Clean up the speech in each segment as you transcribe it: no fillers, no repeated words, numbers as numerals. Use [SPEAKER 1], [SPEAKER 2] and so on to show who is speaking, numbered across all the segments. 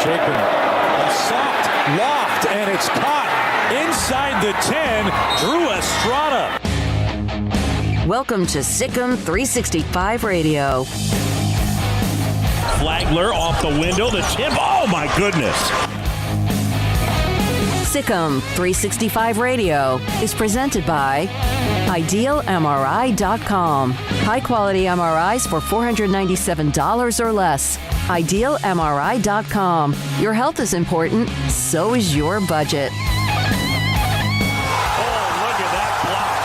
[SPEAKER 1] Shaken. A soft loft, and it's caught inside the 10. Drew Estrada.
[SPEAKER 2] Welcome to Sikkim 365 Radio.
[SPEAKER 1] Flagler off the window, the tip. Oh, my goodness.
[SPEAKER 2] Sikkim 365 Radio is presented by IdealMRI.com. High-quality MRIs for $497 or less. IdealMRI.com. Your health is important, so is your budget.
[SPEAKER 1] Oh, look at that block.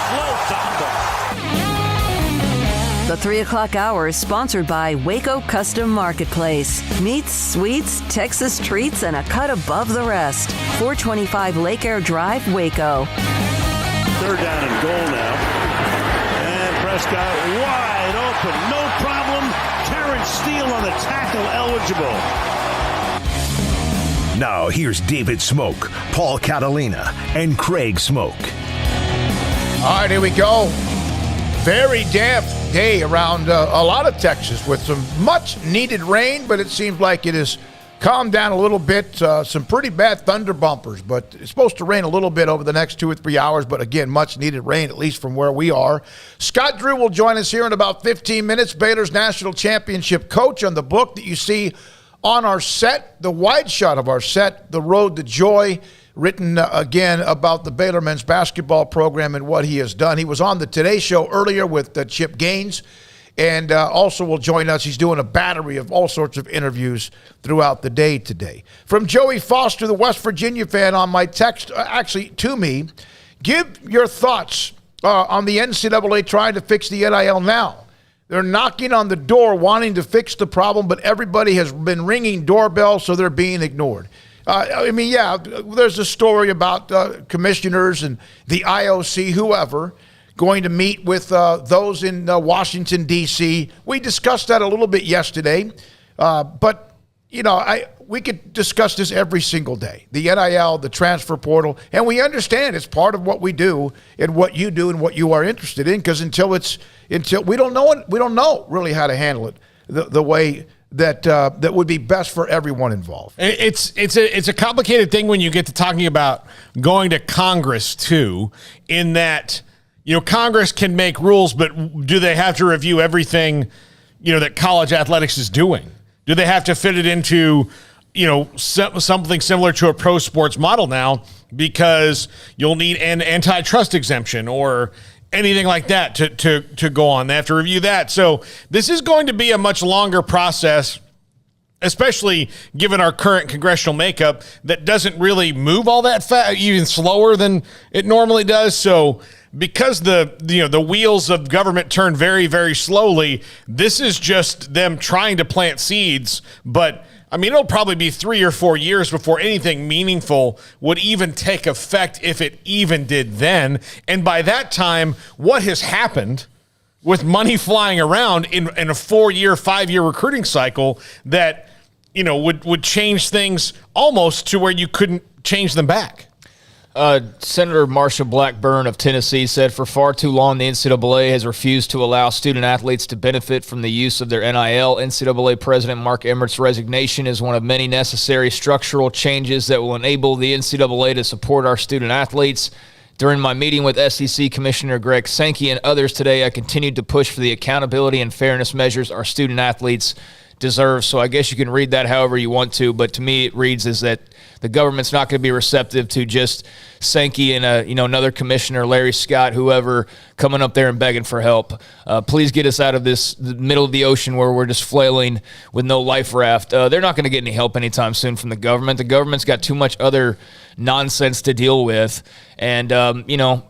[SPEAKER 1] Slow
[SPEAKER 2] The 3 o'clock hour is sponsored by Waco Custom Marketplace. Meats, sweets, Texas treats, and a cut above the rest. 425 Lake Air Drive, Waco.
[SPEAKER 3] Third down and goal now. And Prescott wide open. No problem. Terrence Steele on the tackle eligible.
[SPEAKER 4] Now here's David Smoak, Paul Catalina, and Craig Smoak.
[SPEAKER 5] All right, here we go. Very damp day around a lot of Texas with some much needed rain, but it seems like it has calmed down a little bit. Some pretty bad thunder bumpers, but it's supposed to rain a little bit over the next 2 or 3 hours, but again, much needed rain, at least from where we are. Scott Drew will join us here in about 15 minutes. Baylor's national championship coach on the book that you see on our set, the wide shot of our set, The Road to Joy, written again about the Baylor men's basketball program and what he has done. He was on the Today Show earlier with Chip Gaines, and also will join us. He's doing a battery of all sorts of interviews throughout the day today. From Joey Foster, the West Virginia fan, on my text, actually to me, give your thoughts on the NCAA trying to fix the NIL now. They're knocking on the door wanting to fix the problem, but everybody has been ringing doorbells, so they're being ignored. There's a story about commissioners and the IOC, whoever, going to meet with those in Washington, D.C. We discussed that a little bit yesterday, but we could discuss this every single day. The NIL, the transfer portal, and we understand it's part of what we do and what you do and what you are interested in. Because until we don't know really how to handle it the way that would be best for everyone involved.
[SPEAKER 6] It's a complicated thing when you get to talking about going to Congress too, in that, Congress can make rules, but do they have to review everything, that college athletics is doing? Do they have to fit it into, something similar to a pro sports model now, because you'll need an antitrust exemption or anything like that to go on. They have to review that. So this is going to be a much longer process, especially given our current congressional makeup that doesn't really move all that fast, even slower than it normally does. So because the wheels of government turn very, very slowly, this is just them trying to plant seeds. But it'll probably be 3 or 4 years before anything meaningful would even take effect, if it even did then. And by that time, what has happened with money flying around in a 4-year, 5-year recruiting cycle that, would change things almost to where you couldn't change them back?
[SPEAKER 7] Senator Marsha Blackburn of Tennessee said, for far too long, the NCAA has refused to allow student athletes to benefit from the use of their NIL. NCAA President Mark Emmert's resignation is one of many necessary structural changes that will enable the NCAA to support our student athletes. During my meeting with SEC Commissioner Greg Sankey and others today, I continued to push for the accountability and fairness measures our student athletes deserve. So I guess you can read that however you want to, but to me it reads as that the government's not going to be receptive to just Sankey and another commissioner, Larry Scott, whoever, coming up there and begging for help. Please get us out of the middle of the ocean where we're just flailing with no life raft. They're not going to get any help anytime soon from the government. The government's got too much other nonsense to deal with. And,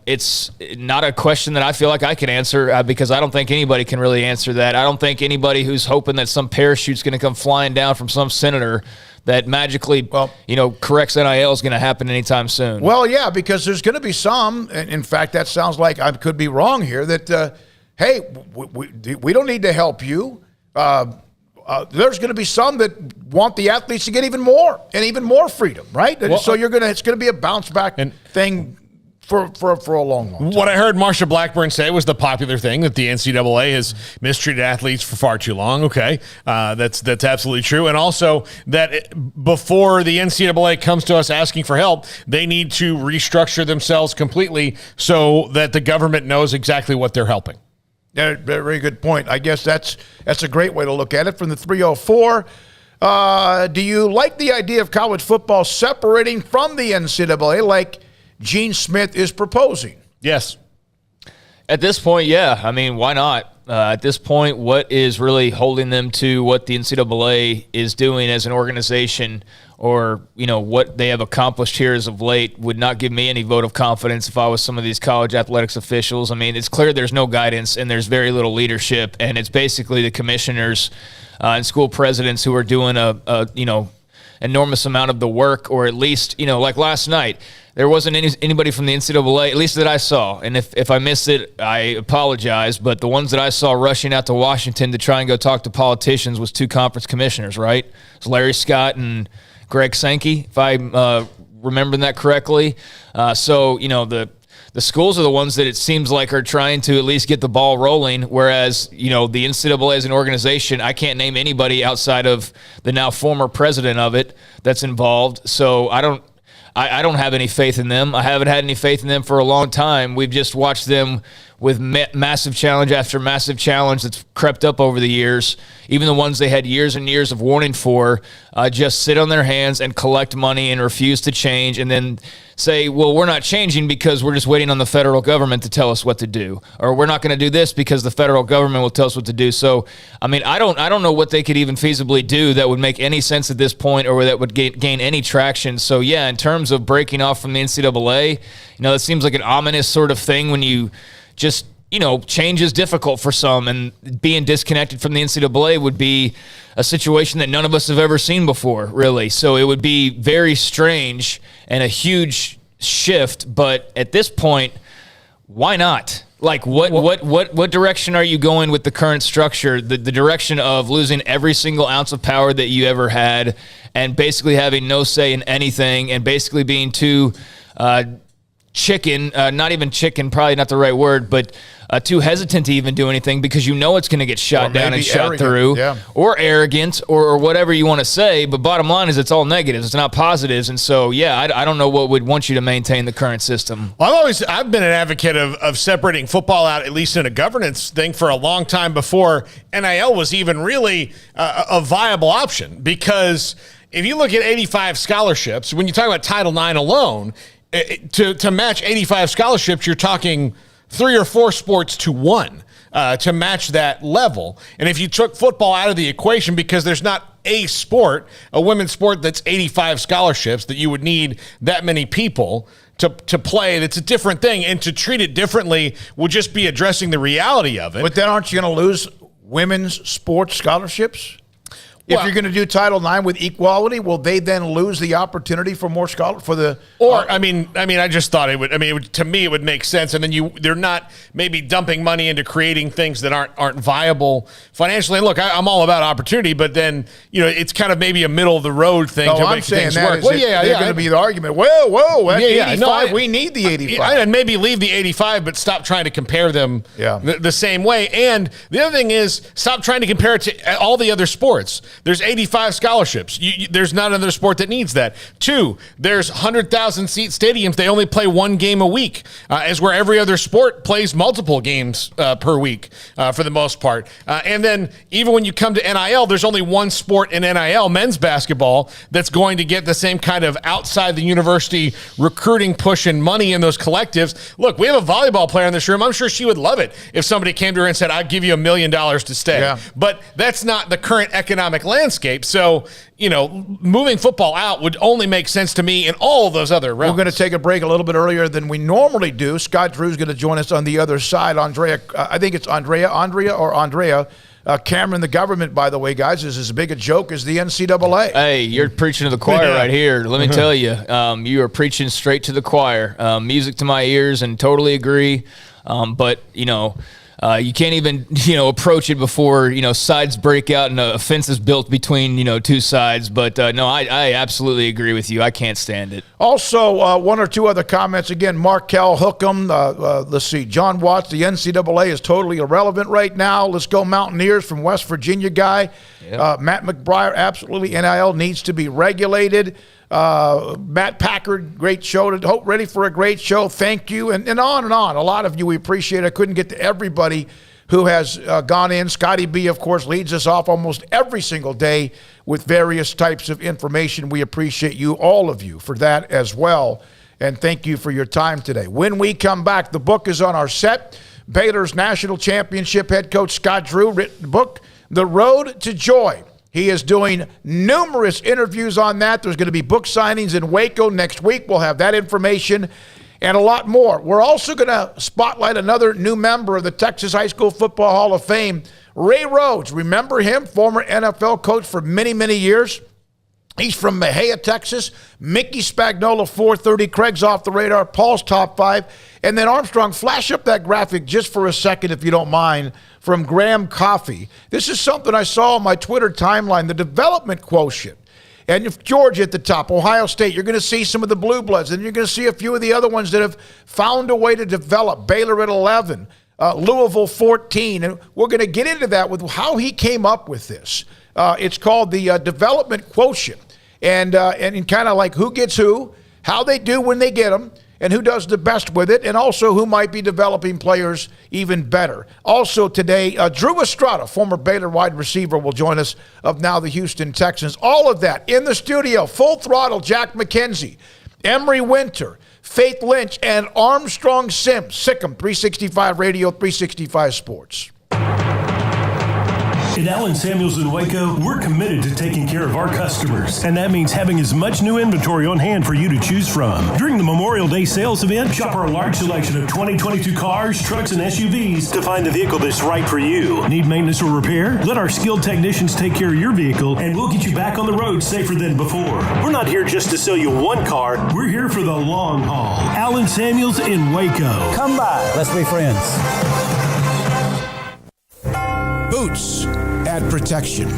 [SPEAKER 7] it's not a question that I feel like I can answer because I don't think anybody can really answer that. I don't think anybody who's hoping that some parachute's going to come flying down from some senator that magically, corrects NIL is going to happen anytime soon.
[SPEAKER 5] Well, yeah, because there's going to be some, and in fact, that sounds like I could be wrong here, that, hey, we don't need to help you. There's going to be some that want the athletes to get even more and even more freedom, right? Well, so it's going to be a bounce back thing for a long time.
[SPEAKER 6] What I heard Marsha Blackburn say was the popular thing, that the NCAA has mistreated athletes for far too long. Okay, that's absolutely true. And also that before the NCAA comes to us asking for help, they need to restructure themselves completely so that the government knows exactly what they're helping.
[SPEAKER 5] Yeah, very good point. I guess that's a great way to look at it. From the 304, do you like the idea of college football separating from the NCAA like Gene Smith is proposing?
[SPEAKER 6] Yes.
[SPEAKER 7] At this point, yeah. Why not? At this point, what is really holding them to what the NCAA is doing as an organization, or what they have accomplished here as of late, would not give me any vote of confidence if I was some of these college athletics officials. It's clear there's no guidance and there's very little leadership, and it's basically the commissioners and school presidents who are doing a enormous amount of the work, or at least, like last night, there wasn't anybody from the NCAA, at least that I saw. And if I missed it, I apologize. But the ones that I saw rushing out to Washington to try and go talk to politicians was 2 conference commissioners, right? It's Larry Scott and Greg Sankey, if I'm remembering that correctly. So the schools are the ones that it seems like are trying to at least get the ball rolling, whereas, the NCAA as an organization, I can't name anybody outside of the now former president of it that's involved. So I don't have any faith in them. I haven't had any faith in them for a long time. We've just watched them with massive challenge after massive challenge that's crept up over the years. Even the ones they had years and years of warning for, just sit on their hands and collect money and refuse to change, and then say, well, we're not changing because we're just waiting on the federal government to tell us what to do, or we're not going to do this because the federal government will tell us what to do. So, I don't know what they could even feasibly do that would make any sense at this point, or that would gain any traction. So, yeah, in terms of breaking off from the NCAA, that seems like an ominous sort of thing when you just, change is difficult for some, and being disconnected from the NCAA would be a situation that none of us have ever seen before, really. So it would be very strange and a huge shift, but at this point, why not? Like, what direction are you going with the current structure? The direction of losing every single ounce of power that you ever had, and basically having no say in anything, and basically being too chicken, not even chicken, probably not the right word, but too hesitant to even do anything because you know it's going to get shot down and shot
[SPEAKER 5] arrogant,
[SPEAKER 7] through,
[SPEAKER 5] yeah.
[SPEAKER 7] or arrogant, or whatever you want to say. But bottom line is it's all negatives. It's not positives. And so, yeah, I don't know what would want you to maintain the current system.
[SPEAKER 6] Well, I've been an advocate of separating football out, at least in a governance thing, for a long time before NIL was even really a viable option. Because if you look at 85 scholarships, when you talk about Title IX alone, to match 85 scholarships, you're talking 3 or 4 sports to 1 to match that level. And if you took football out of the equation, because there's not a sport, a women's sport that's 85 scholarships, that you would need that many people to play, that's a different thing. And to treat it differently would just be addressing the reality of it.
[SPEAKER 5] But then aren't you going to lose women's sports scholarships? If you're going to do Title IX with equality, will they then lose the opportunity for more scholars for the?
[SPEAKER 6] Or I mean, I just thought it would. I mean, to me, it would make sense. And then they're not maybe dumping money into creating things that aren't viable financially. And look, I'm all about opportunity, but then it's kind of maybe a middle of the road thing to make things work.
[SPEAKER 5] Well, they're going to be the argument. Whoa, at 85, we need the 85,
[SPEAKER 6] and maybe leave the 85, but stop trying to compare them the same way. And the other thing is, stop trying to compare it to all the other sports. There's 85 scholarships. There's not another sport that needs that. 2, there's 100,000 seat stadiums. They only play 1 game a week, as where every other sport plays multiple games per week for the most part. And then even when you come to NIL, there's only 1 sport in NIL, men's basketball, that's going to get the same kind of outside the university recruiting push and money in those collectives. Look, we have a volleyball player in this room. I'm sure she would love it if somebody came to her and said, "I'll give you $1 million to stay."
[SPEAKER 5] Yeah.
[SPEAKER 6] But that's not the current economic landscape. So, moving football out would only make sense to me in all of those other realms.
[SPEAKER 5] We're going to take a break a little bit earlier than we normally do. Scott Drew's going to join us on the other side. Andrea Cameron, the government, by the way, guys, is as big a joke as the NCAA.
[SPEAKER 7] Hey, you're preaching to the choir right here. Let me tell you, you are preaching straight to the choir. Music to my ears, and totally agree. But you can't even, approach it before, sides break out and a fence is built between, 2 sides. But no, I absolutely agree with you. I can't stand it.
[SPEAKER 5] Also, 1 or 2 other comments. Again, Markel Hookham. Let's see. John Watts, the NCAA is totally irrelevant right now. Let's go Mountaineers from West Virginia guy. Yep. Matt McBriar, absolutely. NIL needs to be regulated. Matt Packard, great show. Ready for a great show. Thank you. And on and on. A lot of you we appreciate. I couldn't get to everybody who has gone in. Scotty B, of course, leads us off almost every single day with various types of information. We appreciate you, all of you, for that as well. And thank you for your time today. When we come back, the book is on our set. Baylor's national championship head coach Scott Drew, written the book, The Road to Joy. He is doing numerous interviews on that. There's going to be book signings in Waco next week. We'll have that information and a lot more. We're also going to spotlight another new member of the Texas High School Football Hall of Fame, Ray Rhodes. Remember him? Former NFL coach for many, many years. He's from Mejia, Texas. Mickey Spagnola, 430. Craig's Off the Radar. Paul's Top 5. And then Armstrong, flash up that graphic just for a second, if you don't mind, from Graham Coffey. This is something I saw on my Twitter timeline, the development quotient. And if Georgia at the top, Ohio State, you're going to see some of the Blue Bloods, and you're going to see a few of the other ones that have found a way to develop. Baylor at 11, Louisville 14. And we're going to get into that with how he came up with this. It's called the development quotient. And kind of like who gets who, how they do when they get them, and who does the best with it, and also who might be developing players even better. Also today, Drew Estrada, former Baylor wide receiver, will join us of now the Houston Texans. All of that in the studio, full throttle, Jack McKenzie, Emery Winter, Faith Lynch, and Armstrong Sims. Sikkim, 365 Radio, 365 Sports.
[SPEAKER 8] At Allen Samuels in Waco, we're committed to taking care of our customers, and that means having as much new inventory on hand for you to choose from. During the Memorial Day sales event, shop our large selection of 2022 cars, trucks, and SUVs to find the vehicle that's right for you. Need maintenance or repair? Let our skilled technicians take care of your vehicle, and we'll get you back on the road safer than before. We're not here just to sell you one car. We're here for the long haul. Allen Samuels in Waco.
[SPEAKER 9] Come by. Let's be friends.
[SPEAKER 10] Boots add protection.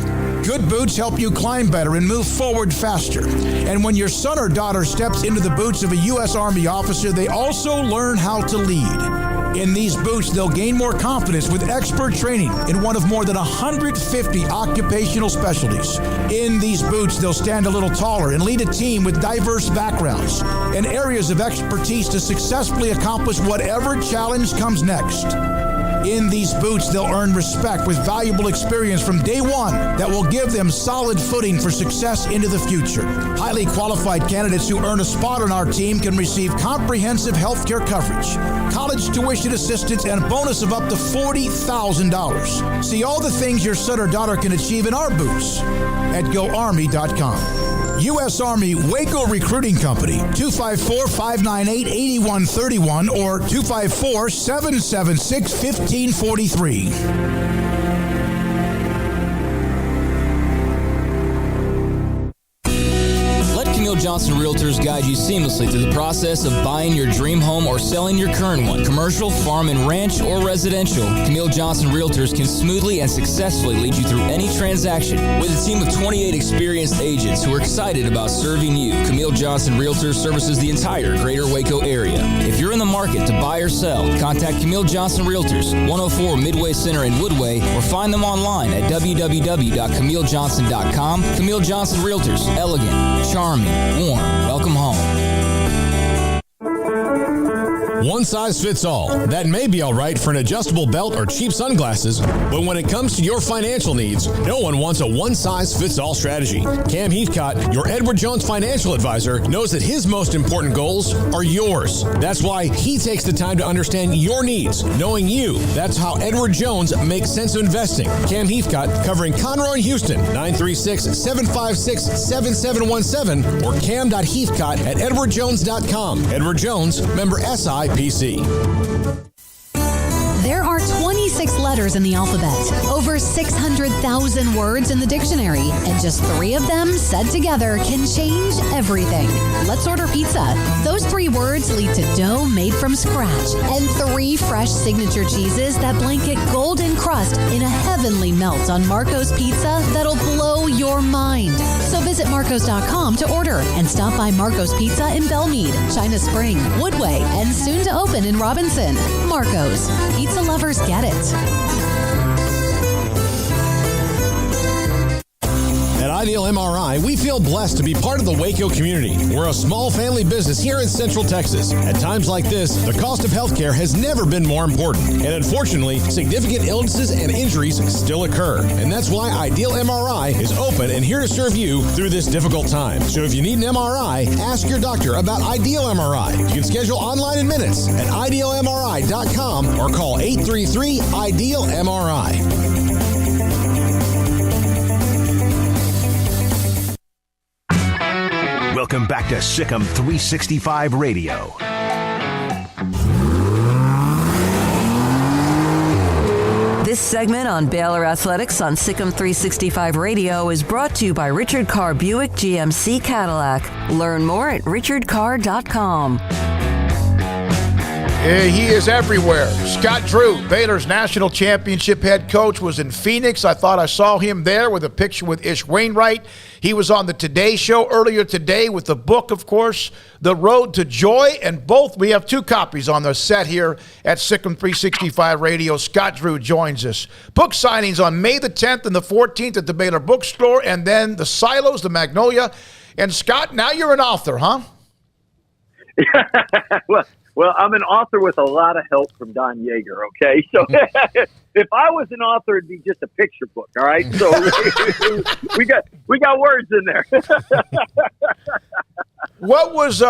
[SPEAKER 10] Good boots help you climb better and move forward faster. And when your son or daughter steps into the boots of a U.S. Army officer, they also learn how to lead. In these boots, they'll gain more confidence with expert training in one of more than 150 occupational specialties. In these boots, they'll stand a little taller and lead a team with diverse backgrounds and areas of expertise to successfully accomplish whatever challenge comes next. In these boots, they'll earn respect with valuable experience from day one that will give them solid footing for success into the future. Highly qualified candidates who earn a spot on our team can receive comprehensive health care coverage, college tuition assistance, and a bonus of up to $40,000. See all the things your son or daughter can achieve in our boots at GoArmy.com. U.S. Army Waco Recruiting Company, 254-598-8131 or 254-776-1543.
[SPEAKER 9] Johnson Realtors guide you seamlessly through the process of buying your dream home or selling your current one. Commercial, farm and ranch, or residential, Camille Johnson Realtors can smoothly and successfully lead you through any transaction. With a team of 28 experienced agents who are excited about serving you, Camille Johnson Realtors services the entire greater Waco area. If you're in the market to buy or sell, contact Camille Johnson Realtors, 104 Midway Center in Woodway, or find them online at www.camillejohnson.com. Camille Johnson Realtors, elegant, charming, warm. Welcome home.
[SPEAKER 11] One size fits all. That may be all right for an adjustable belt or cheap sunglasses, but when it comes to your financial needs, no one wants a one-size-fits-all strategy. Cam Heathcott, your Edward Jones financial advisor, knows that his most important goals are yours. That's why he takes the time to understand your needs, knowing you. That's how Edward Jones makes sense of investing. Cam Heathcott, covering Conroe and Houston, 936-756-7717 or cam.heathcott@edwardjones.com. Edward Jones, member SIPC.
[SPEAKER 12] There are 26 letters in the alphabet, over 600,000 words in the dictionary, and just 3 of them said together can change everything. Let's order pizza. Those 3 words lead to dough made from scratch and 3 fresh signature cheeses that blanket golden crust in a heavenly melt on Marco's Pizza that'll blow your mind. So visit Marcos.com to order and stop by Marco's Pizza in Belmead, China Spring, Woodway, and soon to open in Robinson. Marco's. Pizza lovers get it.
[SPEAKER 11] At Ideal MRI, we feel blessed to be part of the Waco community. We're a small family business here in Central Texas. At times like this, the cost of healthcare has never been more important. And unfortunately, significant illnesses and injuries still occur. And that's why Ideal MRI is open and here to serve you through this difficult time. So if you need an MRI, ask your doctor about Ideal MRI. You can schedule online in minutes at idealmri.com or call 833-IDEAL-MRI.
[SPEAKER 4] Welcome back to Sikkim 365 Radio.
[SPEAKER 2] This segment on Baylor Athletics on Sikkim 365 Radio is brought to you by Richard Carr Buick GMC Cadillac. Learn more at richardcarr.com.
[SPEAKER 5] He is everywhere. Scott Drew, Baylor's national championship head coach, was in Phoenix. I thought I saw him there with a picture with Ish Wainwright. He was on the Today Show earlier today with the book, of course, The Road to Joy. And both, we have 2 copies on the set here at Sikkim 365 Radio. Scott Drew joins us. Book signings on May the 10th and the 14th at the Baylor Bookstore, and then the Silos, the Magnolia. And Scott, now you're an author, huh?
[SPEAKER 13] Well, I'm an author with a lot of help from Don Yeager, okay? So if I was an author, it'd be just a picture book, all right? So we got words in there.
[SPEAKER 5] What was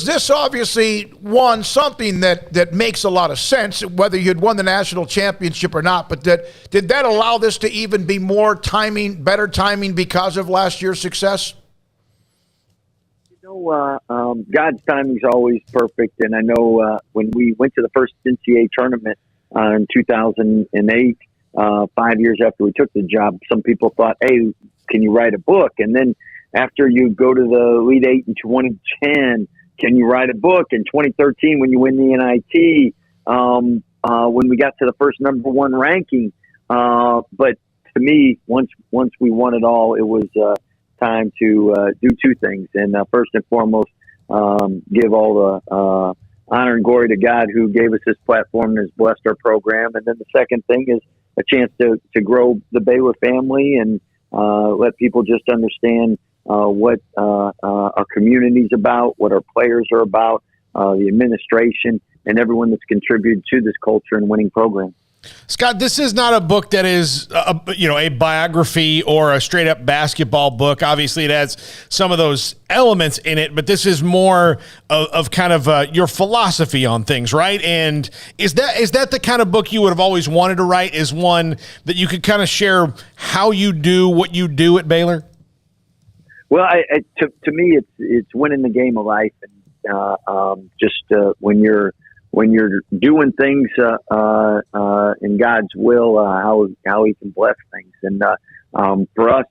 [SPEAKER 5] this obviously, one, something that makes a lot of sense, whether you had won the national championship or not, but did that allow this to even be more timing, better timing because of last year's success?
[SPEAKER 13] God's timing is always perfect, and I know when we went to the first NCAA tournament in 2008, 5 years after we took the job, some people thought, "Hey, can you write a book?" And then after you go to the Elite Eight in 2010, can you write a book? In 2013, when you win the NIT, when we got to the first #1 ranking, but to me, once we won it all, it was time to do 2 things. And first and foremost, give all the honor and glory to God who gave us this platform and has blessed our program. And then the second thing is a chance to grow the Baylor family and let people just understand what our community is about, what our players are about, the administration, and everyone that's contributed to this culture and winning program.
[SPEAKER 6] Scott, this is not a book that is a biography or a straight up basketball book. Obviously, it has some of those elements in it, but this is more of kind of your philosophy on things, right? And is that the kind of book you would have always wanted to write? Is one that you could kind of share how you do what you do at Baylor?
[SPEAKER 13] Well, to me, it's winning the game of life, and when you're doing things in God's will, how He can bless things. And for us,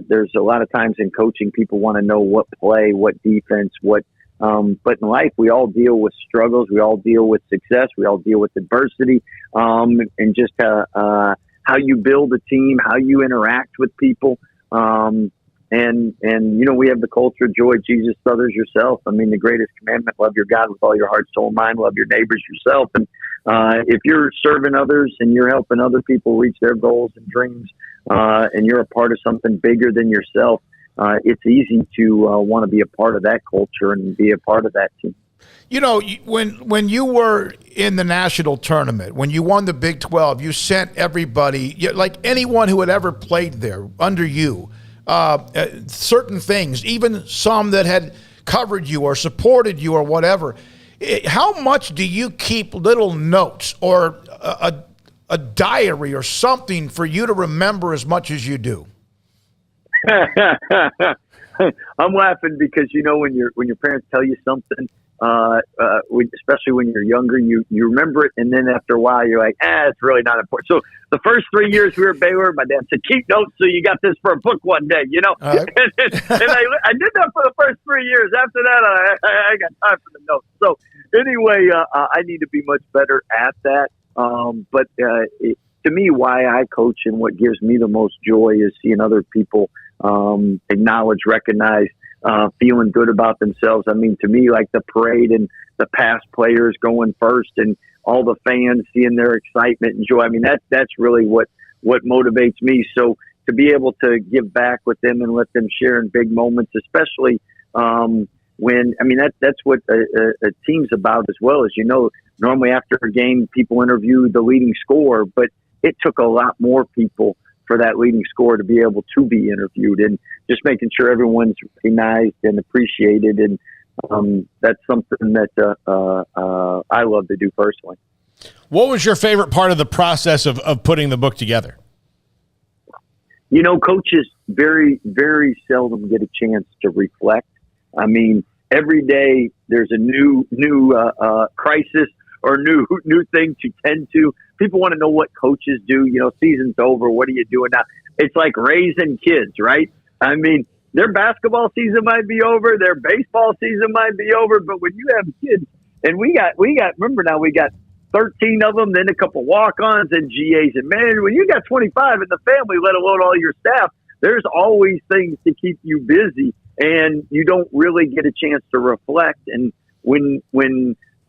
[SPEAKER 13] there's a lot of times in coaching, people want to know what play, what defense, what. But in life, we all deal with struggles, we all deal with success, we all deal with adversity, and just how you build a team, how you interact with people. And we have the culture, joy, Jesus, others, yourself. I mean, the greatest commandment, love your God with all your heart, soul, and mind, love your neighbors, yourself. And if you're serving others and you're helping other people reach their goals and dreams, and you're a part of something bigger than yourself, it's easy to want to be a part of that culture and be a part of that team.
[SPEAKER 5] You know, when you were in the national tournament, when you won the Big 12, you sent everybody, like anyone who had ever played there under you, certain things, even some that had covered you or supported you or whatever. How much do you keep little notes or a diary or something for you to remember as much as you do?
[SPEAKER 13] I'm laughing because when your parents tell you something, especially when you're younger, you remember it, and then after a while you're like, it's really not important. So the first 3 years we were at Baylor, my dad said, keep notes so you got this for a book one day,
[SPEAKER 5] Right.
[SPEAKER 13] and I did that for the first 3 years. After that, I got time for the notes. So anyway, I need to be much better at that. But to me, why I coach and what gives me the most joy is seeing other people acknowledge, recognize, feeling good about themselves. I mean, to me, like the parade and the past players going first and all the fans seeing their excitement and joy. I mean, that's really what motivates me. So to be able to give back with them and let them share in big moments, especially that's what a team's about as well. As normally after a game, people interview the leading scorer, but it took a lot more people for that leading scorer to be able to be interviewed, and just making sure everyone's recognized and appreciated. And that's something that I love to do personally.
[SPEAKER 6] What was your favorite part of the process of putting the book together?
[SPEAKER 13] Coaches very, very seldom get a chance to reflect. I mean, every day there's a new crisis or new thing to tend to. People want to know what coaches do. Season's over. What are you doing now? It's like raising kids, right? I mean, their basketball season might be over. Their baseball season might be over. But when you have kids, and we got, remember now, we got 13 of them, then a couple walk-ons and GAs. And man, when you got 25 in the family, let alone all your staff, there's always things to keep you busy, and you don't really get a chance to reflect. And when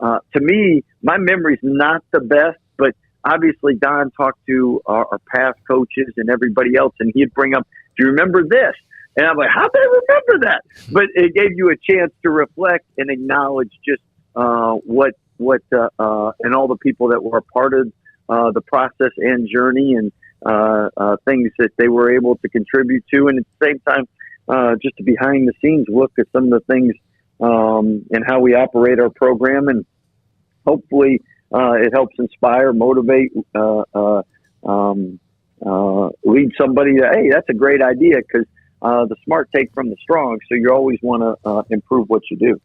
[SPEAKER 13] to me, my memory's not the best, but obviously Don talked to our past coaches and everybody else, and he'd bring up, do you remember this? And I'm like, how did I remember that? But it gave you a chance to reflect and acknowledge just what and all the people that were a part of the process and journey, and things that they were able to contribute to. And at the same time, just a behind the scenes look at some of the things and how we operate our program. And hopefully it helps inspire, motivate, lead somebody to, hey, that's a great idea, because the smart take from the strong. So you always want to improve what you do.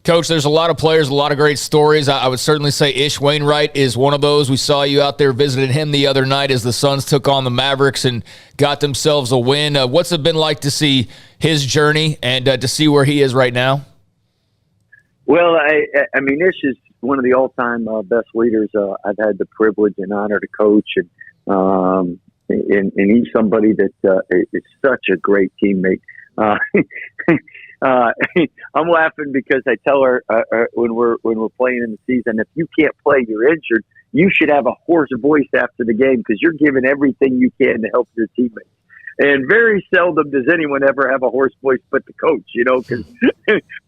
[SPEAKER 7] Coach, there's a lot of players, a lot of great stories. I would certainly say Ish Wainwright is one of those. We saw you out there visiting him the other night as the Suns took on the Mavericks and got themselves a win. What's it been like to see his journey and to see where he is right now?
[SPEAKER 13] Well, I mean, Ish is one of the all-time best leaders I've had the privilege and honor to coach, and he's somebody that is such a great teammate. I'm laughing because I tell her when we're playing in the season, if you can't play, you're injured. You should have a hoarse voice after the game because you're giving everything you can to help your teammates. And very seldom does anyone ever have a hoarse voice but the coach, because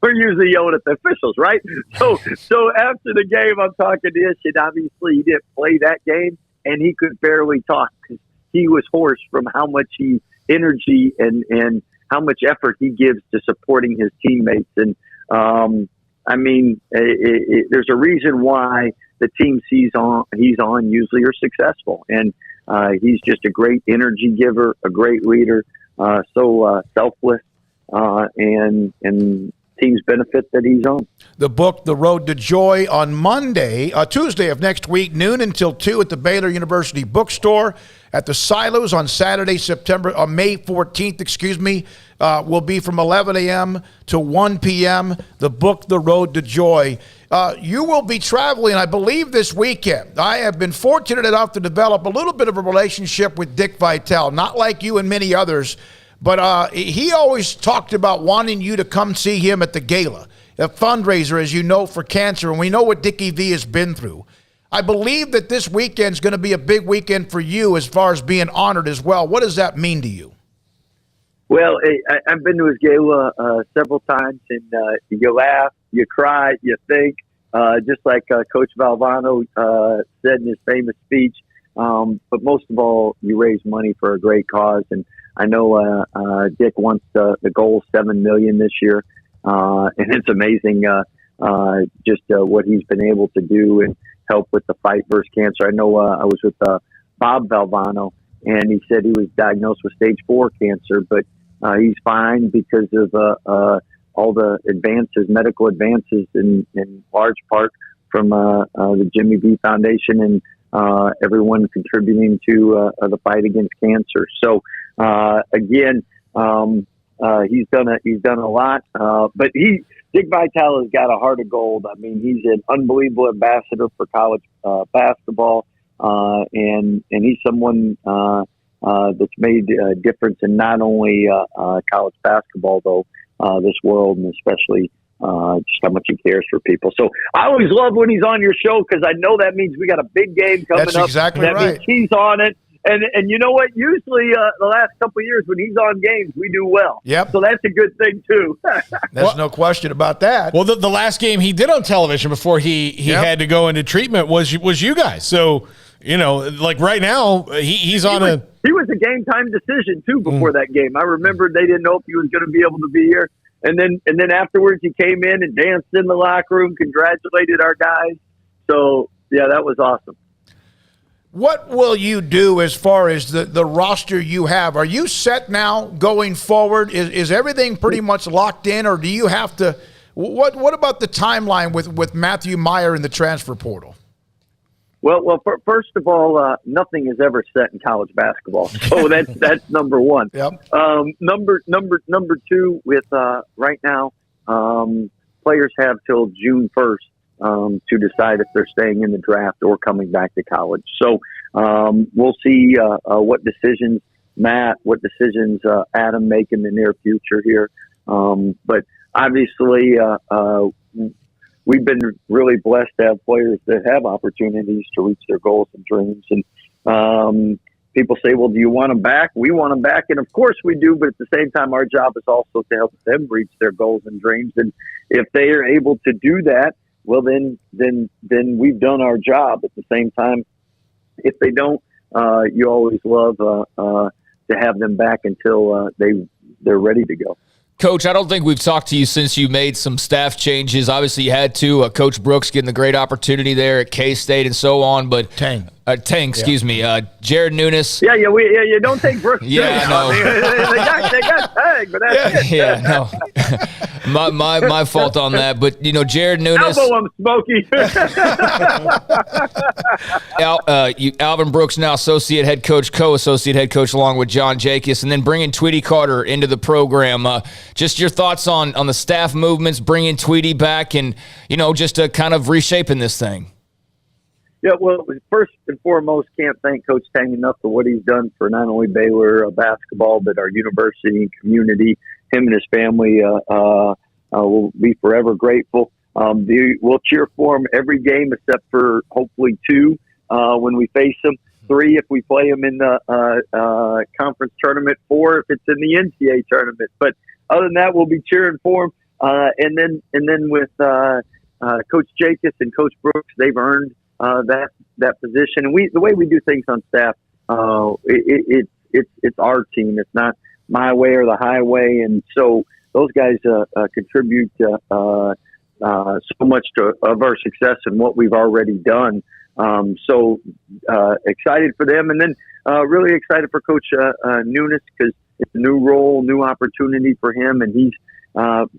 [SPEAKER 13] we're usually yelling at the officials, right? So after the game, I'm talking to Ish, and obviously he didn't play that game, and he could barely talk because he was hoarse from how much energy and how much effort he gives to supporting his teammates. And there's a reason why the teams he's on usually are successful, and he's just a great energy giver, a great leader, so selfless, and teams benefit that he's on.
[SPEAKER 5] The book, The Road to Joy, on Tuesday of next week, noon until 2 at the Baylor University Bookstore. At the Silos on Saturday, May 14th, will be from 11 a.m. to 1 p.m. The book, The Road to Joy. You will be traveling, I believe, this weekend. I have been fortunate enough to develop a little bit of a relationship with Dick Vitale, not like you and many others, but he always talked about wanting you to come see him at the gala, a fundraiser, as you know, for cancer, and we know what Dickie V has been through. I believe that this weekend is going to be a big weekend for you as far as being honored as well. What does that mean to you?
[SPEAKER 13] Well, I've been to his gala several times, and you laugh, you cry, you think, just like Coach Valvano said in his famous speech. But most of all, you raise money for a great cause. And I know Dick wants the goal $7 million this year, and it's amazing just what he's been able to do and help with the fight versus cancer. I know I was with Bob Valvano, and he said he was diagnosed with stage 4 cancer, but he's fine because of all the medical advances, in large part from the Jimmy V Foundation and everyone contributing to the fight against cancer. So again, he's done a lot, but Dick Vitale has got a heart of gold. I mean, he's an unbelievable ambassador for college basketball, and he's someone that's made a difference in not only college basketball, though, this world, and especially just how much he cares for people. So I always love when he's on your show because I know that means we got a big game coming up.
[SPEAKER 5] That's exactly
[SPEAKER 13] that
[SPEAKER 5] right.
[SPEAKER 13] Means he's on it. And you know what? Usually the last couple of years when he's on games, we do well.
[SPEAKER 5] Yep.
[SPEAKER 13] So that's a good thing, too.
[SPEAKER 5] There's no question about that.
[SPEAKER 6] Well, the last game he did on television before he had to go into treatment was you guys. So, like right now, he's on a...
[SPEAKER 13] He was a game-time decision, too, before that game. I remember they didn't know if he was going to be able to be here. And then afterwards he came in and danced in the locker room, congratulated our guys. So, yeah, that was awesome.
[SPEAKER 5] What will you do as far as the roster you have? Are you set now going forward? Is everything pretty much locked in, or do you have to – what about the timeline with Matthew Meyer in the transfer portal?
[SPEAKER 13] Well, first of all, nothing is ever set in college basketball, so that's number one.
[SPEAKER 5] Yep.
[SPEAKER 13] Number two, with right now, players have till June 1st to decide if they're staying in the draft or coming back to college. So we'll see what decisions Adam make in the near future here. But obviously, we've been really blessed to have players that have opportunities to reach their goals and dreams. And people say, well, do you want them back? We want them back. And of course we do. But at the same time, our job is also to help them reach their goals and dreams. And if they are able to do that, well, then we've done our job. At the same time, if they don't, you always love to have them back until they're ready to go.
[SPEAKER 7] Coach, I don't think we've talked to you since you made some staff changes. Obviously, you had to. Coach Brooks getting the great opportunity there at K-State and so on. But
[SPEAKER 5] Tang,
[SPEAKER 7] excuse me. Jared Nunes.
[SPEAKER 13] Yeah, you don't take Brooks.
[SPEAKER 7] Yeah, I know.
[SPEAKER 13] they got Tang, but that's it.
[SPEAKER 7] Yeah, no. my fault on that. But, Jared Nunes.
[SPEAKER 13] Elbow him, Smokey.
[SPEAKER 7] Alvin Brooks now associate head coach, co-associate head coach, along with John Jacobs, and then bringing Tweety Carter into the program. Just your thoughts on the staff movements, bringing Tweety back, and just kind of reshaping this thing.
[SPEAKER 13] Yeah, well, first and foremost, can't thank Coach Tang enough for what he's done for not only Baylor basketball, but our university and community. him and his family will be forever grateful. We'll cheer for him every game except for hopefully 2 when we face them, 3 if we play them in the conference tournament, 4 if it's in the NCAA tournament. But other than that, we'll be cheering for him. And then with Coach Jacobs and Coach Brooks, they've earned that position. And the way we do things on staff, it's our team. It's not my way or the highway. And so those guys contribute so much of our success and what we've already done. So excited for them, and then really excited for Coach Nunes, because it's a new role, new opportunity for him, and he's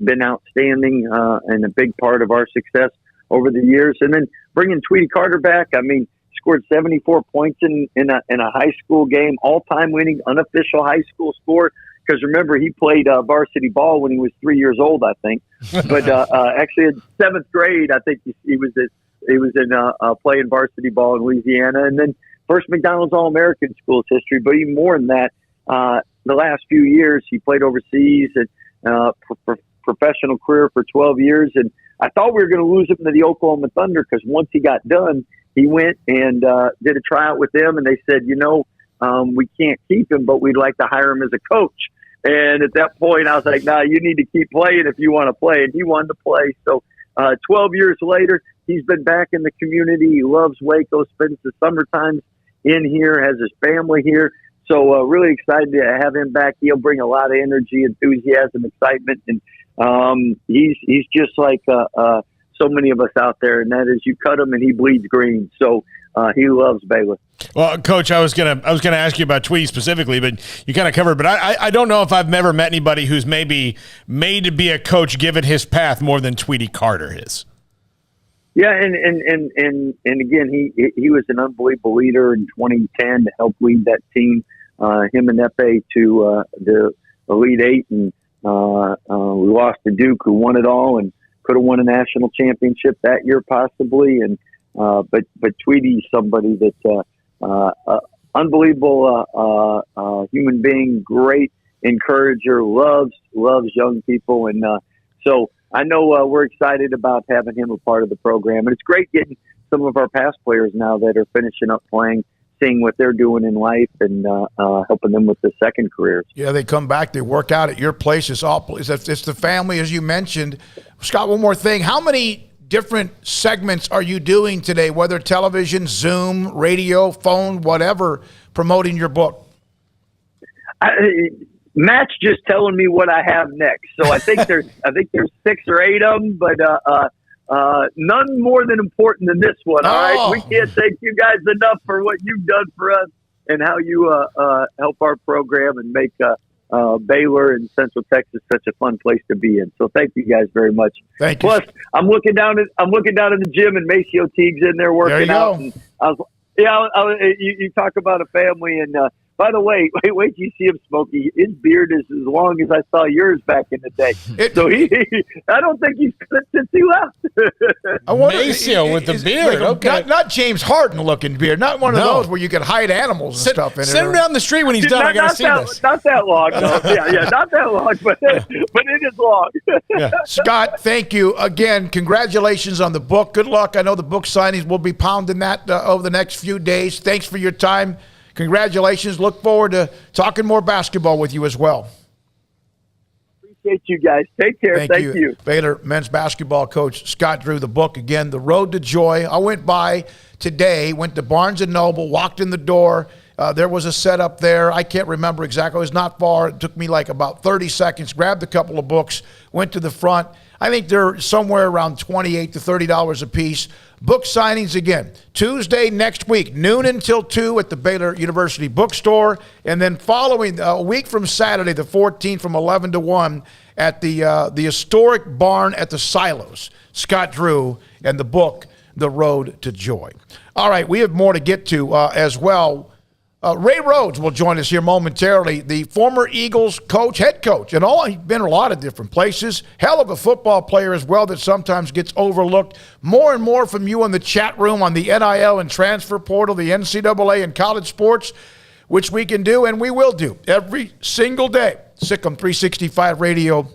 [SPEAKER 13] been outstanding and a big part of our success over the years. And then bringing Tweety Carter back, I mean, scored 74 points in a high school game, all-time winning unofficial high school score. Because remember, he played varsity ball when he was 3 years old, I think. But actually, in 7th grade, I think he was in playing varsity ball in Louisiana, and then first McDonald's All-American schools history. But even more than that, the last few years he played overseas and professional career for 12 years. And I thought we were going to lose him to the Oklahoma Thunder, because once he got done, he went and did a tryout with them, and they said, we can't keep him, but we'd like to hire him as a coach. And at that point, I was like, nah, you need to keep playing if you want to play. And he wanted to play. So 12 years later, he's been back in the community. He loves Waco, spends the summer times in here, has his family here. So really excited to have him back. He'll bring a lot of energy, enthusiasm, excitement. And he's just like so many of us out there, and that is, you cut him and he bleeds green. So he loves Baylor.
[SPEAKER 6] Well, Coach, I was gonna ask you about Tweety specifically, but you kind of covered. But I don't know if I've ever met anybody who's maybe made to be a coach given his path more than Tweety Carter is.
[SPEAKER 13] Yeah, and again, he was an unbelievable leader in 2010 to help lead that team, him and Epe to the Elite Eight, and we lost to Duke, who won it all and could have won a national championship that year possibly. And but Tweety's somebody that's unbelievable human being, great encourager, loves young people, and so I know we're excited about having him a part of the program. And it's great getting some of our past players now that are finishing up playing, seeing what they're doing in life, and helping them with the second careers.
[SPEAKER 5] Yeah, they come back, they work out at your place. It's the family, as you mentioned. Scott, one more thing. How many different segments are you doing today, whether television, Zoom, radio, phone, whatever, promoting your book?
[SPEAKER 13] Matt's just telling me what I have next. So I think there's 6 or 8 of them, but none more than important than this one. All right, we can't thank you guys enough for what you've done for us and how you help our program and make Baylor and Central Texas such a fun place to be in. So thank you guys very much.
[SPEAKER 5] Thank you.
[SPEAKER 13] Plus, I'm looking down in the gym, and Maceo Teague's in there working out. And you talk about a family, and by the way, wait till you see him, Smokey. His beard is as long as I saw yours back in the day. So I don't think he's cut it since he left.
[SPEAKER 6] Maceo with the beard.
[SPEAKER 5] Like
[SPEAKER 6] okay.
[SPEAKER 5] Not James Harden looking beard. Not one of those where you can hide animals and stuff in it.
[SPEAKER 6] Send him down the street when he's done. I got to see this.
[SPEAKER 13] Not that long, though. Yeah, not that long, but it is long.
[SPEAKER 5] Scott, thank you again. Congratulations on the book. Good luck. I know the book signings will be pounding that over the next few days. Thanks for your time. Congratulations. Look forward to talking more basketball with you as well.
[SPEAKER 13] Appreciate you guys. Take care. Thank you.
[SPEAKER 5] Baylor men's basketball coach Scott Drew. The book, again, The Road to Joy. I went by today, went to Barnes & Noble, walked in the door. There was a setup there. I can't remember exactly. It was not far. It took me like about 30 seconds. Grabbed a couple of books, went to the front. I think they're somewhere around $28 to $30 a piece. Book signings again, Tuesday next week, noon until 2 at the Baylor University Bookstore. And then following a week from Saturday, the 14th, from 11 to 1 at the historic barn at the Silos. Scott Drew and the book, The Road to Joy. All right, we have more to get to as well. Ray Rhodes will join us here momentarily, the former Eagles coach, head coach, and he's been a lot of different places. Hell of a football player as well that sometimes gets overlooked. More and more from you in the chat room on the NIL and transfer portal, the NCAA and college sports. which we can do and we will do every single day. Sikkim 365 Radio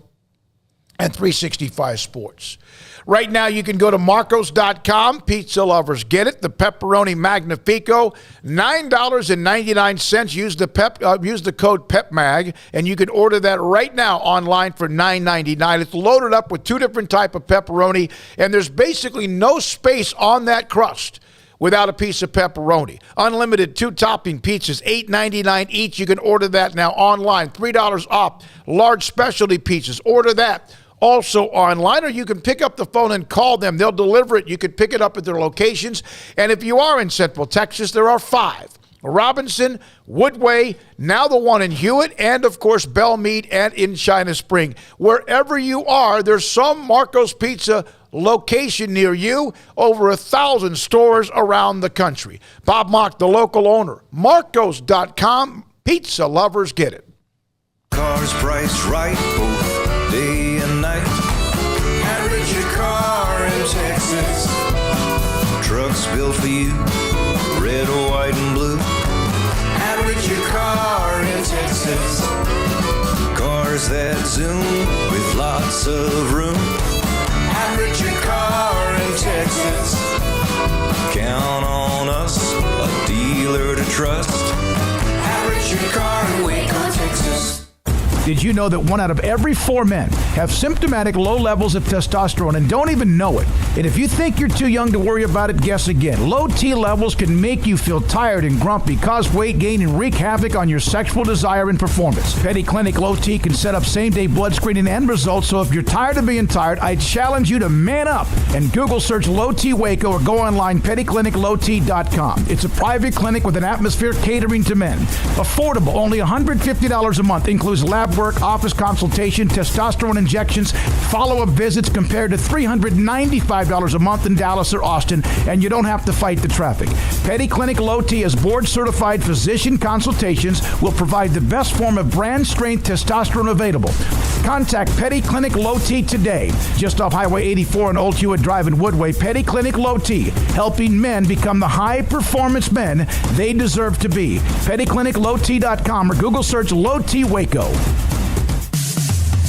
[SPEAKER 5] and 365 Sports. Right now, you can go to Marcos.com. Pizza lovers get it. The Pepperoni Magnifico, $9.99. Use the code PEPMAG, and you can order that right now online for $9.99. It's loaded up with 2 different type of pepperoni, and there's basically no space on that crust without a piece of pepperoni. Unlimited 2-topping pizzas, $8.99 each. You can order that now online. $3 off. Large specialty pizzas. Order that also online, or you can pick up the phone and call them. They'll deliver it. You can pick it up at their locations. And if you are in Central Texas, there are 5. Robinson, Woodway, now the one in Hewitt, and, of course, Belmead and in China Spring. Wherever you are, there's some Marcos Pizza location near you. Over 1,000 stores around the country. Bob Mock, the local owner. Marcos.com. Pizza lovers get it.
[SPEAKER 14] Cars priced right both day and night. At Richard Car in Texas. Trucks built for you, red, white, and blue. At Richard Car in Texas. Cars that zoom with lots of room. At Richard Car in Texas. Count on us, a dealer to trust. At Richard Car in Waco, Texas.
[SPEAKER 10] Did you know that 1 out of every 4 men have symptomatic low levels of testosterone and don't even know it? And if you think you're too young to worry about it, guess again. Low T levels can make you feel tired and grumpy, cause weight gain, and wreak havoc on your sexual desire and performance. Petty Clinic Low T can set up same-day blood screening and results, so if you're tired of being tired, I challenge you to man up and Google search Low T Waco or go online pettycliniclowt.com. It's a private clinic with an atmosphere catering to men. Affordable, only $150 a month, includes lab work, office consultation, testosterone injections, follow-up visits compared to $395 a month in Dallas or Austin, and you don't have to fight the traffic. Petty Clinic Low T as board-certified physician consultations will provide the best form of brand-strength testosterone available. Contact Petty Clinic Low T today, just off Highway 84 and Old Hewitt Drive in Woodway. Petty Clinic Low T, helping men become the high-performance men they deserve to be. PettyClinicLowT.com or Google search Low T Waco.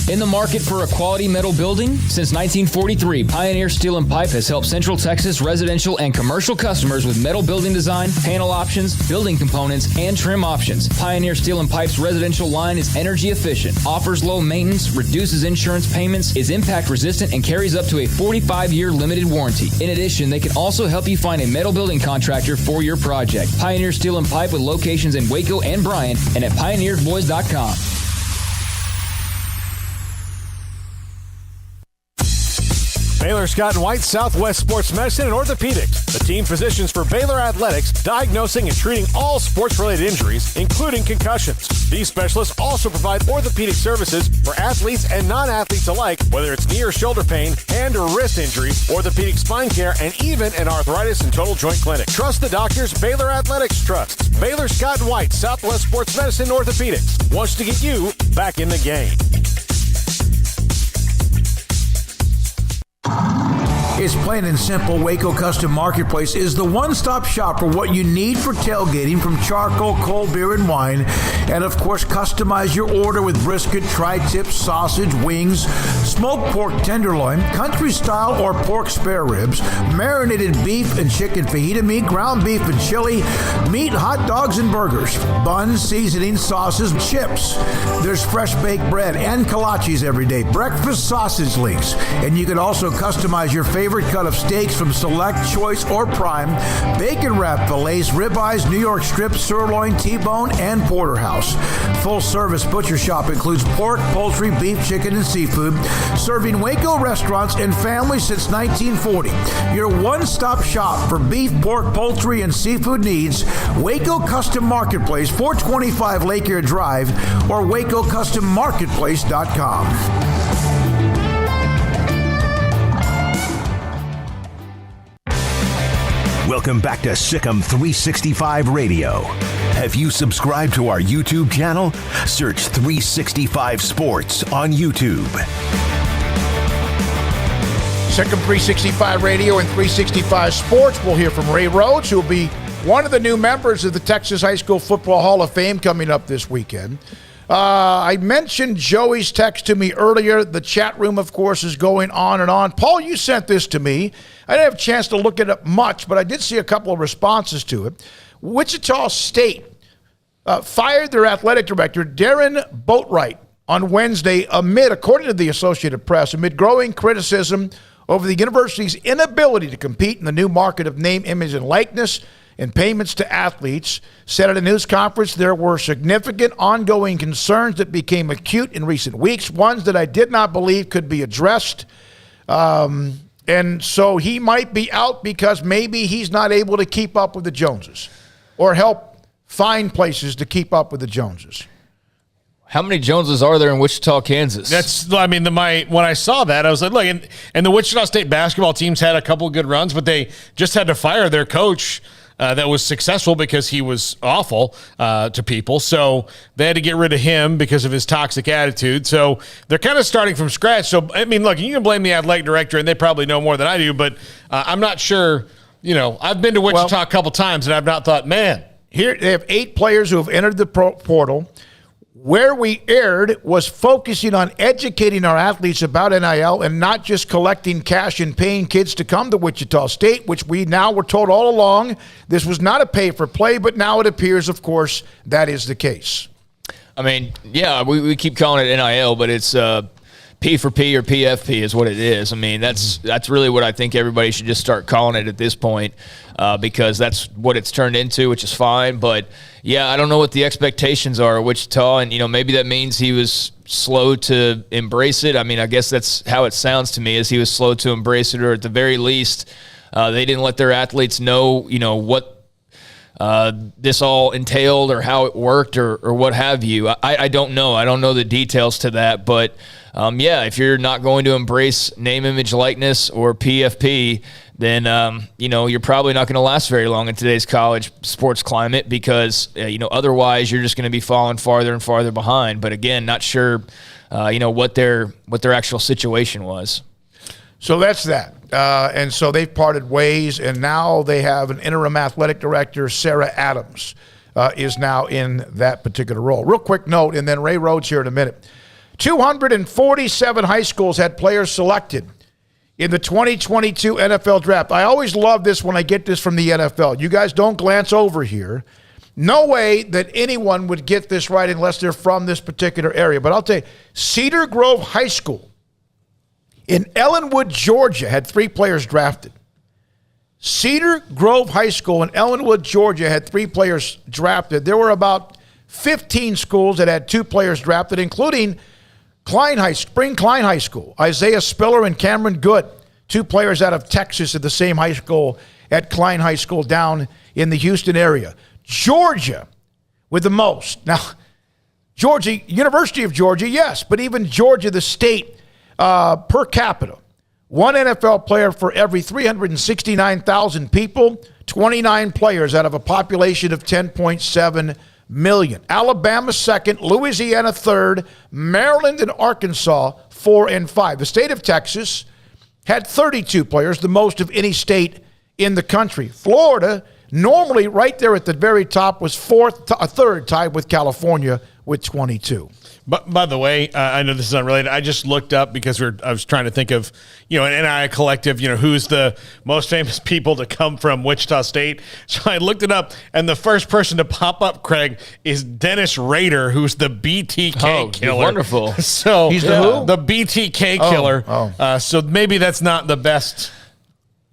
[SPEAKER 9] In the market for a quality metal building? Since 1943, Pioneer Steel and Pipe has helped Central Texas residential and commercial customers with metal building design, panel options, building components, and trim options. Pioneer Steel and Pipe's residential line is energy efficient, offers low maintenance, reduces insurance payments, is impact resistant, and carries up to a 45-year limited warranty. In addition, they can also help you find a metal building contractor for your project. Pioneer Steel and Pipe with locations in Waco and Bryan and at pioneersboys.com.
[SPEAKER 15] Baylor Scott & White Southwest Sports Medicine and Orthopedics, the team physicians for Baylor Athletics, diagnosing and treating all sports-related injuries, including concussions. These specialists also provide orthopedic services for athletes and non-athletes alike, whether it's knee or shoulder pain, hand or wrist injuries, orthopedic spine care, and even an arthritis and total joint clinic. Trust the doctors Baylor Athletics trusts. Baylor Scott & White Southwest Sports Medicine and Orthopedics wants to get you back in the game.
[SPEAKER 10] It's plain and simple. Waco Custom Marketplace is the one-stop shop for what you need for tailgating, from charcoal, cold beer, and wine. And, of course, customize your order with brisket, tri-tips, sausage, wings, smoked pork tenderloin, country-style or pork spare ribs, marinated beef and chicken fajita meat, ground beef and chili, meat, hot dogs, and burgers, buns, seasoning, sauces, chips. There's fresh baked bread and kolaches every day, breakfast sausage links. And you can also customize your favorite cut of steaks from select, choice, or prime, bacon wrap fillets, ribeyes, New York strip, sirloin, T-bone, and porterhouse. Full service butcher shop includes pork, poultry, beef, chicken, and seafood, serving Waco restaurants and families since 1940. Your one-stop shop for beef, pork, poultry, and seafood needs. Waco Custom Marketplace, 425 Lake Erie Drive, or WacoCustomMarketplace.com.
[SPEAKER 4] Welcome back to Sikkim 365 Radio. Have you subscribed to our YouTube channel? Search 365 Sports on YouTube.
[SPEAKER 5] Sikkim 365 Radio and 365 Sports. We'll hear from Ray Rhodes, who will be one of the new members of the Texas High School Football Hall of Fame coming up this weekend. I mentioned Joey's text to me earlier. The chat room, of course, is going on and on. Paul, you sent this to me. I didn't have a chance to look at it much, but I did see a couple of responses to it. Wichita State fired their athletic director, Darren Boatwright, on Wednesday according to the Associated Press, amid growing criticism over the university's inability to compete in the new market of name, image, and likeness and payments to athletes. Said at a news conference, there were significant ongoing concerns that became acute in recent weeks, ones that I did not believe could be addressed. And so he might be out because maybe he's not able to keep up with the Joneses or help find places to keep up with the Joneses.
[SPEAKER 7] How many Joneses are there in Wichita, Kansas?
[SPEAKER 6] When I saw that, I was like, look, and the Wichita State basketball teams had a couple of good runs, but they just had to fire their coach that was successful because he was awful to people. So they had to get rid of him because of his toxic attitude. So they're kind of starting from scratch. So, I mean, look, you can blame the athletic director, and they probably know more than I do, but I'm not sure. I've been to Wichita a couple times, and I've not thought, man.
[SPEAKER 5] Here they have 8 players who have entered the portal. Where we erred was focusing on educating our athletes about NIL and not just collecting cash and paying kids to come to Wichita State, which we now were told all along this was not a pay-for-play, but now it appears, of course, that is the case.
[SPEAKER 7] I mean, yeah, we keep calling it NIL, but it's P for P or PFP is what it is. I mean, that's really what I think everybody should just start calling it at this point because that's what it's turned into, which is fine. But, yeah, I don't know what the expectations are at Wichita, and, maybe that means he was slow to embrace it. I mean, I guess that's how it sounds to me, is he was slow to embrace it, or at the very least they didn't let their athletes know, what this all entailed or how it worked or what have you. I don't know. I don't know the details to that, but if you're not going to embrace name, image, likeness or PFP, then, you're probably not going to last very long in today's college sports climate because, otherwise you're just going to be falling farther and farther behind. But again, not sure, what their actual situation was.
[SPEAKER 5] So that's that. And so they've parted ways, and now they have an interim athletic director, Sarah Adams, is now in that particular role. Real quick note, and then Ray Rhodes here in a minute. 247 high schools had players selected in the 2022 NFL draft. I always love this when I get this from the NFL. You guys don't glance over here. No way that anyone would get this right unless they're from this particular area. But I'll tell you, Cedar Grove High School in Ellenwood, Georgia, had 3 players drafted. Cedar Grove High School in Ellenwood, Georgia, had 3 players drafted. There were about 15 schools that had 2 players drafted, including Spring Klein High School. Isaiah Spiller and Cameron Good, 2 players out of Texas at the same high school at Klein High School down in the Houston area. Georgia with the most. Now, Georgia, University of Georgia, yes, but even Georgia, the state, per capita, 1 NFL player for every 369,000 people, 29 players out of a population of 10.7 million. Alabama second, Louisiana third, Maryland and Arkansas 4 and 5. The state of Texas had 32 players, the most of any state in the country. Florida, normally right there at the very top, was third, tied with California with 22.
[SPEAKER 6] But by the way, I know this is unrelated. I just looked up because I was trying to think of, an NIL collective, who's the most famous people to come from Wichita State. So I looked it up, and the first person to pop up, Craig, is Dennis Rader, who's the BTK killer.
[SPEAKER 7] Wonderful.
[SPEAKER 6] So
[SPEAKER 5] he's the who?
[SPEAKER 6] The BTK killer. So maybe that's not the best.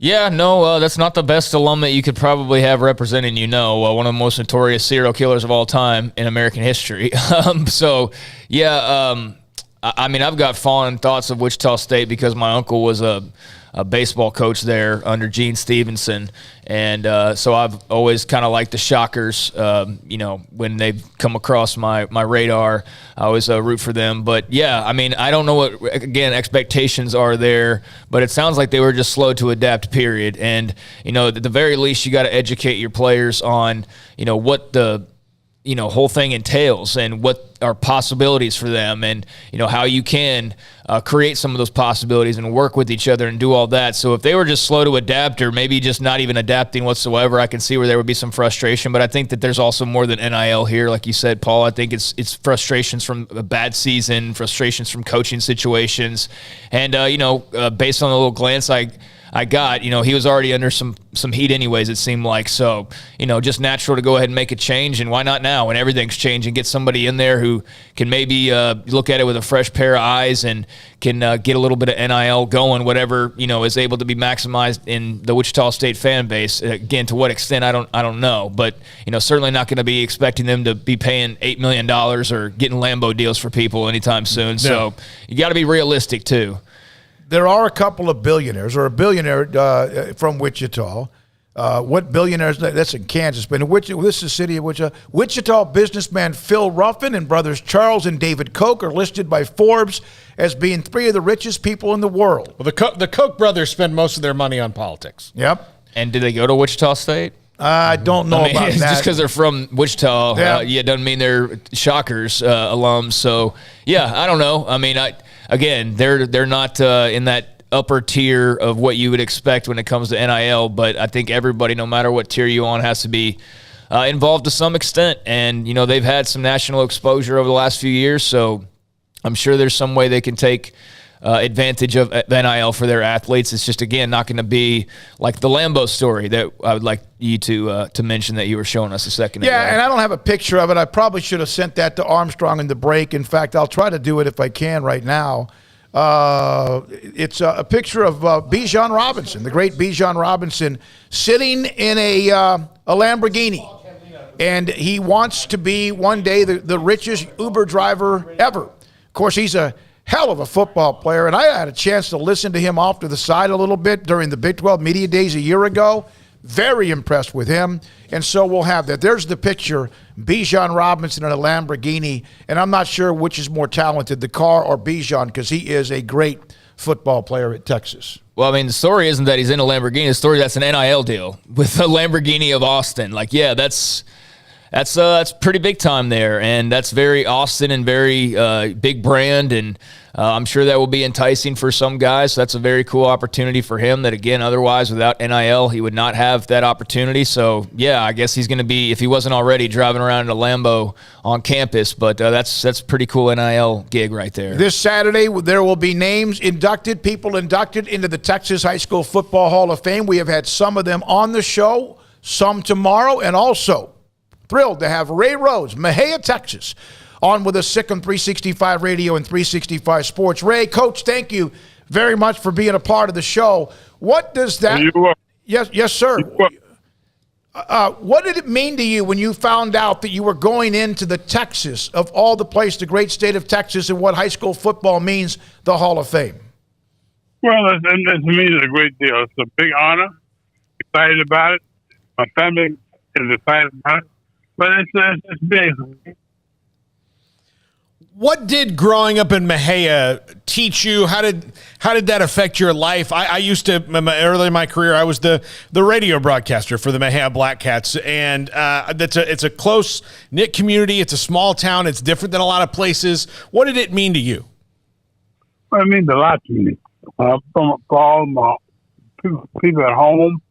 [SPEAKER 7] Yeah, no, that's not the best alum that you could probably have representing, one of the most notorious serial killers of all time in American history. I mean, I've got fond thoughts of Wichita State because my uncle was a baseball coach there under Gene Stevenson. And so I've always kind of liked the Shockers, when they've come across my radar. I always root for them. But, yeah, I mean, I don't know what, again, expectations are there, but it sounds like they were just slow to adapt, period. And, at the very least, you got to educate your players on, what the whole thing entails and what are possibilities for them, and how you can create some of those possibilities and work with each other and do all that. So if they were just slow to adapt, or maybe just not even adapting whatsoever, I can see where there would be some frustration. But I think that there's also more than NIL here, like you said, Paul. I think it's frustrations from a bad season, frustrations from coaching situations, and based on the little glance I got, he was already under some heat anyways, it seemed like. So, just natural to go ahead and make a change. And why not now when everything's changing? Get somebody in there who can maybe look at it with a fresh pair of eyes and can get a little bit of NIL going, whatever, is able to be maximized in the Wichita State fan base. Again, to what extent, I don't know. But, certainly not going to be expecting them to be paying $8 million or getting Lambo deals for people anytime soon. So you got to be realistic, too.
[SPEAKER 5] There are a couple of billionaires, or a billionaire from Wichita. What billionaires? That's in Kansas. But this is the city of Wichita. Wichita businessman Phil Ruffin and brothers Charles and David Koch are listed by Forbes as being 3 of the richest people in the world.
[SPEAKER 6] Well, the Koch brothers spend most of their money on politics.
[SPEAKER 5] Yep.
[SPEAKER 7] And did they go to Wichita State?
[SPEAKER 5] I don't know about that.
[SPEAKER 7] Just because they're from Wichita, doesn't mean they're Shockers alums. So, I don't know. I mean, Again, they're not in that upper tier of what you would expect when it comes to NIL, but I think everybody, no matter what tier you're on, has to be involved to some extent. And, they've had some national exposure over the last few years, so I'm sure there's some way they can take advantage of NIL for their athletes. It's just, again, not going to be like the Lambo story that I would like you to mention that you were showing us a second ago.
[SPEAKER 5] Yeah, and I don't have a picture of it. I probably should have sent that to Armstrong in the break. In fact, I'll try to do it if I can right now. It's a picture of Bijan Robinson, the great Bijan Robinson, sitting in a Lamborghini. And he wants to be one day the richest Uber driver ever. Of course, he's a hell of a football player, and I had a chance to listen to him off to the side a little bit during the Big 12 Media Days a year ago. Very impressed with him, and so we'll have that. There's the picture, Bijan Robinson in a Lamborghini, and I'm not sure which is more talented, the car or Bijan, because he is a great football player at Texas.
[SPEAKER 7] Well, I mean, the story isn't that he's in a Lamborghini. The story that's an NIL deal with the Lamborghini of Austin. That's pretty big time there, and that's very Austin and very big brand, and I'm sure that will be enticing for some guys. So that's a very cool opportunity for him that, again, otherwise without NIL, he would not have that opportunity. So, I guess he's going to be, if he wasn't already, driving around in a Lambo on campus. But that's a pretty cool NIL gig right there.
[SPEAKER 5] This Saturday, there will be people inducted into the Texas High School Football Hall of Fame. We have had some of them on the show, some tomorrow, and also thrilled to have Ray Rhodes, Mexia, Texas, on with us, Sick on 365 Radio and 365 Sports. Ray, Coach, thank you very much for being a part of the show. What does that? Yes, sir. What did it mean to you when you found out that you were going into the Texas, of all the places, the great state of Texas, and what high school football means, the Hall of Fame?
[SPEAKER 16] Well, it means a great deal. It's a big honor. Excited about it. My family is excited about it. But it's big.
[SPEAKER 6] What did growing up in Mexia teach you? How did that affect your life? I used to, early in my career, I was the radio broadcaster for the Mexia Black Cats, and it's a close-knit community. It's a small town. It's different than a lot of places. What did it mean to you?
[SPEAKER 16] Well, it means a lot to me. From all my people at home,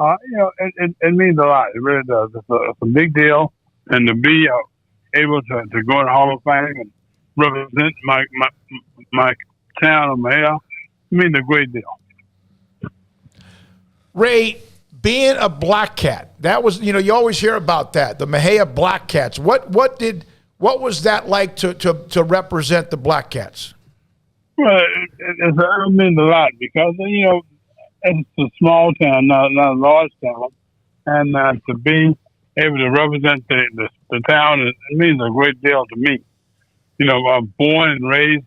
[SPEAKER 16] it means a lot. It really does. It's a big deal, and to be able to go in the Hall of Fame and represent my town of Mexia means a great deal.
[SPEAKER 5] Ray, being a Black Cat, that was, you always hear about that, the Mexia Black Cats. What was that like to represent the Black Cats?
[SPEAKER 16] Well, it means a lot because, it's a small town, not a large town, and to be able to represent the town, it means a great deal to me. I'm born and raised,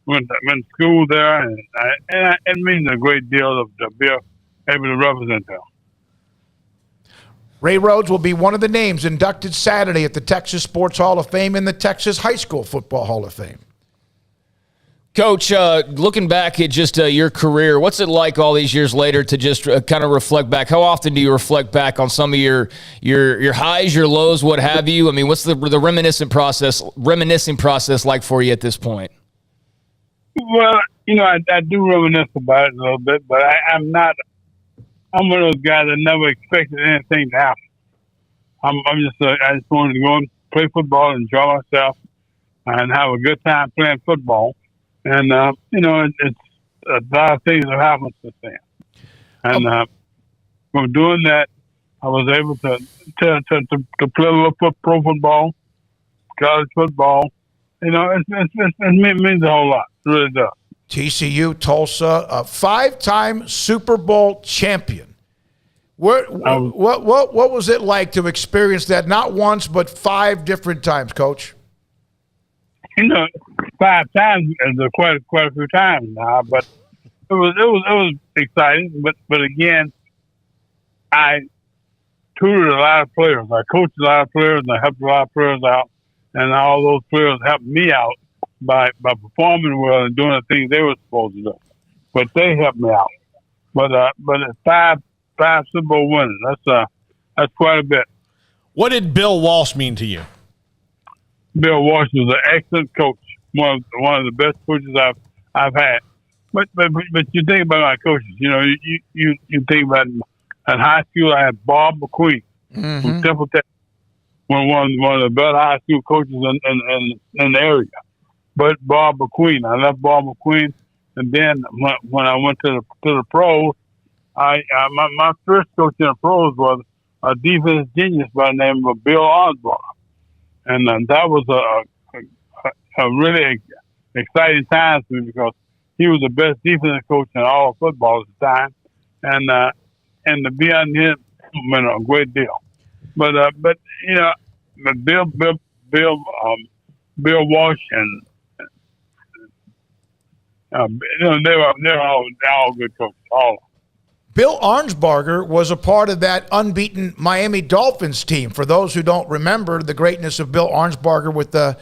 [SPEAKER 16] went to school there, and it means a great deal to be able to represent them.
[SPEAKER 5] Ray Rhodes will be one of the names inducted Saturday at the Texas Sports Hall of Fame and the Texas High School Football Hall of Fame.
[SPEAKER 7] Coach, looking back at just your career, what's it like all these years later to just kind of reflect back? How often do you reflect back on some of your highs, your lows, what have you? I mean, what's the reminiscing process like for you at this point?
[SPEAKER 16] Well, I do reminisce about it a little bit, but I'm one of those guys that never expected anything to happen. I just wanted to go and play football, enjoy myself, and have a good time playing football. And, it's a lot of things have happened since then. And from doing that, I was able to play a little pro football, college football. It means a whole lot. It really does.
[SPEAKER 5] TCU, Tulsa, a 5-time Super Bowl champion. What was it like to experience that? Not once, but 5 different times, Coach.
[SPEAKER 16] 5 times is quite a few times now, but it was exciting. But again, I tutored a lot of players. I coached a lot of players, and I helped a lot of players out, and all those players helped me out by performing well and doing the things they were supposed to do. But they helped me out. But it's 5 Super Bowl winners. That's quite a bit.
[SPEAKER 6] What did Bill Walsh mean to you?
[SPEAKER 16] Bill Walsh was an excellent coach, one of the best coaches I've had. But you think about my coaches. You think about at high school. I had Bob McQueen from Temple Tech, one of the best high school coaches in the area. But Bob McQueen, I left Bob McQueen, and then when I went to the pros, my first coach in the pros was a defense genius by the name of Bill Osborne. And that was a really exciting time for me because he was the best defensive coach in all of football at the time, and to be on him meant a great deal. But Bill Walsh and they're all good coaches, all of them.
[SPEAKER 5] Bill Arnsparger was a part of that unbeaten Miami Dolphins team. For those who don't remember the greatness of Bill Arnsparger with the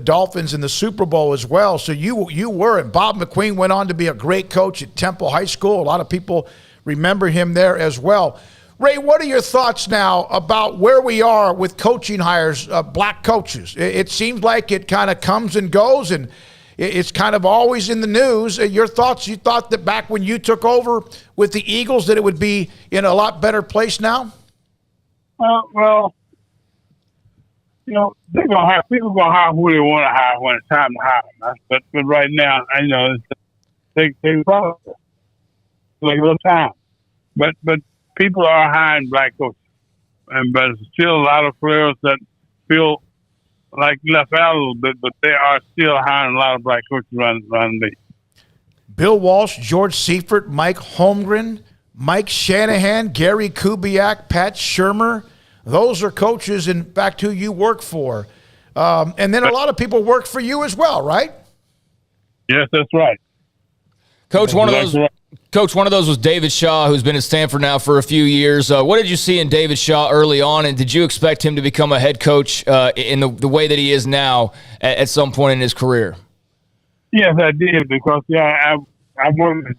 [SPEAKER 5] Dolphins in the Super Bowl as well. So you were, and Bob McQueen went on to be a great coach at Temple High School. A lot of people remember him there as well. Ray, what are your thoughts now about where we are with coaching hires, black coaches? It seems like it kind of comes and goes, and it's kind of always in the news. Your thoughts? You thought that back when you took over with the Eagles that it would be in a lot better place now?
[SPEAKER 16] Well, they're gonna hire people. Gonna hire who they want to hire when it's time to hire them. But right now, they probably like a little time. But people are hiring black coaches, but there's still a lot of players that feel like left out a little bit, but they are still hiring a lot of black coaches around the league.
[SPEAKER 5] Bill Walsh, George Seifert, Mike Holmgren, Mike Shanahan, Gary Kubiak, Pat Shurmur. Those are coaches, in fact, who you work for. And then a lot of people work for you as well, right?
[SPEAKER 16] Yes, that's right.
[SPEAKER 7] Coach, one of those was David Shaw, who's been at Stanford now for a few years. What did you see in David Shaw early on, and did you expect him to become a head coach in the way that he is now at some point in his career?
[SPEAKER 16] Yes, I did, because I worked with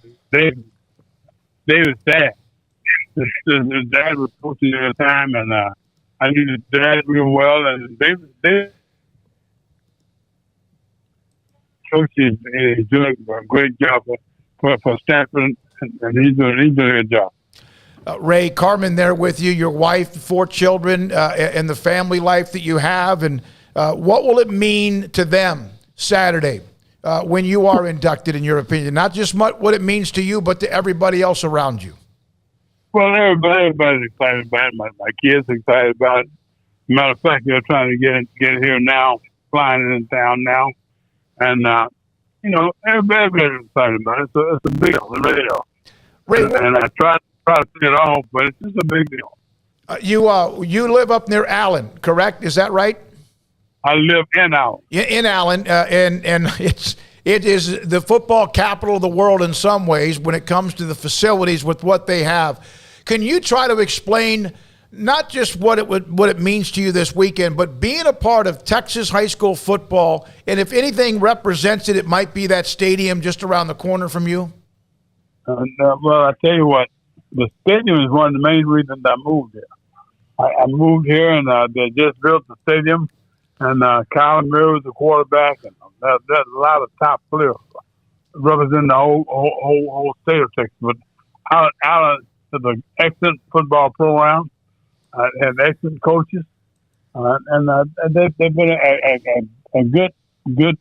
[SPEAKER 16] David's dad. His dad was coaching at the time, and I knew his dad real well. And David coaching is doing a great job for Stanford, and he's doing a good job.
[SPEAKER 5] Ray, Carmen there with you, your wife, 4 children, and the family life that you have. And what will it mean to them Saturday when you are inducted, in your opinion? Not just what it means to you, but to everybody else around you.
[SPEAKER 16] Well, everybody's excited about it. My kids are excited about it. Matter of fact, they're trying to get here now, flying in town now. And, everybody's excited about it. So it's a big deal, really. And I try to put it off, but it's just a big deal.
[SPEAKER 5] You live up near Allen, correct? Is that right?
[SPEAKER 16] I live in Allen.
[SPEAKER 5] In Allen, and it is the football capital of the world in some ways when it comes to the facilities with what they have. Can you try to explain not just what it means to you this weekend, but being a part of Texas high school football, and if anything represents it, it might be that stadium just around the corner from you?
[SPEAKER 16] Well, I tell you what, the stadium is one of the main reasons I moved here. I moved here, and they just built the stadium, and Kyle Murray was the quarterback, and there's a lot of top players representing the whole state of Texas. But out of the excellent football program, and excellent coaches, and they've been a good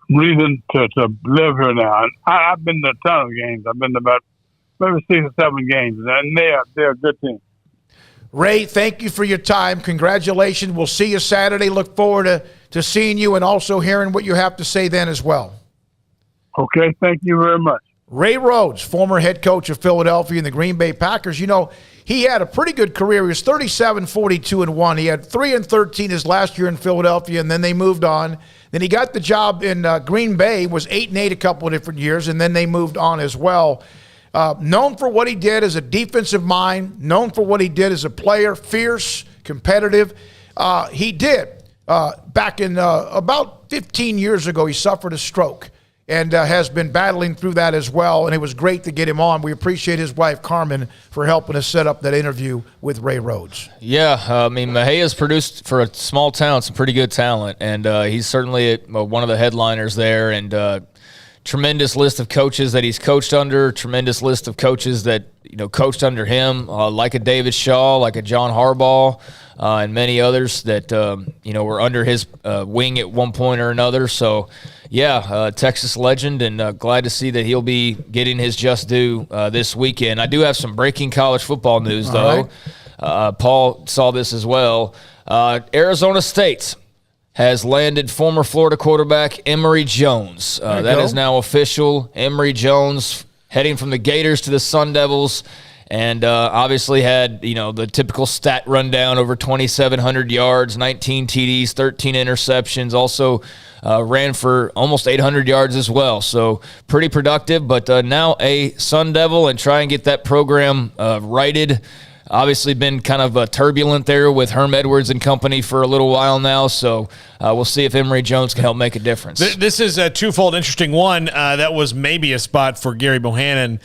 [SPEAKER 16] reason to live here now. And I've been to a ton of games. I've been to about maybe 6 or 7 games, and they're a good team.
[SPEAKER 5] Ray, thank you for your time. Congratulations. We'll see you Saturday. Look forward to seeing you and also hearing what you have to say then as well.
[SPEAKER 16] Okay, thank you very much.
[SPEAKER 5] Ray Rhodes, former head coach of Philadelphia and the Green Bay Packers. You know, he had a pretty good career. He was 37-42-1. He had 3-13 his last year in Philadelphia, and then they moved on. Then he got the job in Green Bay, was 8-8 a couple of different years, and then they moved on as well. Known for what he did as a defensive mind, known for what he did as a player, fierce, competitive. He did. Back in about 15 years ago, he suffered a stroke and has been battling through that as well, and it was great to get him on. We appreciate his wife, Carmen, for helping us set up that interview with Ray Rhodes.
[SPEAKER 7] Yeah, I mean, Mejia's produced for a small town some pretty good talent, and he's certainly one of the headliners there, and tremendous list of coaches that he's coached under, tremendous list of coaches that, coached under him, like a David Shaw, like a John Harbaugh, and many others that, were under his wing at one point or another. So, Texas legend, and glad to see that he'll be getting his just due this weekend. I do have some breaking college football news, though. Right. Paul saw this as well. Arizona State has landed former Florida quarterback Emory Jones. That is now official. Emory Jones heading from the Gators to the Sun Devils, and obviously had, the typical stat rundown, over 2,700 yards, 19 TDs, 13 interceptions, also ran for almost 800 yards as well. So pretty productive, but now a Sun Devil, and try and get that program righted. Obviously been kind of turbulent there with Herm Edwards and company for a little while now, so we'll see if Emory Jones can help make a difference.
[SPEAKER 6] This is a twofold interesting one. That was maybe a spot for Gary Bohannon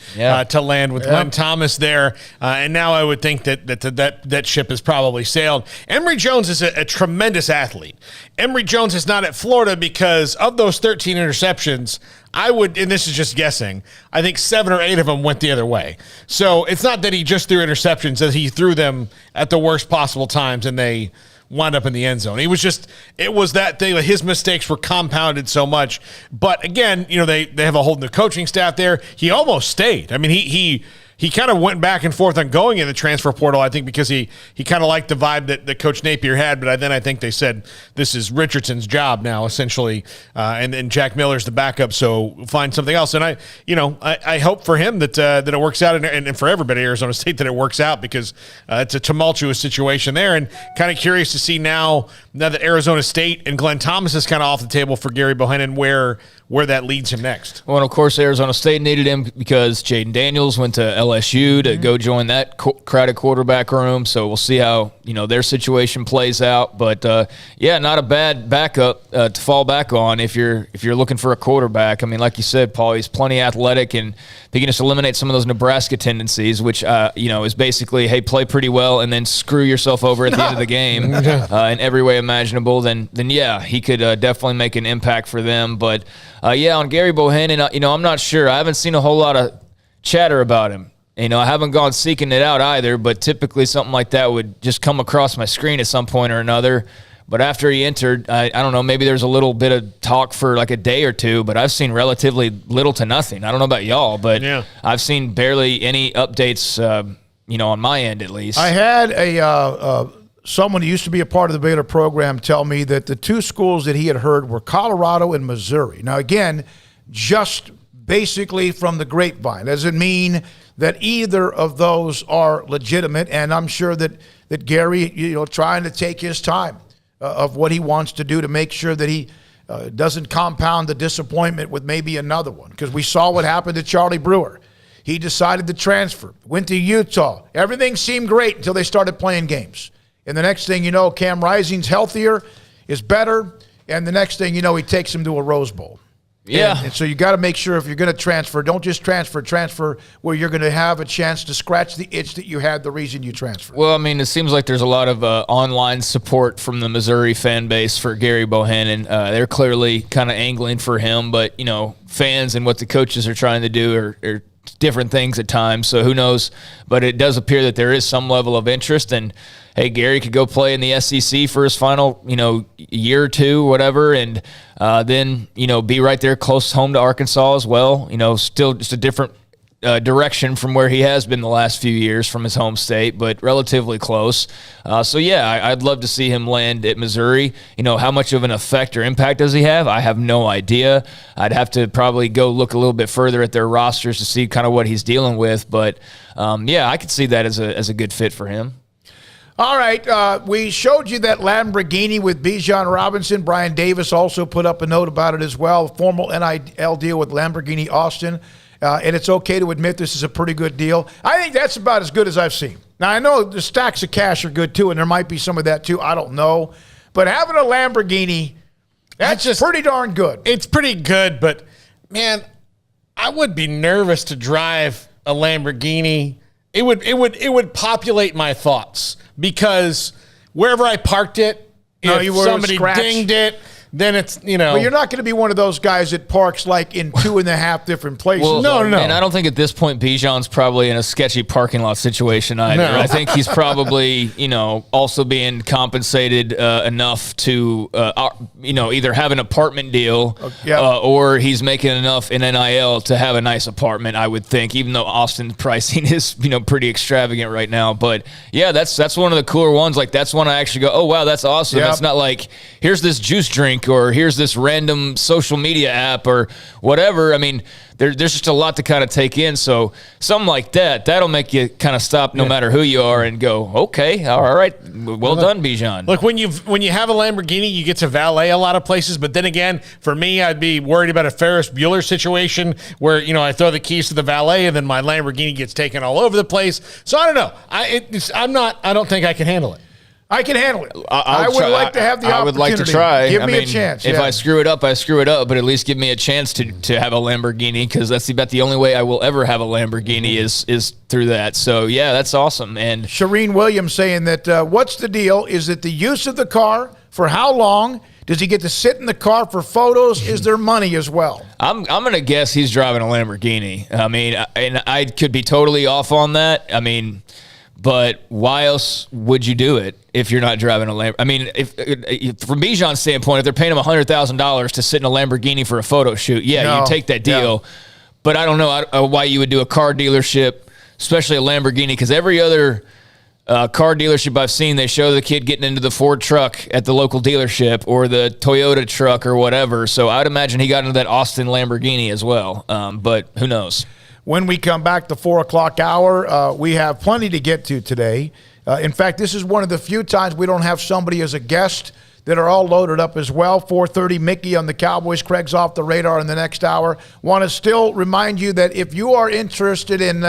[SPEAKER 6] to land with Glenn Thomas there, and now I would think that ship has probably sailed. Emory Jones is a tremendous athlete. Emory Jones is not at Florida because of those 13 interceptions. I would, and this is just guessing, I think 7 or 8 of them went the other way. So it's not that he just threw interceptions, that he threw them at the worst possible times and they wound up in the end zone. It was that thing, like his mistakes were compounded so much. But again, they have a whole new coaching staff there. He almost stayed. I mean, he kind of went back and forth on going in the transfer portal, I think, because he kind of liked the vibe that Coach Napier had. But then I think they said this is Richardson's job now, essentially, and Jack Miller's the backup, so find something else. And I hope for him that it works out, and for everybody at Arizona State that it works out, because it's a tumultuous situation there. And kind of curious to see now that Arizona State and Glenn Thomas is kind of off the table for Gary Bohannon, where that leads him next.
[SPEAKER 7] Well, and of course, Arizona State needed him because Jaden Daniels went to LSU to go join that crowded quarterback room. So we'll see how their situation plays out. But not a bad backup to fall back on if you're looking for a quarterback. I mean, like you said, Paul, he's plenty athletic, and he can just eliminate some of those Nebraska tendencies, which is basically, hey, play pretty well and then screw yourself over at the end of the game in every way imaginable. Then he could definitely make an impact for them. But on Gary Bohannon, I'm not sure. I haven't seen a whole lot of chatter about him. I haven't gone seeking it out either, but typically something like that would just come across my screen at some point or another. But after he entered, I don't know, maybe there's a little bit of talk for like a day or two, but I've seen relatively little to nothing. I don't know about y'all, but I've seen barely any updates, on my end at least.
[SPEAKER 5] I had someone who used to be a part of the Baylor program tell me that the 2 schools that he had heard were Colorado and Missouri. Now, again, just basically from the grapevine. Doesn't mean that either of those are legitimate, and I'm sure that Gary, trying to take his time of what he wants to do to make sure that he doesn't compound the disappointment with maybe another one, because we saw what happened to Charlie Brewer. He decided to transfer, went to Utah. Everything seemed great until they started playing games. And the next thing you know, Cam Rising's healthier, is better, and the next thing you know, he takes him to a Rose Bowl.
[SPEAKER 7] Yeah.
[SPEAKER 5] And so you got to make sure if you're going to transfer, don't just transfer where you're going to have a chance to scratch the itch that you had the reason you transferred.
[SPEAKER 7] Well, I mean, it seems like there's a lot of online support from the Missouri fan base for Gary Bohannon. They're clearly kind of angling for him, but, fans and what the coaches are trying to do are different things at times, so who knows? But it does appear that there is some level of interest, and hey, Gary could go play in the SEC for his final, year or two, whatever, and then, be right there close home to Arkansas as well. Still just a different direction from where he has been the last few years from his home state, but relatively close. So, yeah, I'd love to see him land at Missouri. How much of an effect or impact does he have? I have no idea. I'd have to probably go look a little bit further at their rosters to see kind of what he's dealing with. But, yeah, I could see that as a good fit for him.
[SPEAKER 5] All right, we showed you that Lamborghini with Bijan Robinson. Brian Davis also put up a note about it as well. Formal NIL deal with Lamborghini Austin. And it's okay to admit this is a pretty good deal. I think that's about as good as I've seen. Now, I know the stacks of cash are good, too, and there might be some of that, too. I don't know. But having a Lamborghini, that's just pretty darn good.
[SPEAKER 6] It's pretty good, but, man, I would be nervous to drive a Lamborghini. It would populate my thoughts because wherever I parked it, if somebody dinged it, then it's,
[SPEAKER 5] Well, you're not going to be one of those guys that parks like in 2.5 different places.
[SPEAKER 7] Well,
[SPEAKER 6] no.
[SPEAKER 7] And I don't think at this point Bijan's probably in a sketchy parking lot situation either.
[SPEAKER 6] No.
[SPEAKER 7] I think he's probably, also being compensated enough to, either have an apartment deal or he's making enough in NIL to have a nice apartment, I would think, even though Austin's pricing is, pretty extravagant right now. But, yeah, that's one of the cooler ones. Like, that's one I actually go, oh, wow, that's awesome. It's not like, here's this juice drink or here's this random social media app or whatever. I mean, there's just a lot to kind of take in. So something like that'll make you kind of stop no matter who you are and go, okay, all right, well done, Bijan.
[SPEAKER 6] Look, when you have a Lamborghini, you get to valet a lot of places. But then again, for me, I'd be worried about a Ferris Bueller situation where, I throw the keys to the valet and then my Lamborghini gets taken all over the place. So I don't know. I don't think I can handle it.
[SPEAKER 5] I can handle it. I would like to have the opportunity.
[SPEAKER 7] I would like to try.
[SPEAKER 5] Give me a chance.
[SPEAKER 7] If I screw it up, I screw it up, but at least give me a chance to have a Lamborghini because that's about the only way I will ever have a Lamborghini is through that. So, yeah, that's awesome. And
[SPEAKER 5] Shireen Williams saying that what's the deal? Is it the use of the car? For how long? Does he get to sit in the car for photos? Is there money as well?
[SPEAKER 7] I'm going to guess he's driving a Lamborghini. I mean, and I could be totally off on that. I mean, but why else would you do it if you're not driving a Lamborghini? I mean, if from Bijan's standpoint, if they're paying him $100,000 to sit in a Lamborghini for a photo shoot, you take that deal. Yeah. But I don't know why you would do a car dealership, especially a Lamborghini, because every other car dealership I've seen, they show the kid getting into the Ford truck at the local dealership or the Toyota truck or whatever. So I'd imagine he got into that Austin Lamborghini as well. But who knows?
[SPEAKER 5] When we come back, the 4 o'clock hour, we have plenty to get to today. In fact, this is one of the few times we don't have somebody as a guest that are all loaded up as well. 4:30, Mickey on the Cowboys. Craig's off the radar in the next hour. Want to still remind you that if you are interested in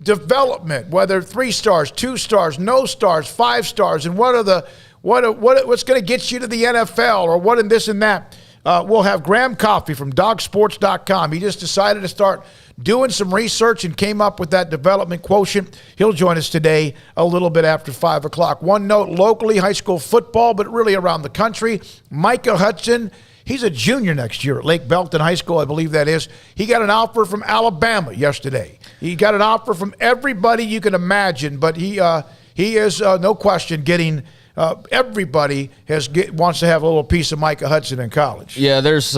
[SPEAKER 5] development, whether 3 stars, 2 stars, no stars, 5 stars, and what's going to get you to the NFL or what and this and that, we'll have Graham Coffey from dogsports.com. He just decided to start doing some research and came up with that development quotient. He'll join us today a little bit after 5 o'clock. One note, locally, high school football, but really around the country, Micah Hudson, he's a junior next year at Lake Belton High School, I believe that is. He got an offer from Alabama yesterday. He got an offer from everybody you can imagine, but he is, no question, getting everybody wants to have a little piece of Micah Hudson in college.
[SPEAKER 7] Yeah, there's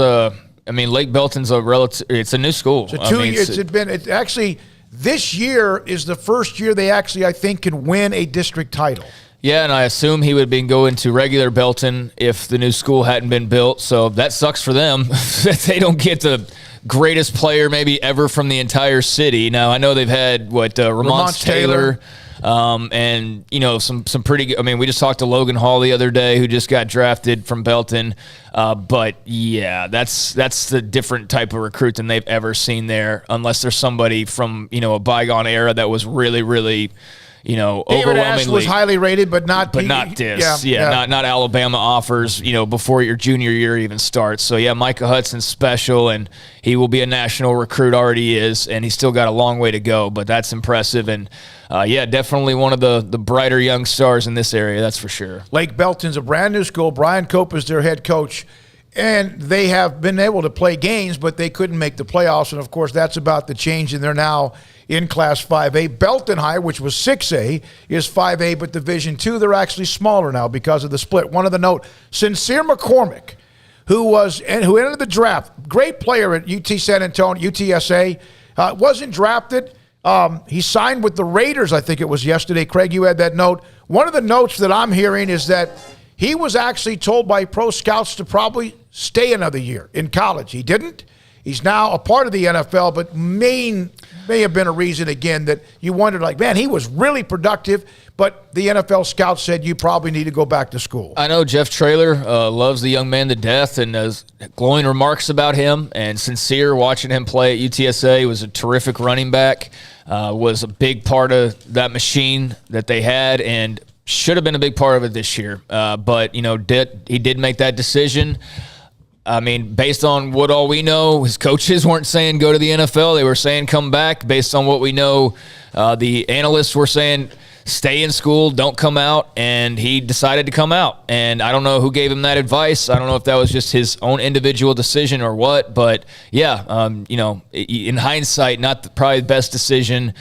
[SPEAKER 7] Lake Belton's it's a new school.
[SPEAKER 5] It's actually this year is the first year they actually, I think, can win a district title.
[SPEAKER 7] Yeah, and I assume he would have been going to regular Belton if the new school hadn't been built. So that sucks for them that they don't get the greatest player maybe ever from the entire city. Now, I know they've had, Ramonce Taylor. And, some pretty good. I mean, we just talked to Logan Hall the other day, who just got drafted from Belton. But, yeah, that's the different type of recruit than they've ever seen there, unless there's somebody from, a bygone era that was really, really –
[SPEAKER 5] David
[SPEAKER 7] overwhelmingly
[SPEAKER 5] Ash was highly rated, but not
[SPEAKER 7] this. Not Alabama offers, before your junior year even starts. So, yeah, Micah Hudson's special, and he will be a national recruit, already is, and he's still got a long way to go, but that's impressive. And, definitely one of the brighter young stars in this area, that's for sure.
[SPEAKER 5] Lake Belton's a brand new school. Brian Cope is their head coach, and they have been able to play games, but they couldn't make the playoffs, and, of course, that's about to change, and they're now in Class 5A. Belton High, which was 6A, is 5A, but Division II, they're actually smaller now because of the split. One of the note, Sincere McCormick, who entered the draft, great player at UT San Antonio, UTSA, wasn't drafted. He signed with the Raiders, I think it was yesterday. Craig, you had that note. One of the notes that I'm hearing is that he was actually told by pro scouts to probably stay another year in college. He didn't. He's now a part of the NFL, but may have been a reason, again, that you wondered, like, man, he was really productive, but the NFL scouts said you probably need to go back to school.
[SPEAKER 7] I know Jeff Traylor loves the young man to death and has glowing remarks about him, and Sincere, watching him play at UTSA, was a terrific running back, was a big part of that machine that they had, and should have been a big part of it this year. But, he did make that decision. I mean, based on what all we know, his coaches weren't saying go to the NFL. They were saying come back. Based on what we know, the analysts were saying stay in school, don't come out, and he decided to come out. And I don't know who gave him that advice. I don't know if that was just his own individual decision or what. But, yeah, in hindsight, not probably the best decision.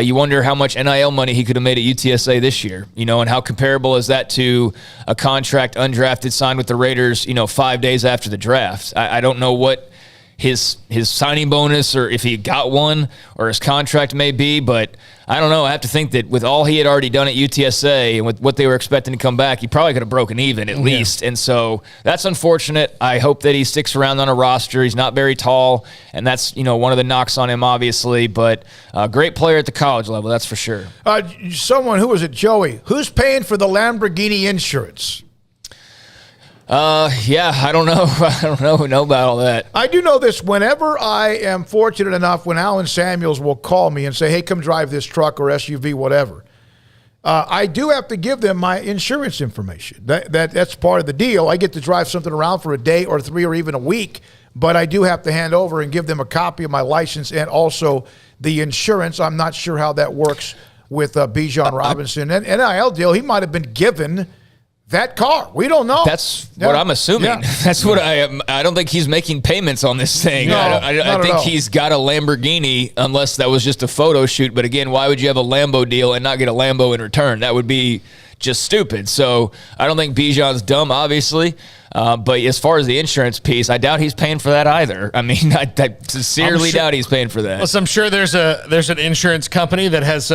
[SPEAKER 7] You wonder how much NIL money he could have made at UTSA this year, and how comparable is that to a contract undrafted signed with the Raiders, 5 days after the draft. I don't know what his signing bonus, or if he got one, or his contract may be, but I don't know. I have to think that with all he had already done at UTSA and with what they were expecting to come back, he probably could have broken even at least. And so that's unfortunate. I hope that he sticks around on a roster. He's not very tall, and that's one of the knocks on him, obviously. But a great player at the college level, that's for sure.
[SPEAKER 5] Someone, who was it, Joey? Who's paying for the Lamborghini insurance?
[SPEAKER 7] I don't know. I don't know about all that.
[SPEAKER 5] I do know this. Whenever I am fortunate enough, when Alan Samuels will call me and say, hey, come drive this truck or SUV, whatever, I do have to give them my insurance information. That's part of the deal. I get to drive something around for a day or 3 or even a week, but I do have to hand over and give them a copy of my license and also the insurance. I'm not sure how that works with Bijan Robinson. And NIL deal, he might have been given that car. We don't know.
[SPEAKER 7] That's what I'm assuming. Yeah. That's what I am. I don't think he's making payments on this thing.
[SPEAKER 5] No,
[SPEAKER 7] I think he's got a Lamborghini, unless that was just a photo shoot. But again, why would you have a Lambo deal and not get a Lambo in return? That would be just stupid. So I don't think Bijan's dumb, obviously. But as far as the insurance piece, I doubt he's paying for that either. I mean, I sincerely doubt he's paying for that.
[SPEAKER 6] Plus, I'm sure there's an insurance company that has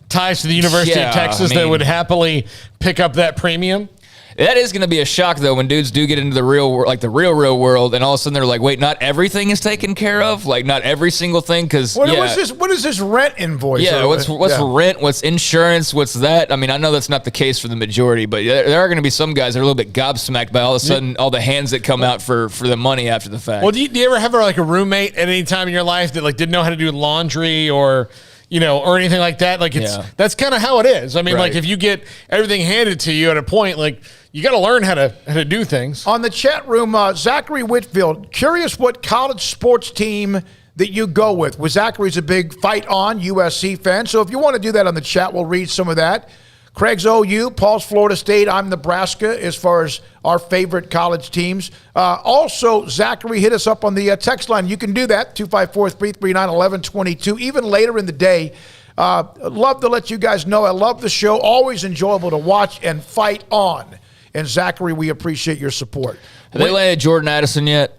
[SPEAKER 6] ties to the University of Texas that would happily pick up that premium.
[SPEAKER 7] That is going to be a shock, though, when dudes do get into the real world, and all of a sudden they're like, wait, not everything is taken care of? Like, not every single thing? Because,
[SPEAKER 5] what is this rent invoice?
[SPEAKER 7] Yeah, what's rent? What's insurance? What's that? I mean, I know that's not the case for the majority, but there are going to be some guys that are a little bit gobsmacked by all of a sudden all the hands that come out for the money after the fact.
[SPEAKER 6] Well, do you ever have a roommate at any time in your life that didn't know how to do laundry or anything like that? Like, that's kind of how it is. I mean, like, if you get everything handed to you at a point, like, you got to learn how to do things.
[SPEAKER 5] On the chat room, Zachary Whitfield, curious what college sports team that you go with. Well, Zachary's a big Fight On USC fan, so if you want to do that on the chat, we'll read some of that. Craig's OU, Paul's Florida State, I'm Nebraska as far as our favorite college teams. Also, Zachary, hit us up on the text line. You can do that, 254-339-1122, even later in the day. Love to let you guys know I love the show. Always enjoyable to watch and fight on. And Zachary, we appreciate your support.
[SPEAKER 7] Have they landed Jordan Addison yet?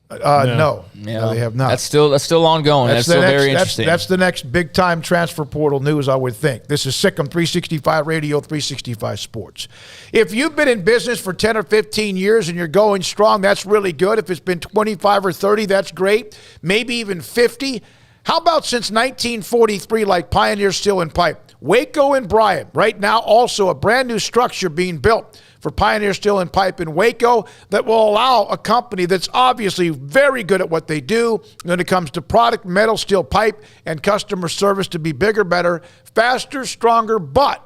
[SPEAKER 5] No. No, they have not.
[SPEAKER 7] That's still ongoing. That's still very interesting.
[SPEAKER 5] That's the next big-time transfer portal news, I would think. This is Sikkim 365 Radio, 365 Sports. If you've been in business for 10 or 15 years and you're going strong, that's really good. If it's been 25 or 30, that's great. Maybe even 50. How about since 1943, like Pioneer Steel and Pipe? Waco and Bryan. Right now, also a brand new structure being built for Pioneer Steel and Pipe in Waco that will allow a company that's obviously very good at what they do when it comes to product, metal, steel, pipe, and customer service to be bigger, better, faster, stronger, but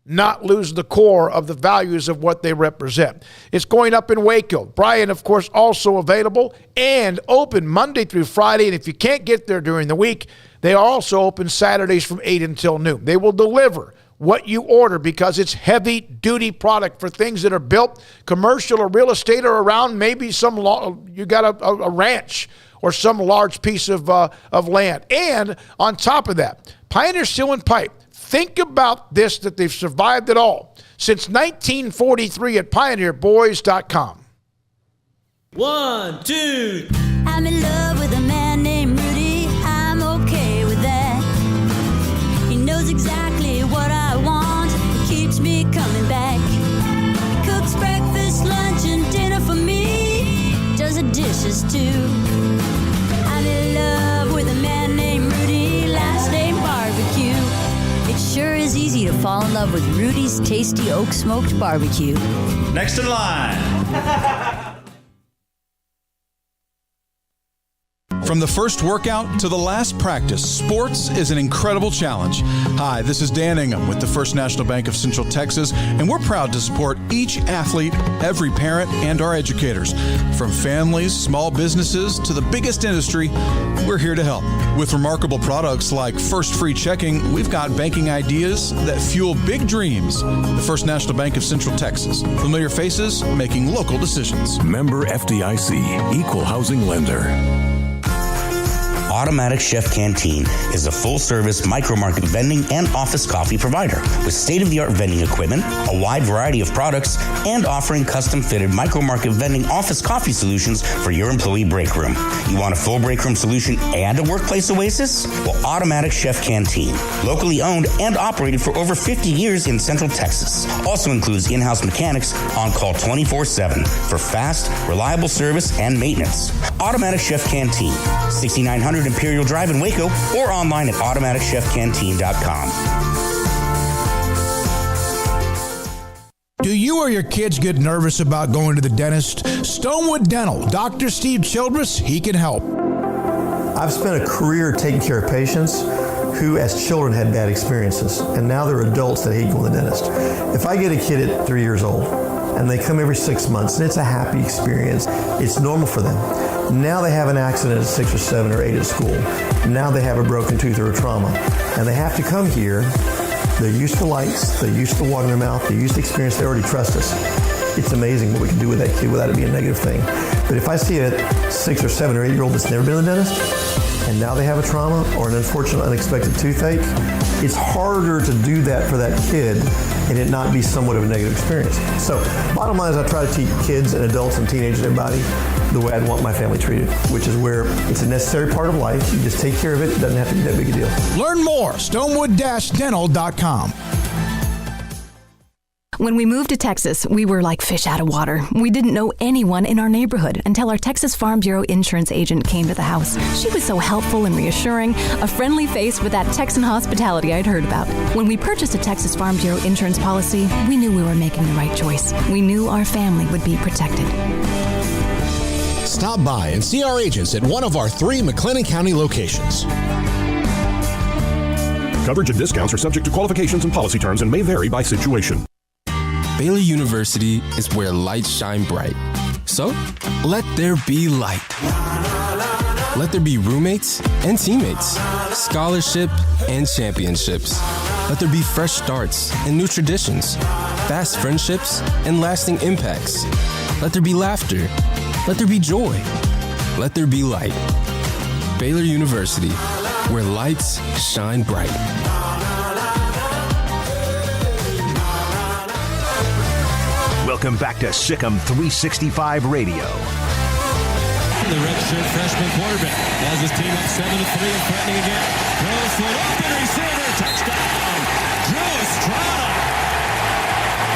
[SPEAKER 5] not lose the core of the values of what they represent. It's going up in Waco. Bryan, of course, also available and open Monday through Friday. And if you can't get there during the week, they are also open Saturdays from 8 until noon. They will deliver what you order because it's heavy-duty product for things that are built, commercial or real estate, or around maybe you got a ranch or some large piece of land. And on top of that, Pioneer Steel and Pipe, think about this, that they've survived it all since 1943 at pioneerboys.com.
[SPEAKER 17] 1, 2.
[SPEAKER 18] I'm in love with a man named Rudy. I'm okay with that. He knows exactly what I want. He keeps me coming back. He cooks breakfast, lunch, and dinner for me. Does the dishes too. I'm in love with a man named Rudy. Last name Barbecue. It sure is easy to fall in love with Rudy's tasty oak smoked barbecue.
[SPEAKER 17] Next in line.
[SPEAKER 19] From the first workout to the last practice, sports is an incredible challenge. Hi, this is Dan Ingham with the First National Bank of Central Texas, and we're proud to support each athlete, every parent, and our educators. From families, small businesses, to the biggest industry, we're here to help. With remarkable products like First Free Checking, we've got banking ideas that fuel big dreams. The First National Bank of Central Texas. Familiar faces making local decisions.
[SPEAKER 20] Member FDIC, Equal Housing Lender.
[SPEAKER 21] Automatic Chef Canteen is a full-service micro-market vending and office coffee provider with state-of-the-art vending equipment, a wide variety of products, and offering custom-fitted micro-market vending office coffee solutions for your employee break room. You want a full break room solution and a workplace oasis? Well, Automatic Chef Canteen, locally owned and operated for over 50 years in Central Texas, also includes in-house mechanics on call 24/7 for fast, reliable service and maintenance. Automatic Chef Canteen, 6900 Imperial Drive in Waco, or online at automaticchefcanteen.com.
[SPEAKER 10] Do you or your kids get nervous about going to the dentist? Stonewood Dental, Dr. Steve Childress, he can help.
[SPEAKER 22] I've spent a career taking care of patients who as children had bad experiences, and now they're adults that hate going to the dentist. If I get a kid at 3 years old and they come every 6 months and it's a happy experience, it's normal for them. Now they have an accident at 6 or 7 or 8 at school. Now they have a broken tooth or a trauma, and they have to come here. They're used to lights, they're used to water in their mouth, they're used to experience, they already trust us. It's amazing what we can do with that kid without it being a negative thing. But if I see a 6 or 7 or 8 year old that's never been to the dentist, and now they have a trauma or an unfortunate unexpected toothache, it's harder to do that for that kid and it not be somewhat of a negative experience. So bottom line is I try to teach kids and adults and teenagers and everybody the way I'd want my family treated, which is where it's a necessary part of life. You just take care of it. It doesn't have to be that big a deal.
[SPEAKER 10] Learn more, stonewood-dental.com.
[SPEAKER 23] When we moved to Texas, we were like fish out of water. We didn't know anyone in our neighborhood until our Texas Farm Bureau insurance agent came to the house. She was so helpful and reassuring, a friendly face with that Texan hospitality I'd heard about. When we purchased a Texas Farm Bureau insurance policy, we knew we were making the right choice. We knew our family would be protected.
[SPEAKER 11] Stop by and see our agents at one of our 3 McLennan County locations.
[SPEAKER 20] Coverage and discounts are subject to qualifications and policy terms and may vary by situation.
[SPEAKER 24] Baylor University is where lights shine bright. So, let there be light. Let there be roommates and teammates, scholarship and championships. Let there be fresh starts and new traditions, fast friendships and lasting impacts. Let there be laughter. Let there be joy. Let there be light. Baylor University, where lights shine bright.
[SPEAKER 4] Welcome back to Sikkim 365 Radio.
[SPEAKER 1] The redshirt freshman quarterback has his team up 7-3 and threatening again. Throws for an open receiver. Touchdown. Drew Estrada.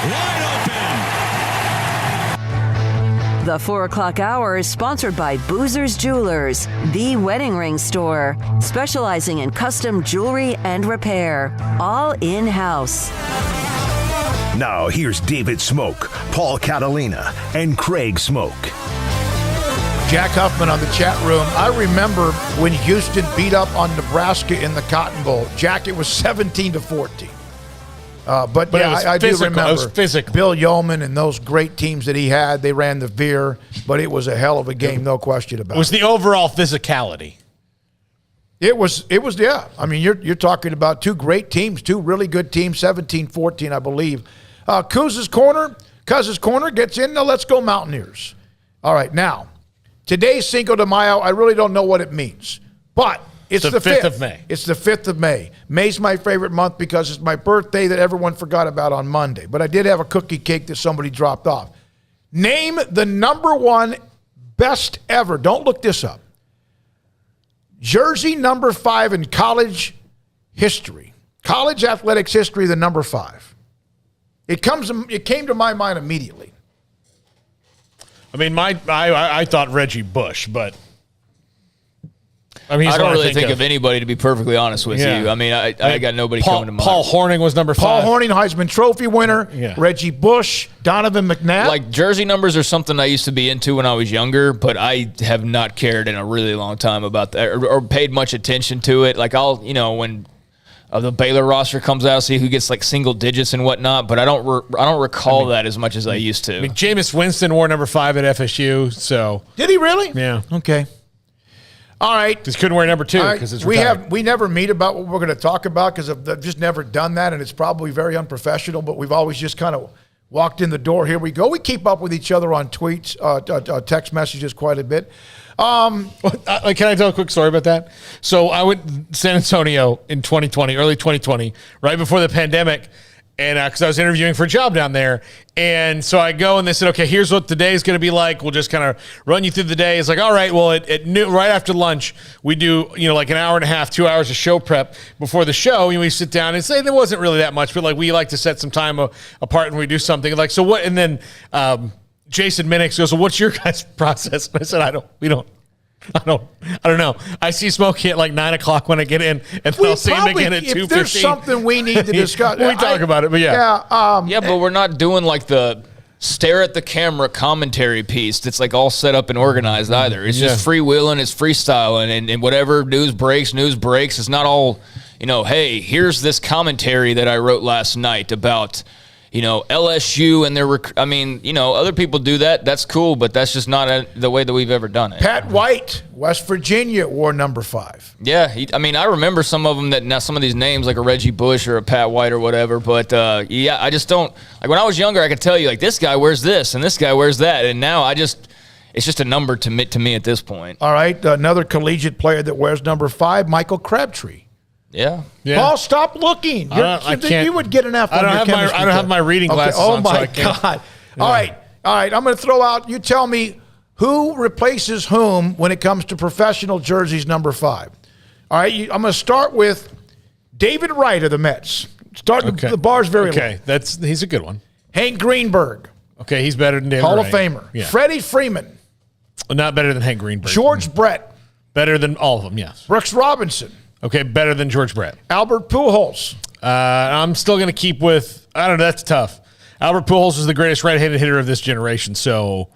[SPEAKER 1] Wide open.
[SPEAKER 2] The 4 o'clock hour is sponsored by Boozer's Jewelers, the wedding ring store, specializing in custom jewelry and repair, all in-house.
[SPEAKER 4] Now here's David Smoak, Paul Catalina, and Craig Smoak.
[SPEAKER 5] Jack Huffman on the chat room. I remember when Houston beat up on Nebraska in the Cotton Bowl. Jack, it was 17-14. But yeah, I do remember.
[SPEAKER 6] It was physical.
[SPEAKER 5] Bill Yeoman and those great teams that he had. They ran the veer, but it was a hell of a game, no question about it.
[SPEAKER 6] It was the overall physicality.
[SPEAKER 5] It was. Yeah. I mean, you're talking about two great teams, two really good teams, 17-14, I believe. Cuz's Corner gets in. Now let's go Mountaineers. All right, now, today's Cinco de Mayo, I really don't know what it means, but it's the 5th
[SPEAKER 6] of May.
[SPEAKER 5] It's the 5th of May. May's my favorite month because it's my birthday that everyone forgot about on Monday, but I did have a cookie cake that somebody dropped off. Name the number one best ever, don't look this up, jersey number 5 in college history, college athletics history, the number 5. It came to my mind immediately.
[SPEAKER 6] I mean, I thought Reggie Bush, but I mean,
[SPEAKER 7] I don't really think of anybody, to be perfectly honest with you. I mean, I got nobody coming to mind.
[SPEAKER 6] Paul Hornung was number 5.
[SPEAKER 5] Paul Hornung, Heisman Trophy winner. Yeah. Reggie Bush, Donovan McNabb.
[SPEAKER 7] Like, jersey numbers are something I used to be into when I was younger, but I have not cared in a really long time about that or paid much attention to it. Like, when the Baylor roster comes out, see who gets like single digits and whatnot, but I don't recall that as much as I used to.
[SPEAKER 6] I mean, Jameis Winston wore number 5 at FSU, so
[SPEAKER 5] did he really?
[SPEAKER 6] Yeah.
[SPEAKER 5] Okay. All right.
[SPEAKER 6] Just couldn't wear number 2 because it's retired.
[SPEAKER 5] We never meet about what we're going to talk about because I've just never done that, and it's probably very unprofessional. But we've always just kind of walked in the door. Here we go. We keep up with each other on tweets, text messages quite a bit.
[SPEAKER 6] Can I tell a quick story about that? So I went to San Antonio in 2020, early 2020, right before the pandemic, and because I was interviewing for a job down there. And so I go, and they said, okay, here's what the day is going to be like. We'll just kind of run you through the day. It's like, all right, well, at noon, right after lunch, we do, like an hour and a half, 2 hours of show prep before the show. And we sit down and say there wasn't really that much, but like we like to set some time apart and we do something. Like, so what? And then Jason Minix goes, well, what's your guys' process? And I said, I don't know. I see Smoak at like 9 o'clock when I get in, and then I'll see him again at 2:15.
[SPEAKER 5] If there's something we need to discuss,
[SPEAKER 6] we talk about it. But yeah,
[SPEAKER 7] but we're not doing like the stare at the camera commentary piece that's like all set up and organized either. It's just freewheeling, it's freestyling, and whatever news breaks. It's not all, hey, here's this commentary that I wrote last night about, LSU and their, other people do that. That's cool, but that's just not the way that we've ever done it.
[SPEAKER 5] Pat White, West Virginia, wore number 5.
[SPEAKER 7] Yeah, I remember some of them now some of these names like a Reggie Bush or a Pat White or whatever, but I just don't, like when I was younger, I could tell you like this guy wears this and this guy wears that, and now it's just a number to me at this point.
[SPEAKER 5] All right, another collegiate player that wears number 5, Michael Crabtree.
[SPEAKER 7] Yeah.
[SPEAKER 5] Paul, stop looking.
[SPEAKER 6] I can't.
[SPEAKER 5] You would get an F on your chemistry test.
[SPEAKER 6] I don't have my reading glasses on.
[SPEAKER 5] Oh, my
[SPEAKER 6] so
[SPEAKER 5] God. Yeah. All right. I'm going to throw out, you tell me who replaces whom when it comes to professional jerseys number 5. All right. I'm going to start with David Wright of the Mets. The bar's very low.
[SPEAKER 6] Okay. He's a good one.
[SPEAKER 5] Hank Greenberg.
[SPEAKER 6] Okay. He's better than David
[SPEAKER 5] Hall
[SPEAKER 6] Wright.
[SPEAKER 5] of Famer.
[SPEAKER 6] Yeah.
[SPEAKER 5] Freddie Freeman.
[SPEAKER 6] Not better than Hank Greenberg.
[SPEAKER 5] George Brett.
[SPEAKER 6] Better than all of them, yes.
[SPEAKER 5] Brooks Robinson.
[SPEAKER 6] Okay, better than George Brett.
[SPEAKER 5] Albert Pujols.
[SPEAKER 6] I'm still going to keep with, I don't know, that's tough. Albert Pujols is the greatest right-handed hitter of this generation, so.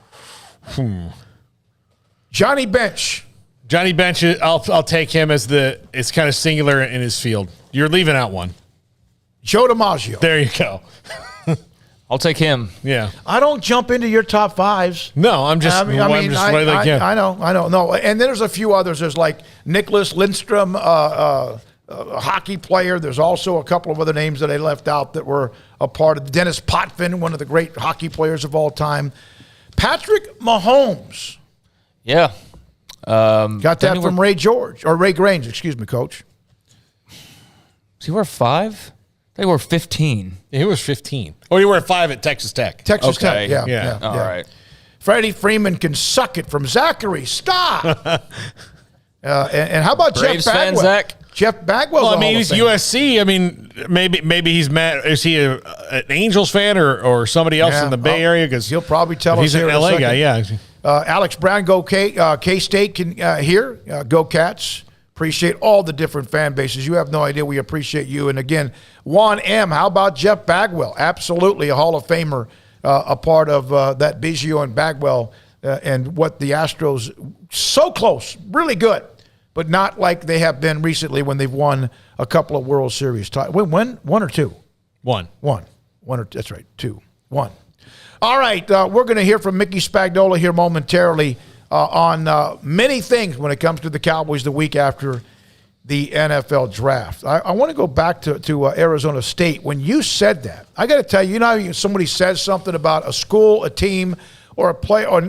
[SPEAKER 5] Johnny Bench.
[SPEAKER 6] Johnny Bench, I'll take him as it's kind of singular in his field. You're leaving out one.
[SPEAKER 5] Joe DiMaggio.
[SPEAKER 6] There you go.
[SPEAKER 7] I'll take him.
[SPEAKER 6] Yeah.
[SPEAKER 5] I don't jump into your top 5s.
[SPEAKER 6] No, I'm just.
[SPEAKER 5] I know. No, and then there's a few others. There's like Nicholas Lindstrom, a hockey player. There's also a couple of other names that I left out that were a part of Dennis Potvin, one of the great hockey players of all time. Patrick Mahomes.
[SPEAKER 7] Yeah.
[SPEAKER 5] Got that from Ray Grange, excuse me, Coach.
[SPEAKER 7] Does he wear 5? They were 15.
[SPEAKER 6] Yeah, he was 15. Oh, he wore 5 at Texas Tech.
[SPEAKER 5] Texas Tech, yeah.
[SPEAKER 7] All right.
[SPEAKER 5] Freddie Freeman can suck it from Zachary. Stop. And how about
[SPEAKER 7] Braves
[SPEAKER 5] Jeff
[SPEAKER 7] fan,
[SPEAKER 5] Bagwell?
[SPEAKER 7] Zach?
[SPEAKER 5] Jeff Bagwell's
[SPEAKER 6] Well, I
[SPEAKER 5] a
[SPEAKER 6] mean,
[SPEAKER 5] Hall
[SPEAKER 6] he's
[SPEAKER 5] of Famer.
[SPEAKER 6] USC. I mean, maybe he's mad. Is he an Angels fan or somebody else in the Bay Area? Because
[SPEAKER 5] he'll probably tell us
[SPEAKER 6] he's
[SPEAKER 5] here
[SPEAKER 6] an
[SPEAKER 5] in a
[SPEAKER 6] LA
[SPEAKER 5] second.
[SPEAKER 6] guy. Yeah.
[SPEAKER 5] Alex Brown, go K-State can here. Go Cats. Appreciate all the different fan bases. You have no idea. We appreciate you. And again, Juan M., how about Jeff Bagwell? Absolutely a Hall of Famer, a part of that Biggio and Bagwell and what the Astros, so close, really good, but not like they have been recently when they've won a couple of World Series. One or two?
[SPEAKER 6] One.
[SPEAKER 5] That's right, 2. 1. All right, we're going to hear from Mickey Spagnola here momentarily on many things when it comes to the Cowboys the week after the NFL draft. I want to go back to Arizona State. When you said that, I got to tell you, how somebody says something about a school, a team, or a play. Or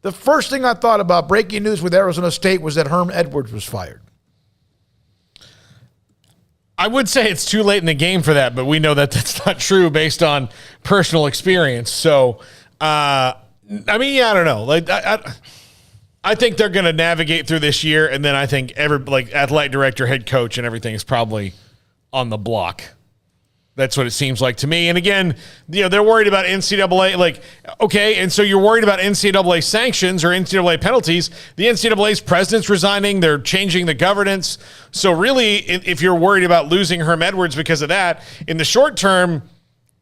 [SPEAKER 5] the first thing I thought about breaking news with Arizona State was that Herm Edwards was fired.
[SPEAKER 6] I would say it's too late in the game for that, but we know that that's not true based on personal experience. So, I don't know. Like, I think they're going to navigate through this year, and then I think athletic director, head coach, and everything is probably on the block. That's what it seems like to me. And again, they're worried about NCAA. Like, okay, and so you're worried about NCAA sanctions or NCAA penalties. The NCAA's president's resigning. They're changing the governance. So really, if you're worried about losing Herm Edwards because of that, in the short term,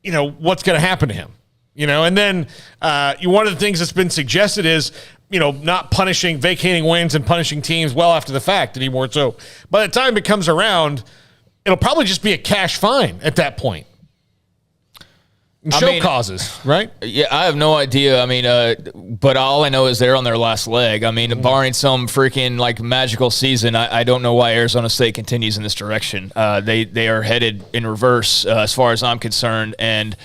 [SPEAKER 6] what's going to happen to him? And then one of the things that's been suggested is, not vacating wins and punishing teams well after the fact anymore. So by the time it comes around, it'll probably just be a cash fine at that point. Show causes, right?
[SPEAKER 7] Yeah, I have no idea. I mean, but all I know is they're on their last leg. I mean, barring some freaking magical season, I don't know why Arizona State continues in this direction. They are headed in reverse as far as I'm concerned, and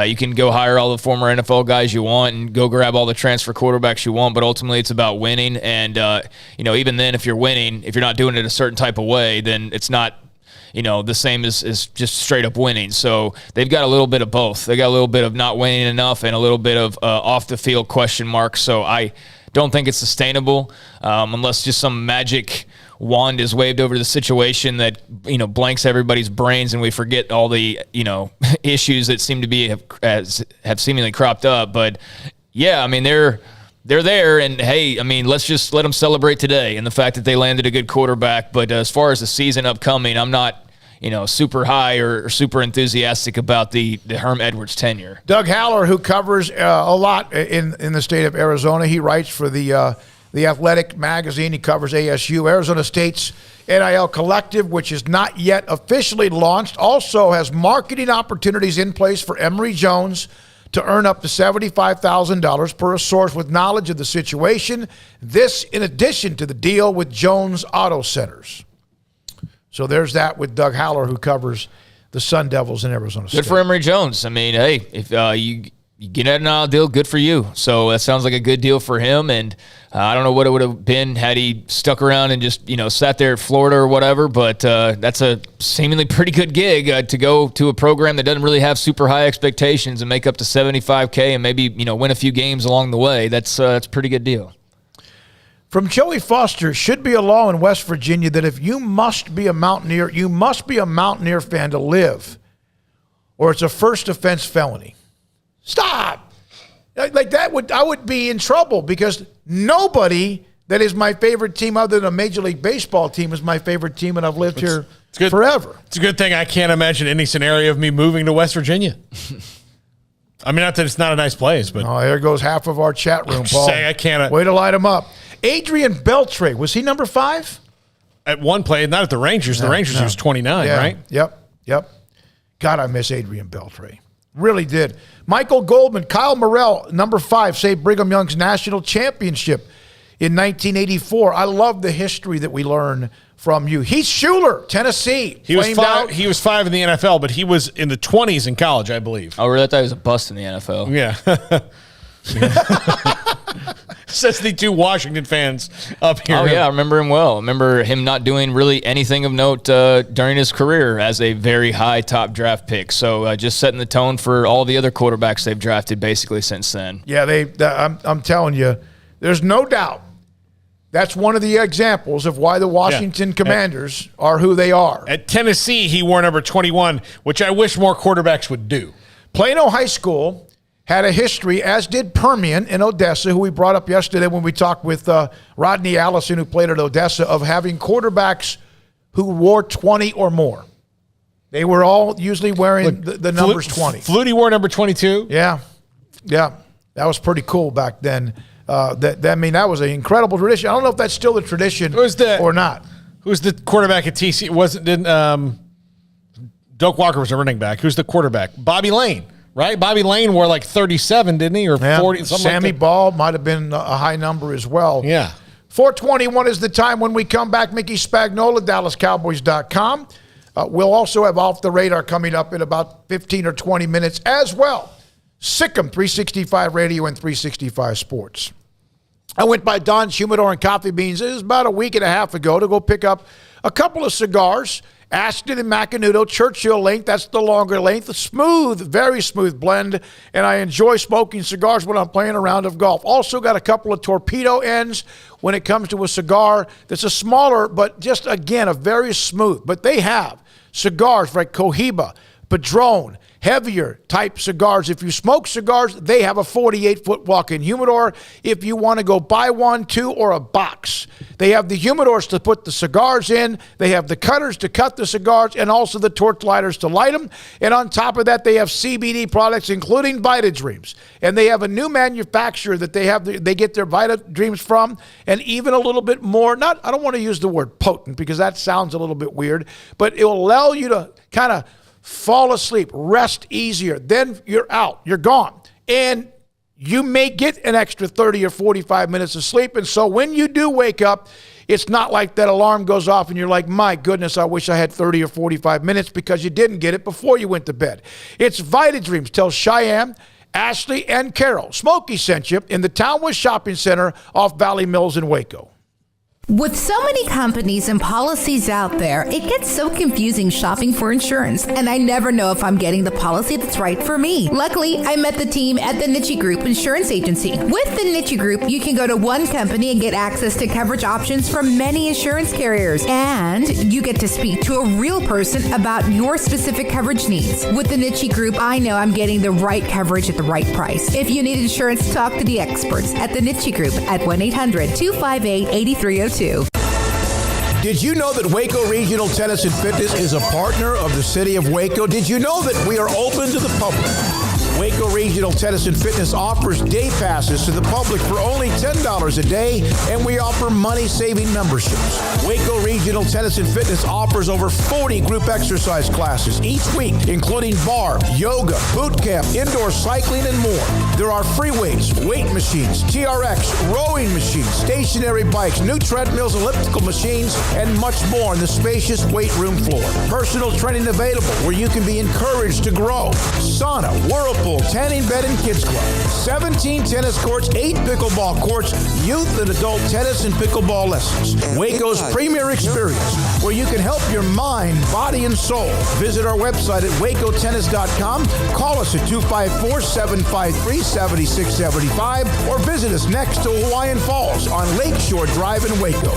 [SPEAKER 7] you can go hire all the former NFL guys you want and go grab all the transfer quarterbacks you want, but ultimately it's about winning. And even then, if you're winning, if you're not doing it a certain type of way, then it's not the same as just straight up winning. So they've got a little bit of both. They got a little bit of not winning enough and a little bit of off the field question marks. So I don't think it's sustainable unless just some magic wand is waved over the situation that blanks everybody's brains and we forget all the issues that seem to be have seemingly cropped up. But yeah, I mean they're there, and hey, I mean, let's just let them celebrate today and the fact that they landed a good quarterback. But as far as the season upcoming, I'm not super high or super enthusiastic about the Herm Edwards tenure.
[SPEAKER 5] Doug Haller, who covers a lot in the state of Arizona, he writes for the Athletic magazine. He covers ASU. Arizona State's NIL Collective, which is not yet officially launched, also has marketing opportunities in place for Emory Jones to earn up to $75,000 per a source with knowledge of the situation. This in addition to the deal with Jones Auto Centers. So there's that with Doug Haller, who covers the Sun Devils in Arizona State.
[SPEAKER 7] Good for Emory Jones. I mean, hey, if you get an NIL deal, good for you. So that sounds like a good deal for him. And I don't know what it would have been had he stuck around and just, sat there at Florida or whatever. But that's a seemingly pretty good gig to go to a program that doesn't really have super high expectations and make up to $75K and maybe, win a few games along the way. That's a pretty good deal.
[SPEAKER 5] From Joey Foster, should be a law in West Virginia that if you must be a Mountaineer, you must be a Mountaineer fan to live, or it's a first offense felony. Stop. Like that I would be in trouble because nobody that is my favorite team other than a Major League Baseball team is my favorite team, and I've lived here forever.
[SPEAKER 6] It's a good thing I can't imagine any scenario of me moving to West Virginia. I mean, not that it's not a nice place, but
[SPEAKER 5] there goes half of our chat room, Paul.
[SPEAKER 6] Saying I can't.
[SPEAKER 5] Way to light him up. Adrian Beltre, was he number 5?
[SPEAKER 6] At one play, not at the Rangers. The Rangers, he was 29, right?
[SPEAKER 5] Yep. God, I miss Adrian Beltre. Really did. Michael Goldman, Kyle Morrell, number 5, saved Brigham Young's national championship in 1984. I love the history that we learn from you. Heath Schuler, Tennessee.
[SPEAKER 6] He was 5 in the NFL, but he was in the 20s in college, I believe.
[SPEAKER 7] Oh, really? I thought he was a bust in the NFL.
[SPEAKER 6] Yeah. Says the 2 Washington fans up here.
[SPEAKER 7] Oh, yeah, I remember him well. I remember him not doing really anything of note during his career as a very high top draft pick. So just setting the tone for all the other quarterbacks they've drafted basically since then.
[SPEAKER 5] Yeah, I'm telling you, there's no doubt That's one of the examples of why the Washington Commanders are who they are.
[SPEAKER 6] At Tennessee, he wore number 21, which I wish more quarterbacks would do.
[SPEAKER 5] Plano High School had a history, as did Permian in Odessa, who we brought up yesterday when we talked with Rodney Allison, who played at Odessa, of having quarterbacks who wore 20 or more. They were all usually wearing the numbers 20.
[SPEAKER 6] Flutie wore number 22?
[SPEAKER 5] Yeah. That was pretty cool back then. That was an incredible tradition. I don't know if that's still the tradition or not.
[SPEAKER 6] Who's the quarterback at TC? Doak Walker was a running back. Who's the quarterback? Bobby Lane. Right? Bobby Lane wore like 37, didn't he? Or 40, something
[SPEAKER 5] Sammy
[SPEAKER 6] like that.
[SPEAKER 5] Ball might have been a high number as well.
[SPEAKER 6] Yeah.
[SPEAKER 5] 4:21 is the time. When we come back, Mickey Spagnola, DallasCowboys.com. We'll also have Off the Radar coming up in about 15 or 20 minutes as well. Sikkim 365 Radio and 365 Sports. I went by Don's Humidor and Coffee Beans. It was about a week and a half ago to go pick up a couple of cigars. Ashton and Macanudo, Churchill length, that's the longer length. Smooth, very smooth blend, and I enjoy smoking cigars when I'm playing a round of golf. Also got a couple of torpedo ends when it comes to a cigar that's a smaller, but just, again, a very smooth. But they have cigars like Cohiba, Padron, heavier type cigars. If you smoke cigars, they have a 48-foot walk-in humidor. If you want to go buy one, two, or a box, they have the humidors to put the cigars in. They have the cutters to cut the cigars and also the torch lighters to light them. And on top of that, they have CBD products, including Vita Dreams. And they have a new manufacturer that they get their Vita Dreams from, and even a little bit more, I don't want to use the word potent because that sounds a little bit weird, but it will allow you to kind of fall asleep, rest easier. Then you're out, you're gone. And you may get an extra 30 or 45 minutes of sleep. And so when you do wake up, it's not like that alarm goes off and you're like, my goodness, I wish I had 30 or 45 minutes, because you didn't get it before you went to bed. It's Vita Dreams. Tell Cheyenne, Ashley, and Carol Smokey sent you in the Townwood Shopping Center off Valley Mills in Waco.
[SPEAKER 3] With so many companies and policies out there, it gets so confusing shopping for insurance, and I never know if I'm getting the policy that's right for me. Luckily, I met the team at the Niche Group Insurance Agency. With the Niche Group, you can go to one company and get access to coverage options from many insurance carriers, and you get to speak to a real person about your specific coverage needs. With the Niche Group, I know I'm getting the right coverage at the right price. If you need insurance, talk to the experts at the Niche Group at 1-800-258-8302.
[SPEAKER 5] Did you know that Waco Regional Tennis and Fitness is a partner of the city of Waco? Did you know that we are open to the public? Waco Regional Tennis and Fitness offers day passes to the public for only $10 a day, and we offer money-saving memberships. Waco Regional Tennis and Fitness offers over 40 group exercise classes each week, including bar, yoga, boot camp, indoor cycling, and more. There are free weights, weight machines, TRX, rowing machines, stationary bikes, new treadmills, elliptical machines, and much more on the spacious weight room floor. Personal training available where you can be encouraged to grow. Sauna, whirlpool, tanning bed, and kids club. 17 tennis courts, 8 pickleball courts, youth and adult tennis and pickleball lessons. Waco's premier experience, where you can help your mind, body, and soul. Visit our website at wacotennis.com. Call us at 254-753-7675, or visit us next to Hawaiian Falls on Lakeshore Drive in Waco.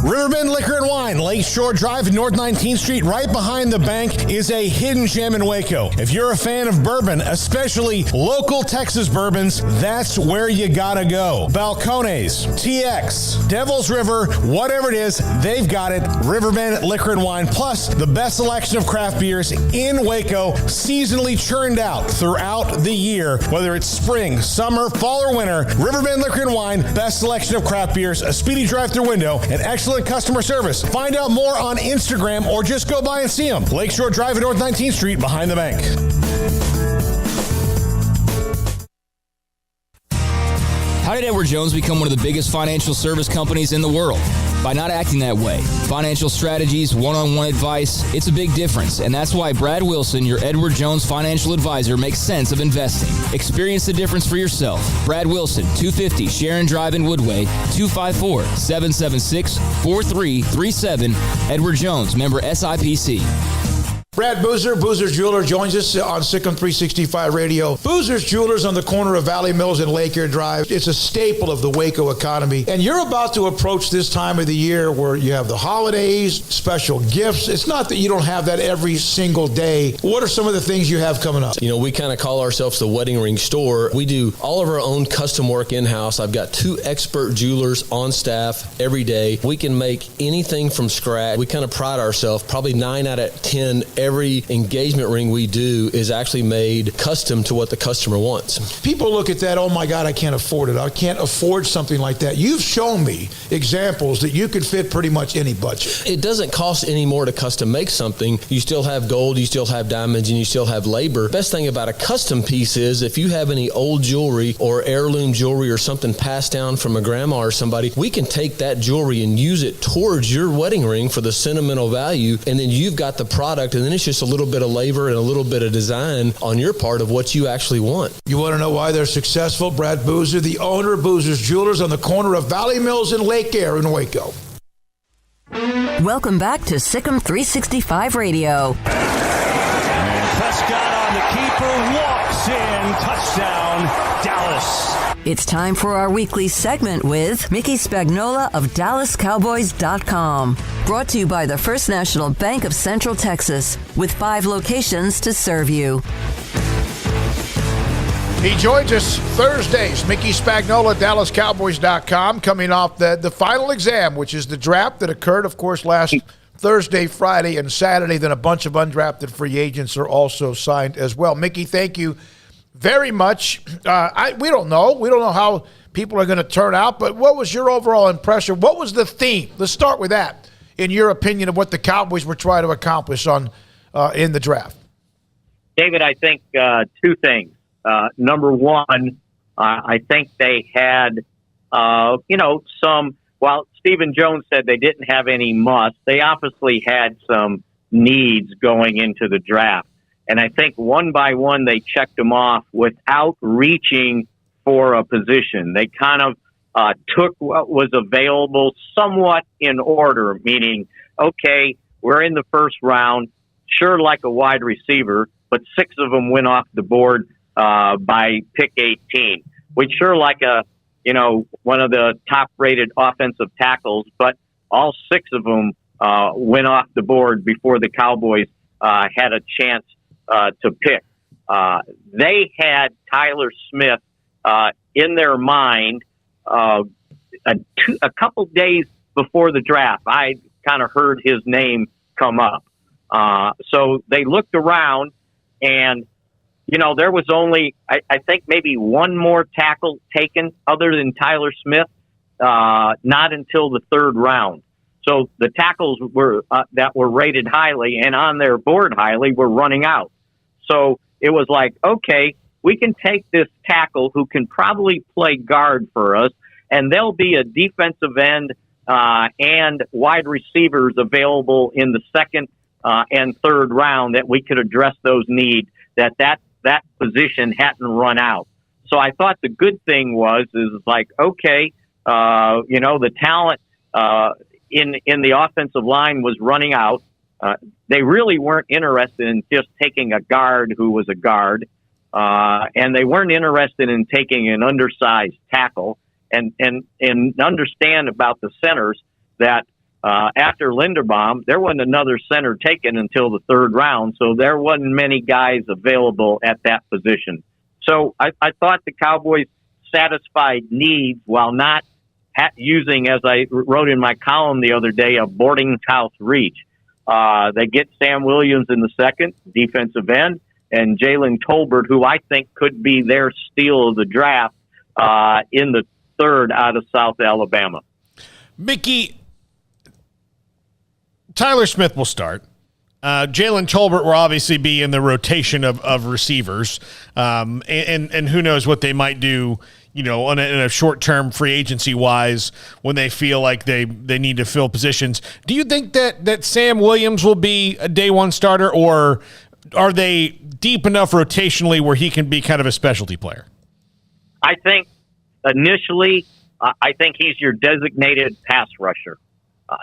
[SPEAKER 6] Riverbend Liquor and Wine, Lakeshore Drive and North 19th Street, right behind the bank, is a hidden gem in Waco. If you're a fan of bourbon, especially local Texas bourbons, that's where you gotta go. Balcones, TX, Devil's River, whatever it is, they've got it. Riverbend Liquor and Wine, plus the best selection of craft beers in Waco, seasonally churned out throughout the year. Whether it's spring, summer, fall, or winter, Riverbend Liquor and Wine, best selection of craft beers, a speedy drive-through window, and excellent customer service. Find out more on Instagram or just go by and see them. Lakeshore Drive at North 19th Street behind the bank.
[SPEAKER 9] How did Edward Jones become one of the biggest financial service companies in the world? By not acting that way. Financial strategies, one-on-one advice, it's a big difference. And that's why Brad Wilson, your Edward Jones financial advisor, makes sense of investing. Experience the difference for yourself. Brad Wilson, 250 Sharon Drive in Woodway, 254-776-4337. Edward Jones, member SIPC.
[SPEAKER 5] Brad Boozer, Boozer's Jeweler, joins us on Sikkim 365 Radio. Boozer's Jewelers on the corner of Valley Mills and Lake Air Drive. It's a staple of the Waco economy. And you're about to approach this time of the year where you have the holidays, special gifts. It's not that you don't have that every single day. What are some of the things you have coming up?
[SPEAKER 8] You know, we kind of call ourselves the wedding ring store. We do all of our own custom work in-house. I've got 2 expert jewelers on staff every day. We can make anything from scratch. We kind of pride ourselves. Probably 9 out of 10 every engagement ring we do is actually made custom to what the customer wants.
[SPEAKER 5] People look at that, oh my God, I can't afford it. I can't afford something like that. You've shown me examples that you could fit pretty much any budget.
[SPEAKER 8] It doesn't cost any more to custom make something. You still have gold, you still have diamonds, and you still have labor. Best thing about a custom piece is if you have any old jewelry or heirloom jewelry or something passed down from a grandma or somebody, we can take that jewelry and use it towards your wedding ring for the sentimental value, and then you've got the product, and then it's just a little bit of labor and a little bit of design on your part of what you actually want.
[SPEAKER 5] You want to know why they're successful? Brad Boozer, the owner of Boozer's Jewelers on the corner of Valley Mills and Lake Air in Waco.
[SPEAKER 2] Welcome back to Sikkim 365 Radio.
[SPEAKER 17] And Prescott on the keeper, walks in, touchdown, Dallas.
[SPEAKER 2] It's time for our weekly segment with Mickey Spagnola of DallasCowboys.com. Brought to you by the First National Bank of Central Texas, with 5 locations to serve you.
[SPEAKER 5] He joins us Thursdays. Mickey Spagnola, DallasCowboys.com, coming off the final exam, which is the draft that occurred, of course, last Thursday, Friday, and Saturday. Then a bunch of undrafted free agents are also signed as well. Mickey, thank you very much. We don't know. We don't know how people are going to turn out, but what was your overall impression? What was the theme? Let's start with that, in your opinion, of what the Cowboys were trying to accomplish in the draft.
[SPEAKER 12] David, I think 2 things. Number one, I think they had, while Stephen Jones said they didn't have any musts, they obviously had some needs going into the draft. And I think one by one, they checked them off without reaching for a position. They kind of took what was available somewhat in order, meaning, okay, we're in the first round, sure, like a wide receiver, but 6 of them went off the board by pick 18. We'd sure like one of the top-rated offensive tackles, but all 6 of them went off the board before the Cowboys had a chance to pick. They had Tyler Smith in their mind a couple days before the draft. I kind of heard his name come up. So they looked around, and there was only, I think, maybe one more tackle taken other than Tyler Smith, not until the 3rd round. So the tackles that were rated highly and on their board highly were running out. So it was like, okay, we can take this tackle who can probably play guard for us, and there'll be a defensive end and wide receivers available in the 2nd and 3rd round that we could address those needs that position hadn't run out. So I thought the good thing is like, okay, the talent in the offensive line was running out. They really weren't interested in just taking a guard who was a guard, and they weren't interested in taking an undersized tackle. And understand about the centers that after Linderbaum, there wasn't another center taken until the 3rd round, so there wasn't many guys available at that position. So I thought the Cowboys satisfied needs while not using, as I wrote in my column the other day, a boarding house reach. They get Sam Williams in the 2nd, defensive end, and Jalen Tolbert, who I think could be their steal of the draft in the 3rd out of South Alabama.
[SPEAKER 6] Mickey, Tyler Smith will start. Jalen Tolbert will obviously be in the rotation of receivers, and who knows what they might do, in a short-term free agency-wise when they feel like they need to fill positions. Do you think that Sam Williams will be a day-one starter, or are they deep enough rotationally where he can be kind of a specialty player?
[SPEAKER 12] I think initially, I think he's your designated pass rusher.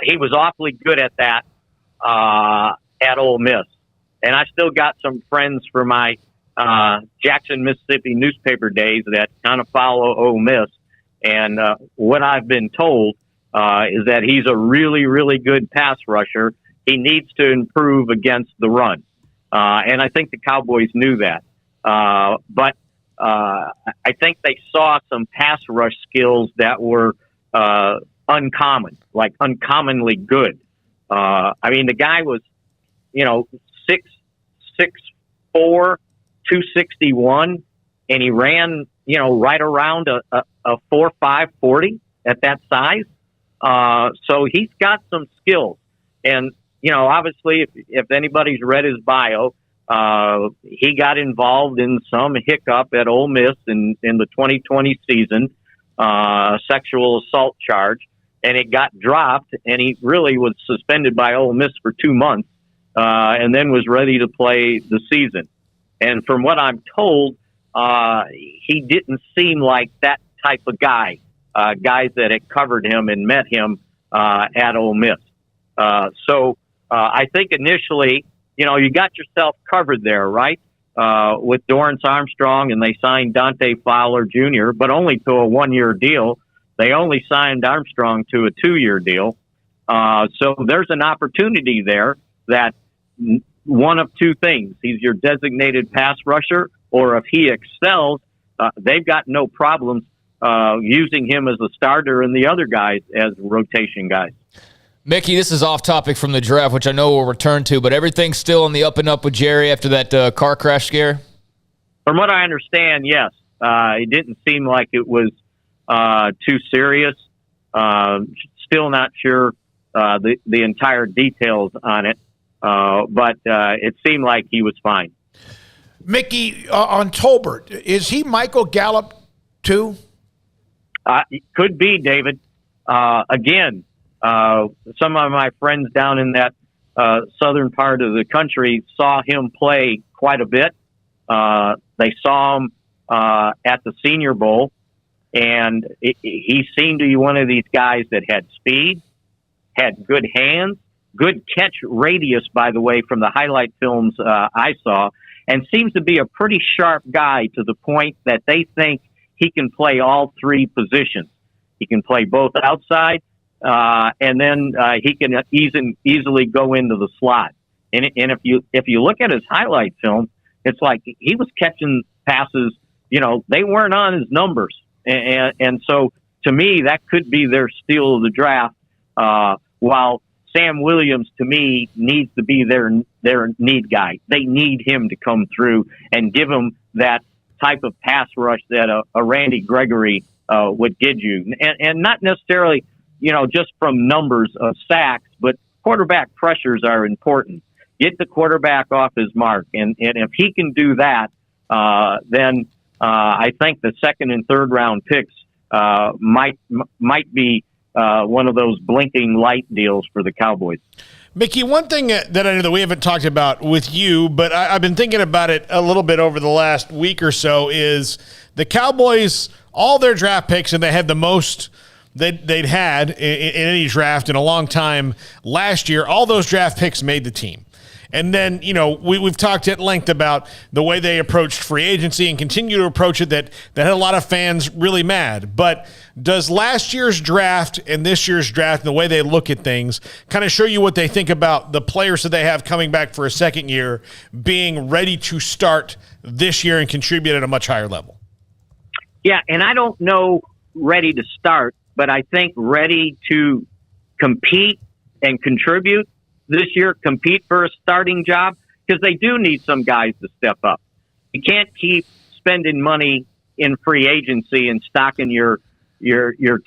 [SPEAKER 12] He was awfully good at that at Ole Miss. And I still got some friends from my Jackson, Mississippi newspaper days that kind of follow Ole Miss. And what I've been told is that he's a really, really good pass rusher. He needs to improve against the run. And I think the Cowboys knew that. But I think they saw some pass rush skills that were uncommon, like uncommonly good. I mean, the guy was, 6'4", 261, and he ran, right around a 4.5 40 at that size. So he's got some skills. And, obviously, if anybody's read his bio, he got involved in some hiccup at Ole Miss in the 2020 season, sexual assault charge, and it got dropped, and he really was suspended by Ole Miss for 2 months, and then was ready to play the season. And from what I'm told, he didn't seem like that type of guy, guys that had covered him and met him at Ole Miss. So I think initially, you got yourself covered there, right? With Dorrance Armstrong, and they signed Dante Fowler Jr., but only to a 1-year deal. They only signed Armstrong to a 2-year deal. So there's an opportunity there that one of two things. He's your designated pass rusher, or if he excels, they've got no problems using him as a starter and the other guys as rotation guys.
[SPEAKER 7] Mickey, this is off topic from the draft, which I know we'll return to, but everything's still on the up and up with Jerry after that car crash scare?
[SPEAKER 12] From what I understand, yes. It didn't seem like it was too serious. Still not sure the entire details on it, but it seemed like he was fine.
[SPEAKER 5] Mickey, on Tolbert, is he Michael Gallup too?
[SPEAKER 12] It could be, David. Again, some of my friends down in that southern part of the country saw him play quite a bit. They saw him at the Senior Bowl, and he seemed to be one of these guys that had speed, had good hands, good catch radius, by the way, from the highlight films I saw, and seems to be a pretty sharp guy to the point that they think he can play all three positions. He can play both outside, and then he can easily go into the slot. And if you look at his highlight film, it's like he was catching passes. They weren't on his numbers, and so to me that could be their steal of the draft. While Sam Williams, to me, needs to be their need guy. They need him to come through and give them that type of pass rush that a Randy Gregory would give you, and not necessarily just from numbers of sacks, but quarterback pressures are important. Get the quarterback off his mark, and if he can do that, then I think the second and third round picks might be one of those blinking light deals for the Cowboys.
[SPEAKER 6] Mickey, one thing that I know that we haven't talked about with you, but I've been thinking about it a little bit over the last week or so, is the Cowboys, all their draft picks, and they had the most they'd had in any draft in a long time last year, all those draft picks made the team. And then, we've talked at length about the way they approached free agency and continue to approach it that had a lot of fans really mad. But does last year's draft and this year's draft and the way they look at things kind of show you what they think about the players that they have coming back for a second year being ready to start this year and contribute at a much higher level?
[SPEAKER 12] Yeah, and I don't know ready to start, but I think ready to compete and contribute this year, compete for a starting job, because they do need some guys to step up. You can't keep spending money in free agency and stocking your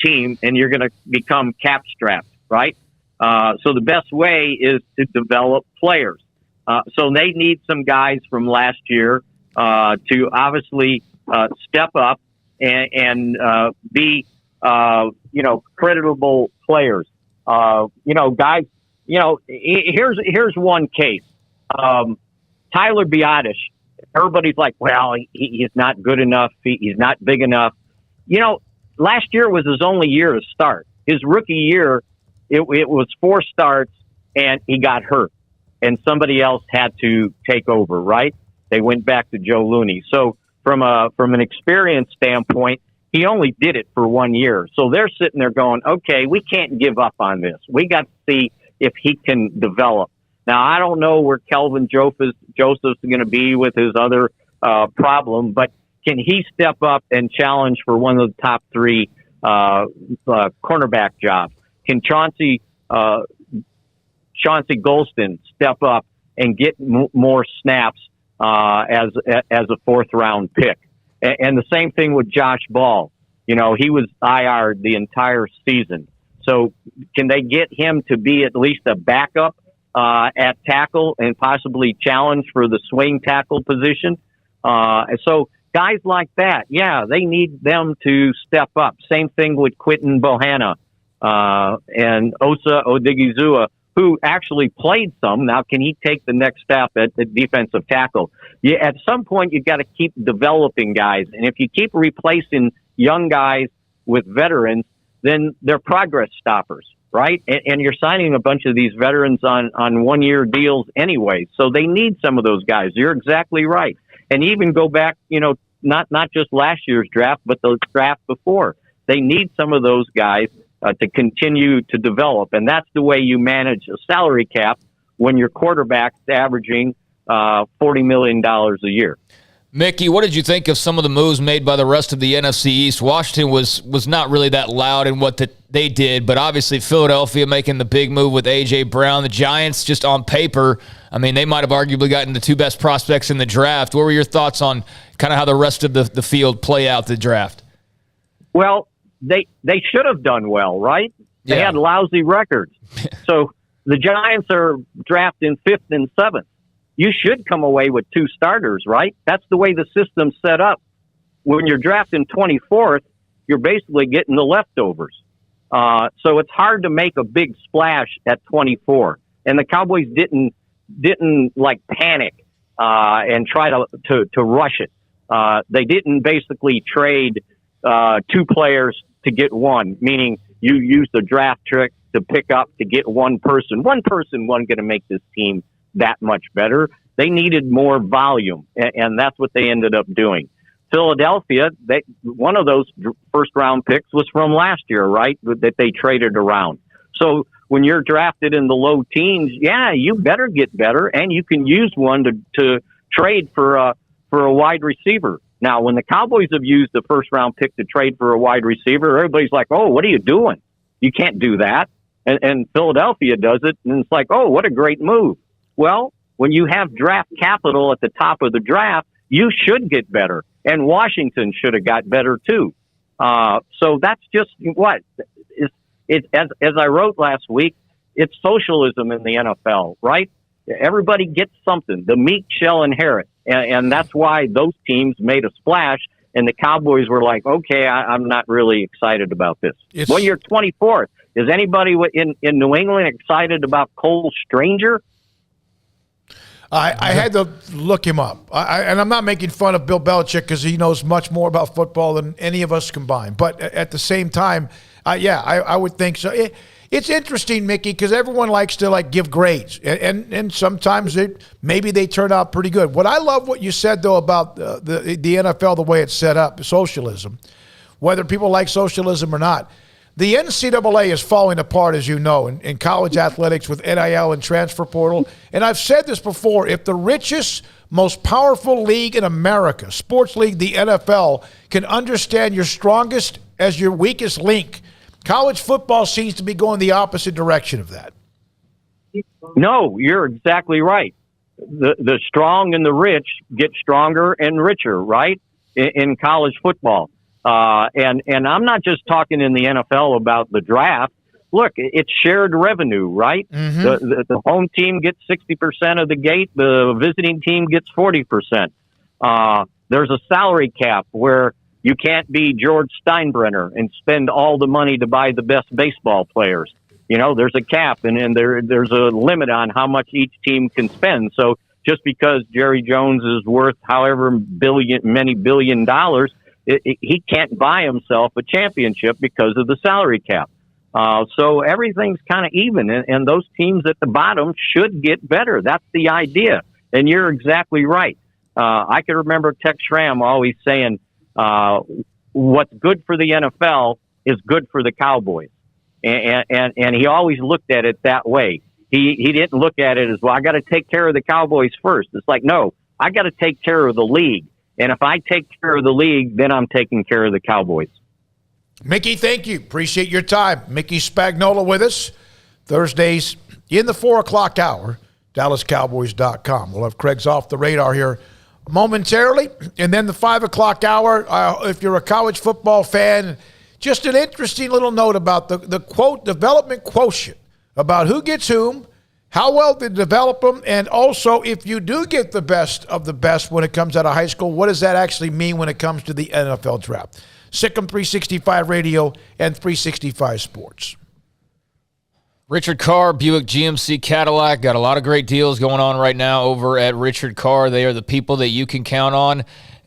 [SPEAKER 12] team, and you're going to become cap strapped, right? So the best way is to develop players. So they need some guys from last year to obviously step up and be creditable players. Guys. Here's one case. Tyler Biadasz. Everybody's like, well, he's not good enough. He's not big enough. Last year was his only year to start. His rookie year, it was 4 starts, and he got hurt. and somebody else had to take over, right? They went back to Joe Looney. So from an experience standpoint, he only did it for 1 year. So they're sitting there going, okay, we can't give up on this. We got to see if he can develop. Now, I don't know where Kelvin Joseph's going to be with his other problem, but can he step up and challenge for one of the top 3 cornerback jobs? Can Chauncey Golston step up and get more snaps as a 4th round pick? And the same thing with Josh Ball. You know, he was IR'd the entire season. So can they get him to be at least a backup at tackle and possibly challenge for the swing tackle position? So guys like that, yeah, they need them to step up. Same thing with Quinton Bohanna and Osa Odigizua, who actually played some. Now, can he take the next step at the defensive tackle? Yeah, at some point, you've got to keep developing guys. And if you keep replacing young guys with veterans, then they're progress stoppers, right? And you're signing a bunch of these veterans on 1-year deals anyway. So they need some of those guys. You're exactly right. And even go back, you know, not just last year's draft, but the draft before. They need some of those guys to continue to develop. And that's the way you manage a salary cap when your quarterback's averaging $40 million a year.
[SPEAKER 7] Mickey, what did you think of some of the moves made by the rest of the NFC East? Washington was not really that loud in what they did, but obviously Philadelphia making the big move with A.J. Brown. The Giants, just on paper, I mean, they might have arguably gotten the 2 best prospects in the draft. What were your thoughts on kind of how the rest of the field play out the draft?
[SPEAKER 12] Well, they should have done well, right? They had lousy records. So the Giants are drafting 5th and 7th. You should come away with 2 starters, right? That's the way the system's set up. When you're drafting 24th, you're basically getting the leftovers. So it's hard to make a big splash at 24. And the Cowboys didn't like panic and try to rush it. They didn't basically trade 2 players to get 1, meaning you use the draft trick to pick up to get 1 person. 1 person wasn't going to make this team that much better. They needed more volume, and that's what they ended up doing. Philadelphia, one of those first-round picks was from last year, right, that they traded around. So when you're drafted in the low teens, yeah, you better get better, and you can use one to trade for a wide receiver. Now, when the Cowboys have used the first-round pick to trade for a wide receiver, everybody's like, oh, what are you doing? You can't do that. And Philadelphia does it, and it's like, oh, what a great move. Well, when you have draft capital at the top of the draft, you should get better. And Washington should have got better, too. So that's just what? As I wrote last week, it's socialism in the NFL, right? Everybody gets something. The meek shall inherit. And that's why those teams made a splash. And the Cowboys were like, okay, I'm not really excited about this. When you're 24th, is anybody in New England excited about Cole Stranger?
[SPEAKER 5] I had to look him up. And I'm not making fun of Bill Belichick because he knows much more about football than any of us combined. But at the same time, I would think so. It's interesting, Mickey, because everyone likes to give grades, and sometimes maybe they turn out pretty good. What I love what you said though about the NFL, the way it's set up, socialism, whether people like socialism or not. The NCAA is falling apart, as you know, in college athletics with NIL and transfer portal. And I've said this before, if the richest, most powerful league in America, sports league, the NFL, can understand your strongest as your weakest link, college football seems to be going the opposite direction of that.
[SPEAKER 12] No, you're exactly right. The strong and the rich get stronger and richer, right, in college football. And I'm not just talking in the NFL about the draft. Look, it's shared revenue, right? Mm-hmm. The home team gets 60% of the gate. The visiting team gets 40%. There's a salary cap where you can't be George Steinbrenner and spend all the money to buy the best baseball players. You know, there's a cap and there's a limit on how much each team can spend. So just because Jerry Jones is worth however many billion dollars, he can't buy himself a championship because of the salary cap. So everything's kind of even, and those teams at the bottom should get better. That's the idea. And you're exactly right. I can remember Tex Schramm always saying, what's good for the NFL is good for the Cowboys. And he always looked at it that way. He didn't look at it as, well, I got to take care of the Cowboys first. It's like, no, I got to take care of the league. And if I take care of the league, then I'm taking care of the Cowboys.
[SPEAKER 5] Mickey, thank you. Appreciate your time. Mickey Spagnola with us Thursdays in the 4 o'clock hour, DallasCowboys.com. We'll have Craig's Off the Radar here momentarily. And then the 5 o'clock hour, if you're a college football fan, just an interesting little note about the quote development quotient, about who gets whom, how well they develop them, and also if you do get the best of the best when it comes out of high school, what does that actually mean when it comes to the NFL draft? Sikkim 365 Radio and 365 Sports.
[SPEAKER 7] Richard Carr, Buick GMC Cadillac, got a lot of great deals going on right now over at Richard Carr. They are the people that you can count on.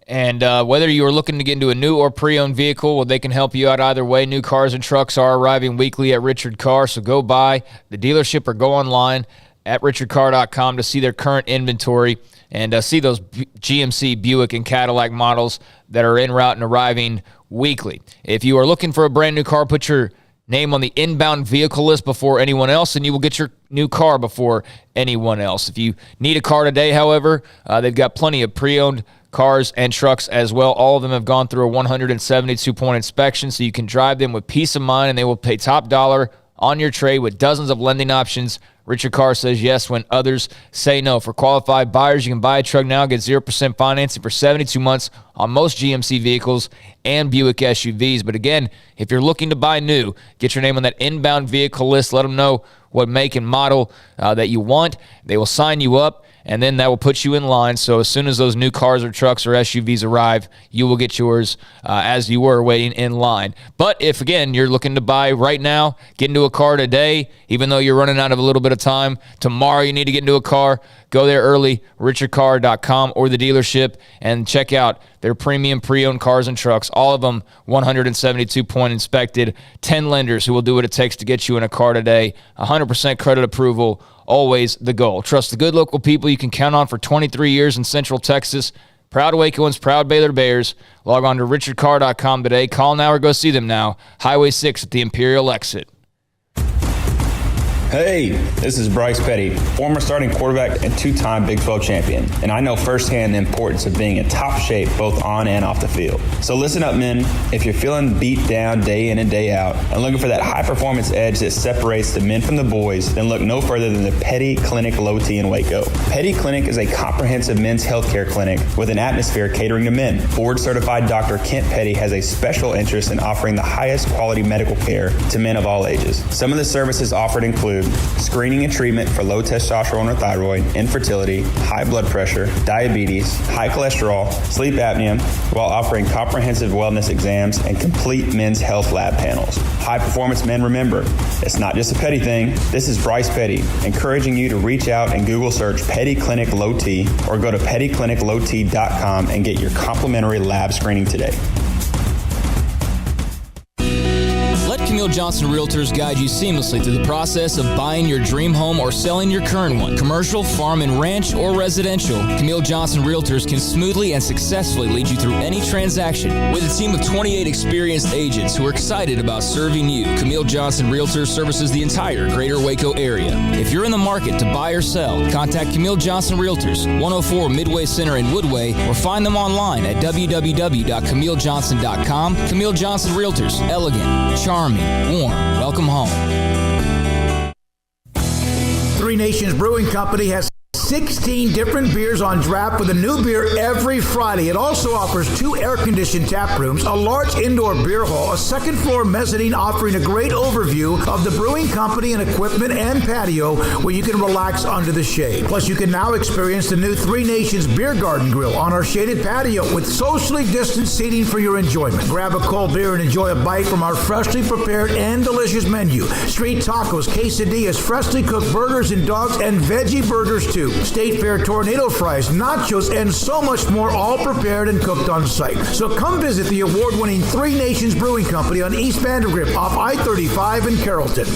[SPEAKER 7] And whether you are looking to get into a new or pre-owned vehicle, well, they can help you out either way. New cars and trucks are arriving weekly at Richard Carr, so go by the dealership or go online at richardcar.com to see their current inventory and see those GMC, Buick, and Cadillac models that are en route and arriving weekly. If you are looking for a brand new car, put your name on the inbound vehicle list before anyone else, and you will get your new car before anyone else. If you need a car today, however, they've got plenty of pre-owned cars and trucks as well. All of them have gone through a 172-point inspection, so you can drive them with peace of mind, and they will pay top dollar on your trade with dozens of lending options. Richard Carr says yes when others say no. For qualified buyers, you can buy a truck now, get 0% financing for 72 months on most GMC vehicles and Buick SUVs. But again, if you're looking to buy new, get your name on that inbound vehicle list. Let them know what make and model that you want. They will sign you up, and then that will put you in line. So as soon as those new cars or trucks or SUVs arrive, you will get yours as you were waiting in line. But if, again, you're looking to buy right now, get into a car today, even though you're running out of a little bit of time, tomorrow you need to get into a car, go there early, richardcar.com or the dealership, and check out their premium pre-owned cars and trucks. All of them 172-point inspected, 10 lenders who will do what it takes to get you in a car today, 100% credit approval, always the goal. Trust the good local people you can count on for 23 years in Central Texas. Proud Wacoans, proud Baylor Bears. Log on to richardcar.com today. Call now or go see them now. Highway 6 at the Imperial exit.
[SPEAKER 13] Hey, this is Bryce Petty, former starting quarterback and two-time Big 12 champion, and I know firsthand the importance of being in top shape both on and off the field. So listen up, men. If you're feeling beat down day in and day out and looking for that high-performance edge that separates the men from the boys, then look no further than the Petty Clinic Low T in Waco. Petty Clinic is a comprehensive men's healthcare clinic with an atmosphere catering to men. Board-certified Dr. Kent Petty has a special interest in offering the highest quality medical care to men of all ages. Some of the services offered include screening and treatment for low testosterone or thyroid, infertility, high blood pressure, diabetes, high cholesterol, sleep apnea, while offering comprehensive wellness exams and complete men's health lab panels. High performance men, remember, it's not just a Petty thing. This is Bryce Petty, encouraging you to reach out and Google search Petty Clinic Low T or go to pettycliniclowt.com and get your complimentary lab screening today.
[SPEAKER 9] Camille Johnson Realtors guide you seamlessly through the process of buying your dream home or selling your current one. Commercial, farm and ranch, or residential, Camille Johnson Realtors can smoothly and successfully lead you through any transaction. With a team of 28 experienced agents who are excited about serving you, Camille Johnson Realtors services the entire greater Waco area. If you're in the market to buy or sell, contact Camille Johnson Realtors, 104 Midway Center in Woodway, or find them online at www.camillejohnson.com. Camille Johnson Realtors, elegant, charming, warm. Welcome home.
[SPEAKER 10] Three Nations Brewing Company has 16 different beers on draft with a new beer every Friday. It also offers 2 air-conditioned tap rooms, a large indoor beer hall, a second-floor mezzanine offering a great overview of the brewing company and equipment and patio where you can relax under the shade. Plus, you can now experience the new Three Nations Beer Garden Grill on our shaded patio with socially distanced seating for your enjoyment. Grab a cold beer and enjoy a bite from our freshly prepared and delicious menu. Street tacos, quesadillas, freshly cooked burgers and dogs, and veggie burgers too. State Fair tornado fries, nachos, and so much more, all prepared and cooked on site. So come visit the award-winning Three Nations Brewing Company on East Vandergrift off I-35 in Carrollton.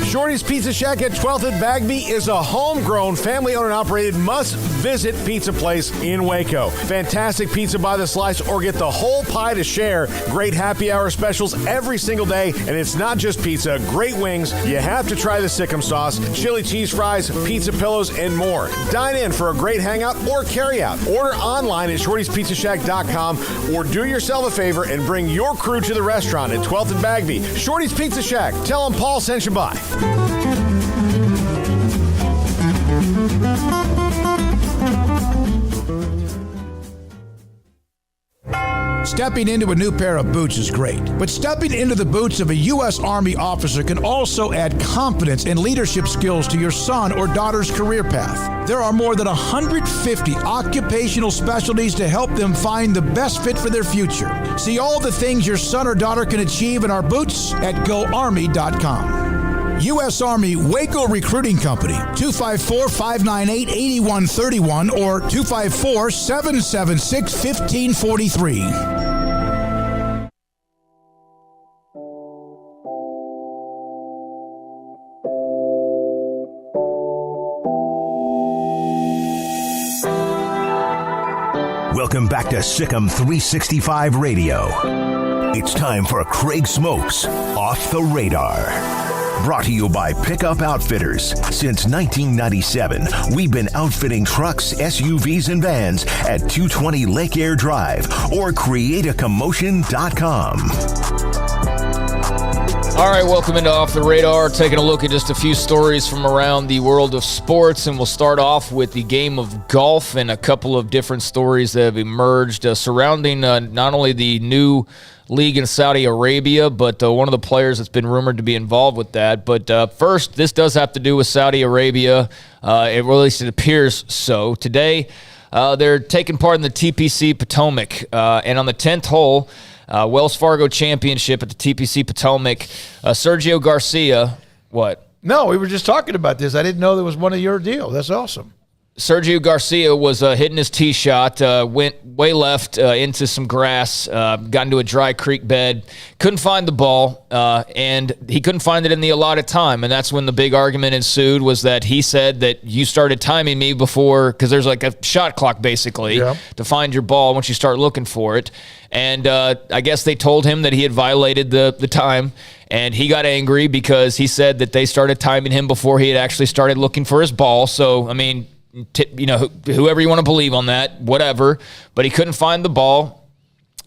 [SPEAKER 11] Shorty's Pizza Shack at 12th and Bagby is a homegrown, family-owned and operated must-visit pizza place in Waco. Fantastic pizza by the slice or get the whole pie to share. Great happy hour specials every single day, and it's not just pizza. Great wings. You have to try the Sikkim sauce, chili cheese fries, pizza pillows, and more. Dine in for a great hangout or carry-out. Order online at shortyspizzashack.com or do yourself a favor and bring your crew to the restaurant at 12th and Bagby. Shorty's Pizza Shack. Tell them Paul sent you by.
[SPEAKER 10] Stepping into a new pair of boots is great, but stepping into the boots of a U.S. Army officer can also add confidence and leadership skills to your son or daughter's career path. There are more than 150 occupational specialties to help them find the best fit for their future. See all the things your son or daughter can achieve in our boots at GoArmy.com. U.S. Army Waco Recruiting Company, 254-598-8131 or 254-776-1543.
[SPEAKER 4] Welcome back to Sikkim 365 Radio. It's time for Craig Smoak's Off the Radar. Brought to you by Pickup Outfitters. Since 1997, we've been outfitting trucks, SUVs, and vans at 220 Lake Air Drive or createacommotion.com.
[SPEAKER 7] All right, welcome into Off the Radar. Taking a look at just a few stories from around the world of sports, and we'll start off with the game of golf and a couple of different stories that have emerged surrounding not only the new league in Saudi Arabia, but one of the players that's been rumored to be involved with that. But first, this does have to do with Saudi Arabia. At least it appears so. Today, they're taking part in the TPC Potomac, and on the 10th hole, Wells Fargo Championship at the TPC Potomac, Sergio Garcia, what?
[SPEAKER 5] No, we were just talking about this. I didn't know that was one of your deals. That's awesome.
[SPEAKER 7] Sergio Garcia was hitting his tee shot, went way left into some grass, got into a dry creek bed, couldn't find the ball, and he couldn't find it in the allotted time. And that's when the big argument ensued, was that he said that you started timing me before, because there's like a shot clock basically to find your ball once you start looking for it. And I guess they told him that he had violated the time, and he got angry because he said that they started timing him before he had actually started looking for his ball. So, I mean, whoever you want to believe on that, whatever, but he couldn't find the ball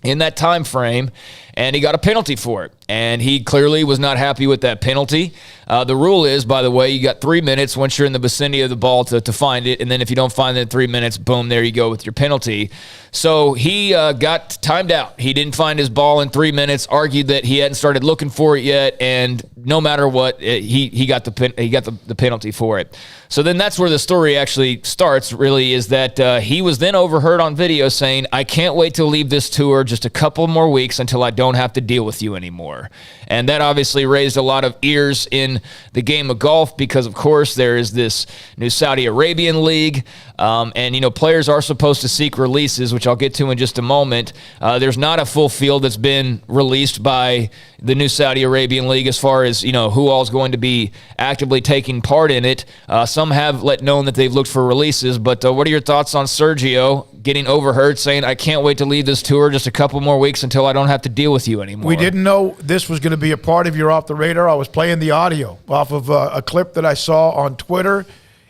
[SPEAKER 7] in that time frame, and he got a penalty for it. And he clearly was not happy with that penalty. The rule is, by the way, you got 3 minutes once you're in the vicinity of the ball to find it, and then if you don't find it in 3 minutes, boom, there you go with your penalty. So he got timed out. He didn't find his ball in 3 minutes, argued that he hadn't started looking for it yet, and no matter what, he got the penalty for it. So then that's where the story actually starts, really, is that he was then overheard on video saying, "I can't wait to leave this tour just a couple more weeks until I don't have to deal with you anymore." And that obviously raised a lot of ears in the game of golf because, of course, there is this new Saudi Arabian league, and, players are supposed to seek releases, which I'll get to in just a moment. There's not a full field that's been released by the new Saudi Arabian league as far as, who all is going to be actively taking part in it. Some have let known that they've looked for releases, but what are your thoughts on Sergio getting overheard saying, "I can't wait to leave this tour just a couple more weeks until I don't have to deal with you anymore"?
[SPEAKER 5] We didn't know this was going to be a part of your Off the Radar. I was playing the audio off of a clip that I saw on Twitter.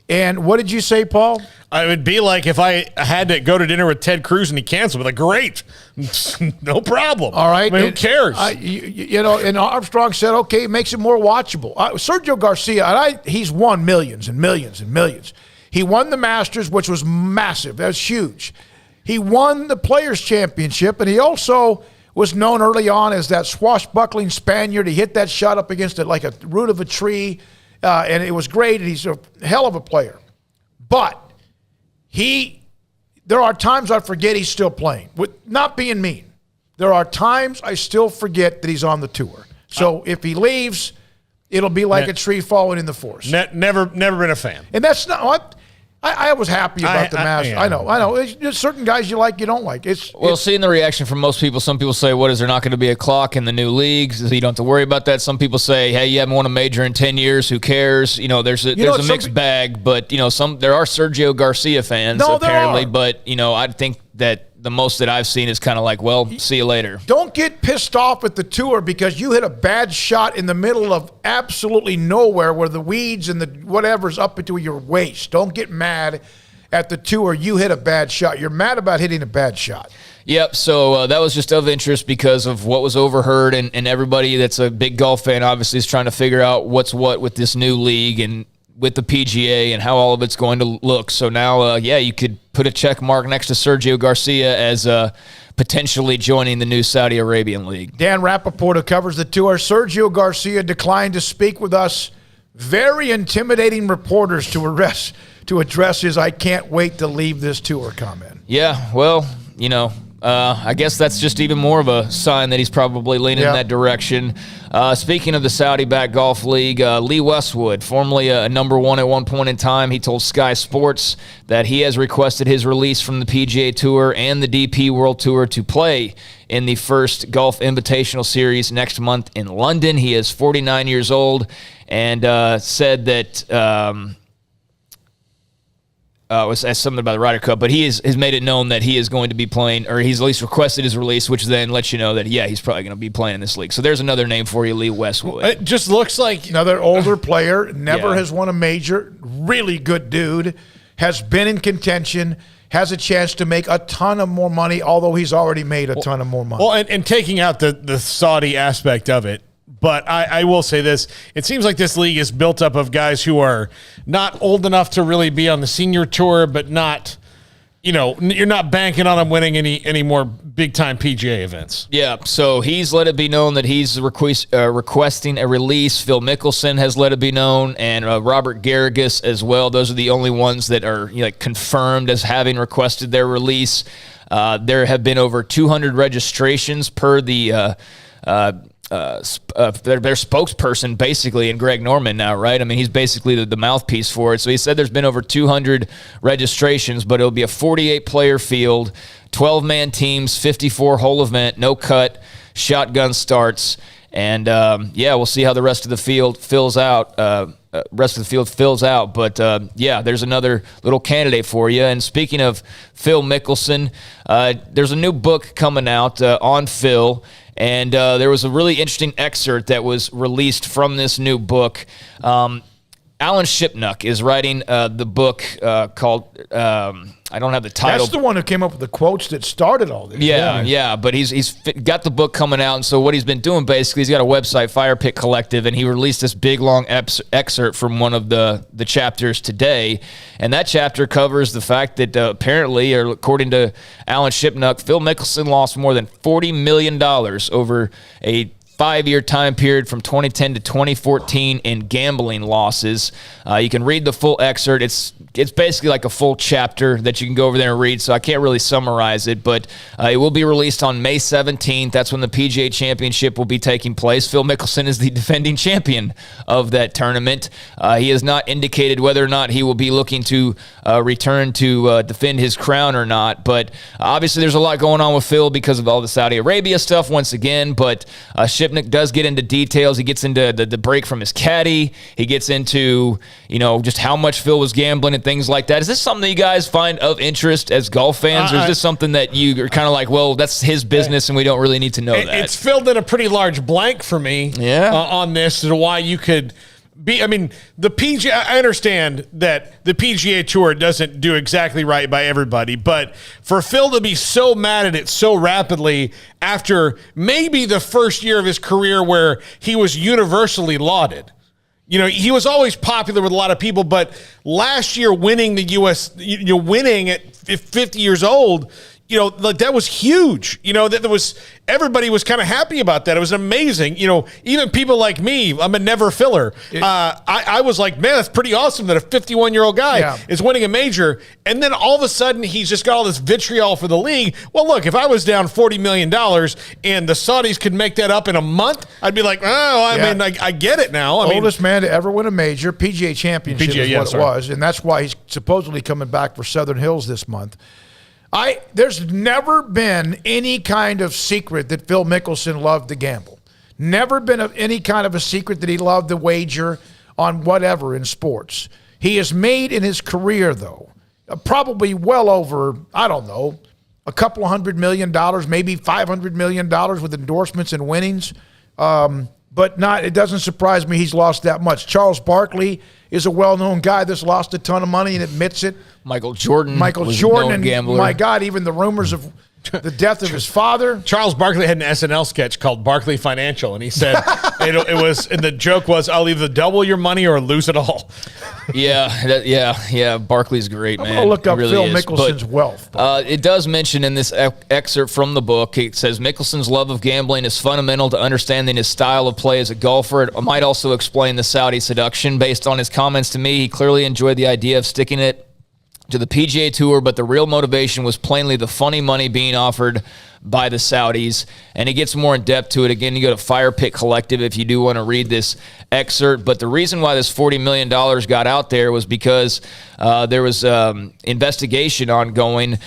[SPEAKER 5] And what did you say, Paul?
[SPEAKER 6] It would be like if I had to go to dinner with Ted Cruz and he canceled. Like, great, no problem.
[SPEAKER 5] All right.
[SPEAKER 6] I mean, who cares?
[SPEAKER 5] And Armstrong said, okay, it makes it more watchable. Sergio Garcia, he's won millions and millions and millions. He won the Masters, which was massive. That's huge. He won the Players' Championship, and he also was known early on as that swashbuckling Spaniard. He hit that shot up against it like a root of a tree, and it was great, and he's a hell of a player. But there are times I forget he's still playing. With not being mean, there are times I still forget that he's on the tour. So if he leaves, it'll be like a tree falling in the forest.
[SPEAKER 6] Never been a fan.
[SPEAKER 5] And that's not what I was happy about the Masters. I know. It's just certain guys you like, you don't like.
[SPEAKER 7] Seeing the reaction from most people, some people say, what, is there not going to be a clock in the new league? So you don't have to worry about that. Some people say, hey, you haven't won a major in 10 years. Who cares? There's a mixed bag, but, there are Sergio Garcia fans, apparently. But, I think that the most that I've seen is kind of like, well, see you later.
[SPEAKER 5] Don't get pissed off at the tour because you hit a bad shot in the middle of absolutely nowhere where the weeds and the whatever's up into your waist. Don't get mad at the tour. You hit a bad shot. You're mad about hitting a bad shot.
[SPEAKER 7] Yep, so that was just of interest because of what was overheard, and everybody that's a big golf fan obviously is trying to figure out what's what with this new league and with the PGA and how all of it's going to look. So now, you could put a check mark next to Sergio Garcia as potentially joining the new Saudi Arabian League.
[SPEAKER 5] Dan Rappaport, who covers the tour, Sergio Garcia declined to speak with us. Very intimidating reporters to address his "I can't wait to leave this tour" comment.
[SPEAKER 7] Yeah, well, I guess that's just even more of a sign that he's probably leaning in that direction. Speaking of the Saudi-backed golf league, Lee Westwood, formerly a number one at one point in time, he told Sky Sports that he has requested his release from the PGA Tour and the DP World Tour to play in the first Golf Invitational Series next month in London. He is 49 years old and said that... was something about the Ryder Cup, but he has made it known that he is going to be playing, or he's at least requested his release, which then lets you know that, he's probably going to be playing in this league. So there's another name for you, Lee Westwood.
[SPEAKER 6] It just looks like
[SPEAKER 5] another older player, never has won a major, really good dude, has been in contention, has a chance to make a ton of more money, although he's already made a ton of more money.
[SPEAKER 6] Well, and taking out the Saudi aspect of it, but I will say this. It seems like this league is built up of guys who are not old enough to really be on the senior tour, but not, you're not banking on them winning any more big-time PGA events.
[SPEAKER 7] Yeah, so he's let it be known that he's requesting a release. Phil Mickelson has let it be known, and Robert Garrigus as well. Those are the only ones that are confirmed as having requested their release. There have been over 200 registrations per the their spokesperson, basically, and Greg Norman now, right? I mean, he's basically the mouthpiece for it. So he said there's been over 200 registrations, but it'll be a 48-player field, 12-man teams, 54-hole event, no cut, shotgun starts, and we'll see how the rest of the field fills out. But there's another little candidate for you. And speaking of Phil Mickelson, there's a new book coming out on Phil. And there was a really interesting excerpt that was released from this new book. Alan Shipnuck is writing the book called, I don't have the title.
[SPEAKER 5] That's the one who came up with the quotes that started all this.
[SPEAKER 7] Yeah, but he's got the book coming out, and so what he's been doing, basically, he's got a website, Fire Pit Collective, and he released this big, long excerpt from one of the chapters today, and that chapter covers the fact that apparently, or according to Alan Shipnuck, Phil Mickelson lost more than $40 million over a 5-year time period from 2010 to 2014 in gambling losses. You can read the full excerpt. It's basically like a full chapter that you can go over there and read, so I can't really summarize it, but it will be released on May 17th. That's when the PGA Championship will be taking place. Phil Mickelson is the defending champion of that tournament. He has not indicated whether or not he will be looking to return to defend his crown or not, but obviously there's a lot going on with Phil because of all the Saudi Arabia stuff once again, but Shipnuck does get into details. He gets into the break from his caddy. He gets into, just how much Phil was gambling and things like that. Is this something that you guys find of interest as golf fans, or is this something that you are kind of like, well, that's his business and we don't really need to know that?
[SPEAKER 6] It's filled in a pretty large blank for me on this as to why you could be. I mean, the PGA, I understand that the PGA Tour doesn't do exactly right by everybody, but for Phil to be so mad at it so rapidly after maybe the first year of his career where he was universally lauded. He was always popular with a lot of people, but last year winning the U.S., winning at 50 years old, like that was huge. That there was everybody was kind of happy about that. It was amazing. Even people like me, I'm a never filler. I was like, man, that's pretty awesome that a 51-year-old guy is winning a major. And then all of a sudden, he's just got all this vitriol for the league. Well, look, if I was down $40 million and the Saudis could make that up in a month, I'd be like, I get it now.
[SPEAKER 5] Oldest man to ever win a major, PGA Championship is what it was. And that's why he's supposedly coming back for Southern Hills this month. There's never been any kind of secret that Phil Mickelson loved to gamble. Never been any kind of a secret that he loved to wager on whatever in sports. He has made in his career, though, probably well over, I don't know, a couple of $100 million, maybe $500 million with endorsements and winnings. But it doesn't surprise me he's lost that much. Charles Barkley is a well-known guy that's lost a ton of money and admits it.
[SPEAKER 7] Michael Jordan was a
[SPEAKER 5] and
[SPEAKER 7] known gambler.
[SPEAKER 5] My God, even the rumors of the death of his father.
[SPEAKER 6] Charles Barkley had an SNL sketch called Barkley Financial, and he said and the joke was, I'll either double your money or lose it all.
[SPEAKER 7] Yeah. Barkley's great, man.
[SPEAKER 5] I'm going to look up
[SPEAKER 7] really
[SPEAKER 5] Phil Mickelson's wealth.
[SPEAKER 7] It does mention in this excerpt from the book, it says Mickelson's love of gambling is fundamental to understanding his style of play as a golfer. It might also explain the Saudi seduction. Based on his comments to me, he clearly enjoyed the idea of sticking it to the PGA Tour, but the real motivation was plainly the funny money being offered by the Saudis. And it gets more in depth to it. Again, you go to Fire Pit Collective if you do want to read this excerpt. But the reason why this $40 million got out there was because there was investigation ongoing,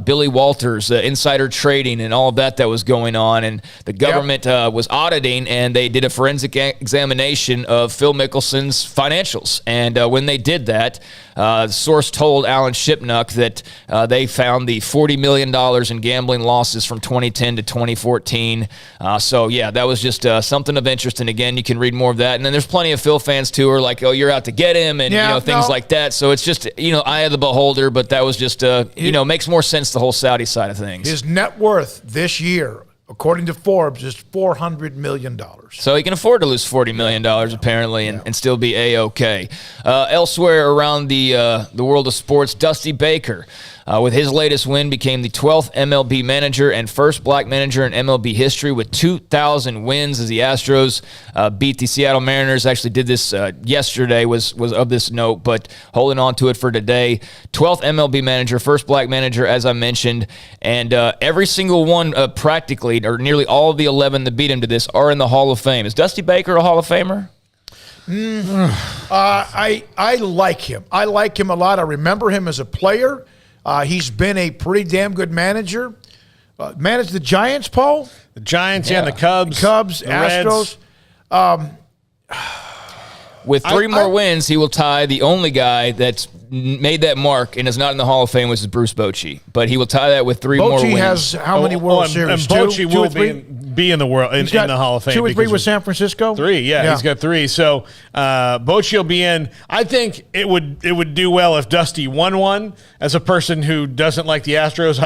[SPEAKER 7] Billy Walters, insider trading and all of that was going on. And the government was auditing, and they did a forensic examination of Phil Mickelson's financials. And when they did that, the source told Alan Shipnuck that they found the $40 million in gambling losses from 2010 to 2014. That was just something of interest. And again, you can read more of that. And then there's plenty of Phil fans too, who are like, oh, you're out to get him, and things like that. So it's just, eye of the beholder, but that was just, makes more sense, the whole Saudi side of things.
[SPEAKER 5] His net worth this year, according to Forbes, is $400 million.
[SPEAKER 7] So he can afford to lose $40 million, apparently, and still be A-OK. Elsewhere around the world of sports, Dusty Baker, with his latest win, became the 12th MLB manager and first black manager in MLB history with 2,000 wins as the Astros beat the Seattle Mariners. Actually did this yesterday, was of this note, but holding on to it for today. 12th MLB manager, first black manager, as I mentioned, and every single one practically, or nearly all of the 11 that beat him to this, are in the Hall of Fame. Is Dusty Baker a Hall of Famer?
[SPEAKER 5] I like him. I like him a lot. I remember him as a player. He's been a pretty damn good manager. Managed the Giants, Paul?
[SPEAKER 6] The Giants, and the Cubs.
[SPEAKER 5] The Astros.
[SPEAKER 7] With three more wins, he will tie the only guy that's made that mark and is not in the Hall of Fame, which is Bruce Bochy. But he will tie that with three more wins.
[SPEAKER 5] Bochy has how many World Series?
[SPEAKER 6] And Bochy will be in the world in the Hall of Fame.
[SPEAKER 5] 2 or 3 with San Francisco?
[SPEAKER 6] 3, yeah, he's got 3. So Bochy will be in. I think it would do well if Dusty won one. As a person who doesn't like the Astros,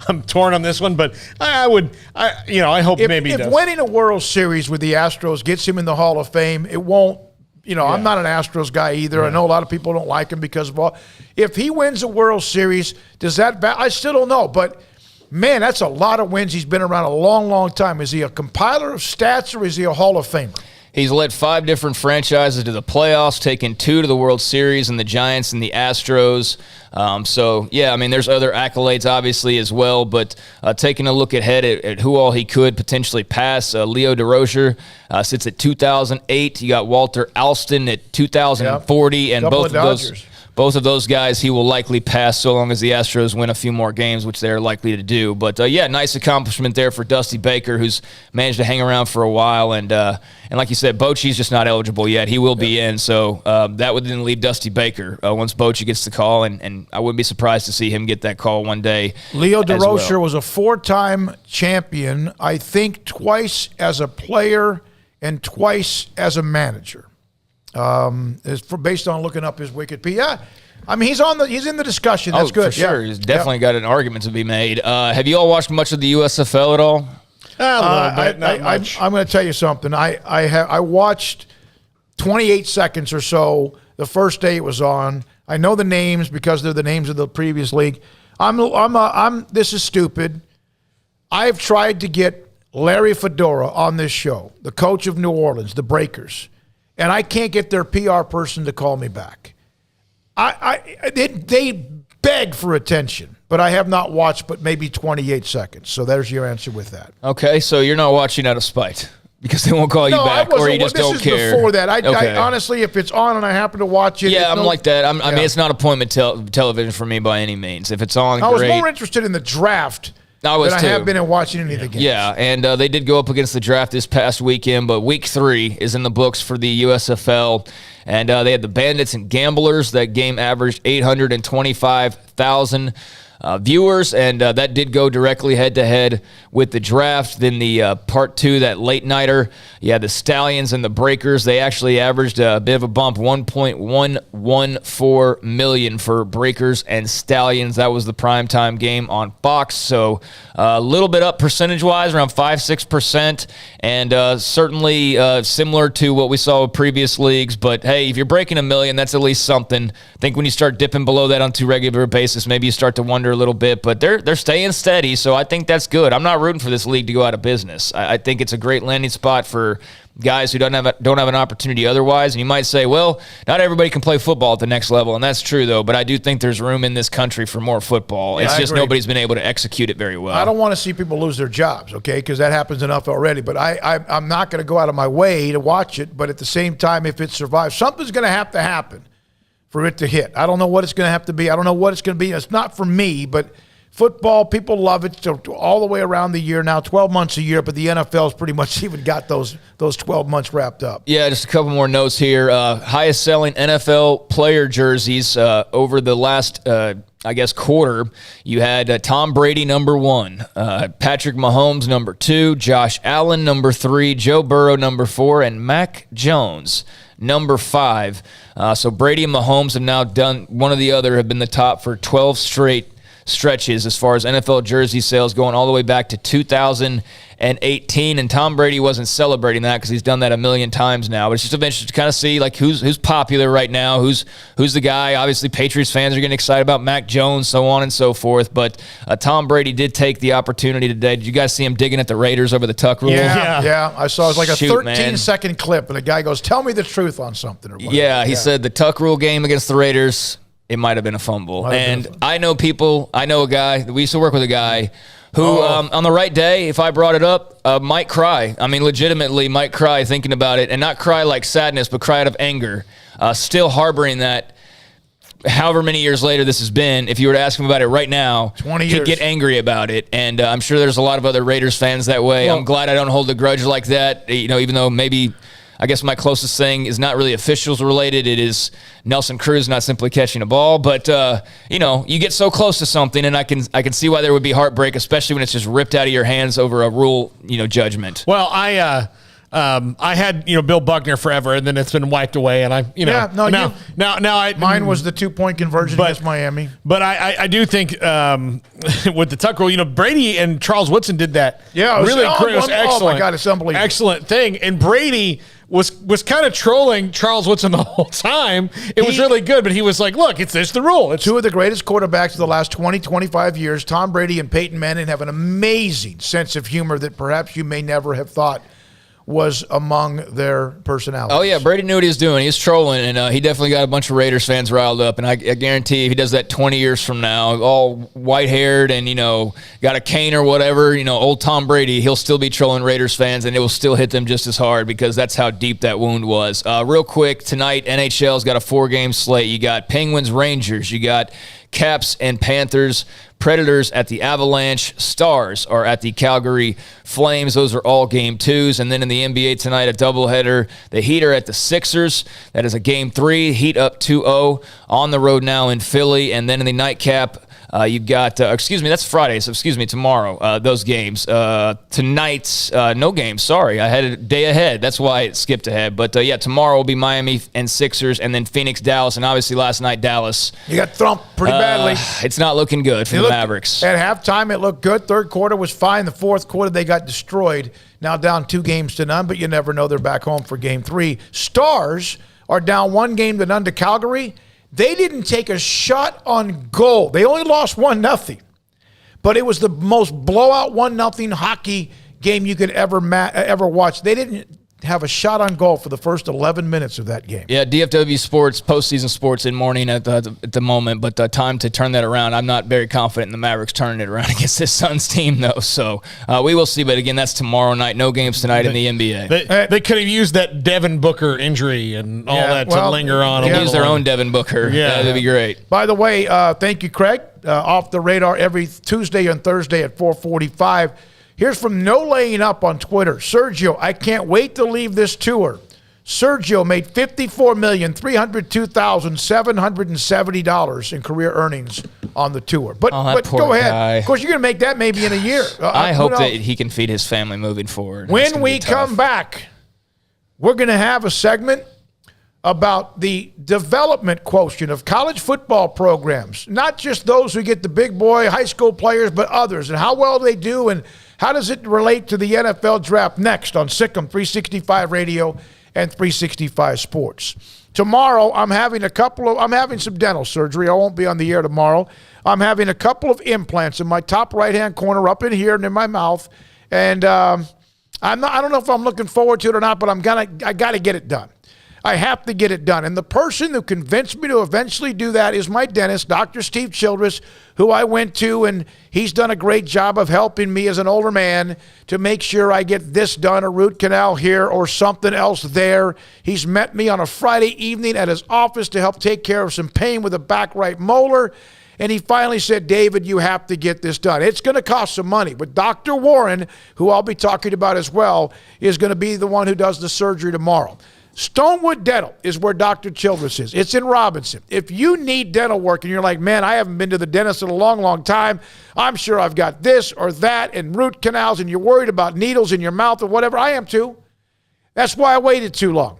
[SPEAKER 6] I'm torn on this one, but I hope maybe he does.
[SPEAKER 5] If winning a World Series with the Astros gets him in the Hall of Fame, it won't. I'm not an Astros guy either. I know a lot of people don't like him because of all. If he wins a World Series, does that? I still don't know, but man, that's a lot of wins. He's been around a long, long time. Is he a compiler of stats or is he a Hall of Famer?
[SPEAKER 7] He's led 5 different franchises to the playoffs, taken 2 to the World Series, and the Giants and the Astros. There's other accolades, obviously, as well. But taking a look ahead at who all he could potentially pass, Leo DeRozier sits at 2008. You got Walter Alston at 2040, and both of those guys he will likely pass so long as the Astros win a few more games, which they're likely to do. But, nice accomplishment there for Dusty Baker, who's managed to hang around for a while. And like you said, Bochy's just not eligible yet. He will be in. So that would then leave Dusty Baker once Bochy gets the call. And I wouldn't be surprised to see him get that call one day.
[SPEAKER 5] Leo DeRozier was a 4-time champion, I think twice as a player and twice as a manager. Based on looking up his Wikipedia. I mean, he's in the discussion. That's good.
[SPEAKER 7] For sure. He's definitely got an argument to be made. Have you all watched much of the USFL at all?
[SPEAKER 6] A little bit, not much.
[SPEAKER 5] I'm going to tell you something. I watched 28 seconds or so the first day it was on. I know the names because they're the names of the previous league. This is stupid. I've tried to get Larry Fedora on this show, the coach of New Orleans, the Breakers, and I can't get their PR person to call me back. They beg for attention, but I have not watched but maybe 28 seconds. So there's your answer with that.
[SPEAKER 7] Okay, so you're not watching out of spite because they won't call you back, or you just don't care.
[SPEAKER 5] This is before that. I honestly, if it's on and I happen to watch it.
[SPEAKER 7] Yeah, I'm like that. I mean, it's not appointment television for me by any means. If it's on,
[SPEAKER 5] I was more interested in the draft than I have been in watching any of the games.
[SPEAKER 7] Yeah, and they did go up against the draft this past weekend, but week 3 is in the books for the USFL. And they had the Bandits and Gamblers. That game averaged 825,000 viewers, and that did go directly head-to-head with the draft. Then the part 2, that late-nighter, the Stallions and the Breakers. They actually averaged a bit of a bump, $1.114 million for Breakers and Stallions. That was the primetime game on Fox, so a little bit up percentage-wise, around 5-6%, and certainly similar to what we saw with previous leagues. But, hey, if you're breaking $1 million, that's at least something. I think when you start dipping below that on too regular basis, maybe you start to wonder a little bit, but they're staying steady, so I think that's good. I'm not rooting for this league to go out of business. I think it's a great landing spot for guys who don't have an opportunity otherwise. And you might say, well, not everybody can play football at the next level, and that's true, though. But I do think there's room in this country for more football. It's just nobody's been able to execute it very well.
[SPEAKER 5] I don't want to see people lose their jobs, okay, because that happens enough already. But I'm not going to go out of my way to watch it. But at the same time, if it survives, something's going to happen for it to hit. I don't know what it's going to have to be. I don't know what it's going to be. It's not for me, but football, people love it all the way around the year now, 12 months a year, but the NFL's pretty much even got those 12 months wrapped up.
[SPEAKER 7] Yeah, just a couple more notes here. Highest selling NFL player jerseys over the last, quarter. You had Tom Brady, number 1, Patrick Mahomes, number 2, Josh Allen, number 3, Joe Burrow, number 4, and Mac Jones, number 5. So Brady and Mahomes have now done one or the other, have been the top for 12 straight stretches as far as NFL jersey sales, going all the way back to 2018. And Tom Brady wasn't celebrating that because he's done that a million times now. But it's just interesting to kind of see like who's popular right now, who's the guy. Obviously, Patriots fans are getting excited about Mac Jones, so on and so forth. But Tom Brady did take the opportunity today. Did you guys see him digging at the Raiders over the tuck rule?
[SPEAKER 5] Yeah. I saw it was like a 13-second clip, and the guy goes, "Tell me the truth on something." Or whatever.
[SPEAKER 7] Yeah, he said the tuck rule game against the Raiders, it might have been a fumble. And I know a guy, we used to work with a guy who on the right day, if I brought it up, might cry. I mean, legitimately might cry thinking about it, and not cry like sadness, but cry out of anger. Still harboring that however many years later this has been. If you were to ask him about it right now,
[SPEAKER 5] 20 years.
[SPEAKER 7] He'd get angry about it. And I'm sure there's a lot of other Raiders fans that way. Well, I'm glad I don't hold a grudge like that, even though maybe – I guess my closest thing is not really officials related. It is Nelson Cruz not simply catching a ball. But, you get so close to something, and I can see why there would be heartbreak, especially when it's just ripped out of your hands over a rule, judgment.
[SPEAKER 6] Well, I had Bill Buckner forever, and then it's been wiped away. And
[SPEAKER 5] mine was the 2-point conversion against Miami.
[SPEAKER 6] But I do think with the tuck rule, Brady and Charles Woodson did that.
[SPEAKER 5] Yeah,
[SPEAKER 6] it was excellent.
[SPEAKER 5] Oh my God, it's unbelievable.
[SPEAKER 6] Excellent thing. And Brady was kind of trolling Charles Woodson the whole time. It was really good, but he was like, look, it's the rule.
[SPEAKER 5] Two of the greatest quarterbacks of the last 20, 25 years, Tom Brady and Peyton Manning, have an amazing sense of humor that perhaps you may never have thought was among their personalities.
[SPEAKER 7] Oh, yeah, Brady knew what he was doing. He was trolling, and he definitely got a bunch of Raiders fans riled up. And I guarantee if he does that 20 years from now, all white-haired and, got a cane or whatever, old Tom Brady, he'll still be trolling Raiders fans, and it will still hit them just as hard because that's how deep that wound was. Real quick, tonight, NHL's got a 4-game slate. You got Penguins, Rangers. You got Caps and Panthers. Predators at the Avalanche. Stars are at the Calgary Flames. Those are all game 2s. And then in the NBA tonight, a doubleheader. The Heat are at the Sixers. That is a game 3. Heat up 2-0 on the road now in Philly. And then in the nightcap, you've got, that's Friday, so tomorrow, those games. Tonight, no games, sorry. I had a day ahead. That's why it skipped ahead. But, tomorrow will be Miami and Sixers, and then Phoenix, Dallas, and obviously last night, Dallas.
[SPEAKER 5] You got thumped pretty badly.
[SPEAKER 7] It's not looking good for the Mavericks.
[SPEAKER 5] At halftime, it looked good. Third quarter was fine. The fourth quarter, they got destroyed. Now down 2-0, but you never know. They're back home for game 3. Stars are down 1-0 to 0 to Calgary. They didn't take a shot on goal. They only lost 1-0. But it was the most blowout 1-0 hockey game you could ever watch. They didn't have a shot on goal for the first 11 minutes of that game.
[SPEAKER 7] Yeah, DFW Sports, postseason sports in morning at the moment, but time to turn that around. I'm not very confident in the Mavericks turning it around against this Suns team, though. So we will see. But again, that's tomorrow night. No games tonight in the NBA.
[SPEAKER 6] They could have used that Devin Booker injury and all that to linger on.
[SPEAKER 7] They'll use their own Devin Booker. Yeah, that'd be great.
[SPEAKER 5] By the way, thank you, Craig. Off the radar every Tuesday and Thursday at 4:45. Here's from No Laying Up on Twitter. Sergio, I can't wait to leave this tour. Sergio made $54,302,770 in career earnings on the tour. But go ahead.
[SPEAKER 7] Guy.
[SPEAKER 5] Of course, you're going to make that maybe in a year.
[SPEAKER 7] I hope that he can feed his family moving forward.
[SPEAKER 5] When we come back, we're going to have a segment about the development quotient of college football programs, not just those who get the big boy high school players, but others, and how well they do, and how does it relate to the NFL draft next on Sikkim 365 Radio and 365 Sports. Tomorrow, I'm having some dental surgery. I won't be on the air tomorrow. I'm having a couple of implants in my top right-hand corner up in here and in my mouth, and I don't know if I'm looking forward to it or not, but I got to get it done. I have to get it done. And the person who convinced me to eventually do that is my dentist, Dr. Steve Childress, who I went to, and he's done a great job of helping me as an older man to make sure I get this done, a root canal here or something else there. He's met me on a Friday evening at his office to help take care of some pain with a back right molar. And he finally said, David, you have to get this done. It's going to cost some money. But Dr. Warren, who I'll be talking about as well, is going to be the one who does the surgery tomorrow. Stonewood Dental is where Dr. Childress is. It's in Robinson. If you need dental work and you're like, man, I haven't been to the dentist in a long, long time. I'm sure I've got this or that and root canals, and you're worried about needles in your mouth or whatever. I am too. That's why I waited too long.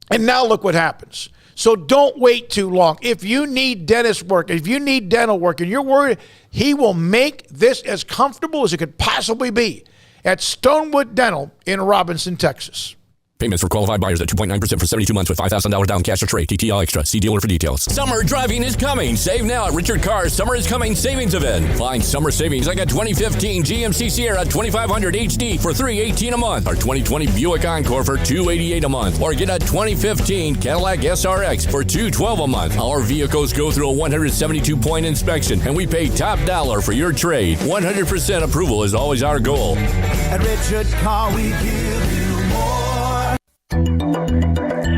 [SPEAKER 5] And now look what happens. So don't wait too long. If you need dentist work, if you need dental work and you're worried, he will make this as comfortable as it could possibly be at Stonewood Dental in Robinson, Texas.
[SPEAKER 14] Payments for qualified buyers at 2.9% for 72 months with $5,000 down cash or trade. TTL Extra. See dealer for details.
[SPEAKER 15] Summer driving is coming. Save now at Richard Carr's Summer is Coming savings event. Find summer savings like a 2015 GMC Sierra 2500 HD for $318 a month, or 2020 Buick Encore for $288 a month, or get a 2015 Cadillac SRX for $212 a month. Our vehicles go through a 172-point inspection, and we pay top dollar for your trade. 100% approval is always our goal.
[SPEAKER 16] At Richard Carr, we give you more.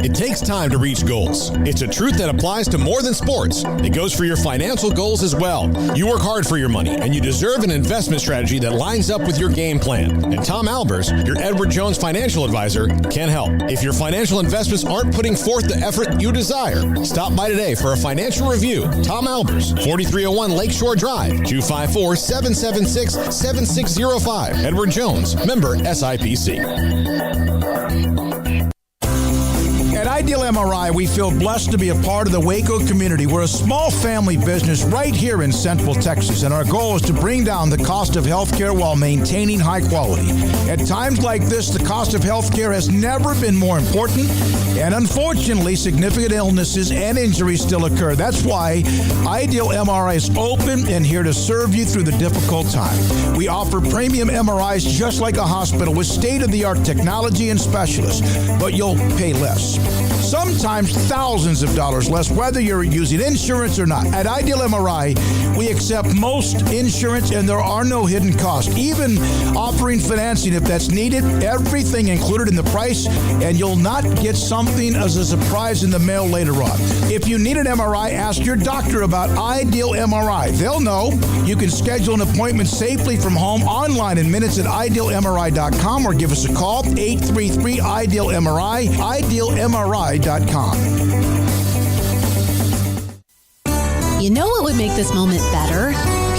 [SPEAKER 11] It takes time to reach goals. It's a truth that applies to more than sports. It goes for your financial goals as well. You work hard for your money, and you deserve an investment strategy that lines up with your game plan. And Tom Albers, your Edward Jones financial advisor, can help. If your financial investments aren't putting forth the effort you desire, stop by today for a financial review. Tom Albers, 4301 Lakeshore Drive, 254-776-7605. Edward Jones, member SIPC.
[SPEAKER 10] At Ideal MRI, we feel blessed to be a part of the Waco community. We're a small family business right here in Central Texas, and our goal is to bring down the cost of healthcare while maintaining high quality. At times like this, the cost of healthcare has never been more important, and unfortunately, significant illnesses and injuries still occur. That's why Ideal MRI is open and here to serve you through the difficult time. We offer premium MRIs just like a hospital with state-of-the-art technology and specialists, but you'll pay less. Sometimes thousands of dollars less, whether you're using insurance or not. At Ideal MRI, we accept most insurance and there are no hidden costs, even offering financing if that's needed. Everything included in the price, and you'll not get something as a surprise in the mail later on. If you need an MRI, ask your doctor about Ideal MRI. They'll know. You can schedule an appointment safely from home online in minutes at idealmri.com, or give us a call, 833-IDEAL-MRI, idealmri.com.
[SPEAKER 18] You know what would make this moment better?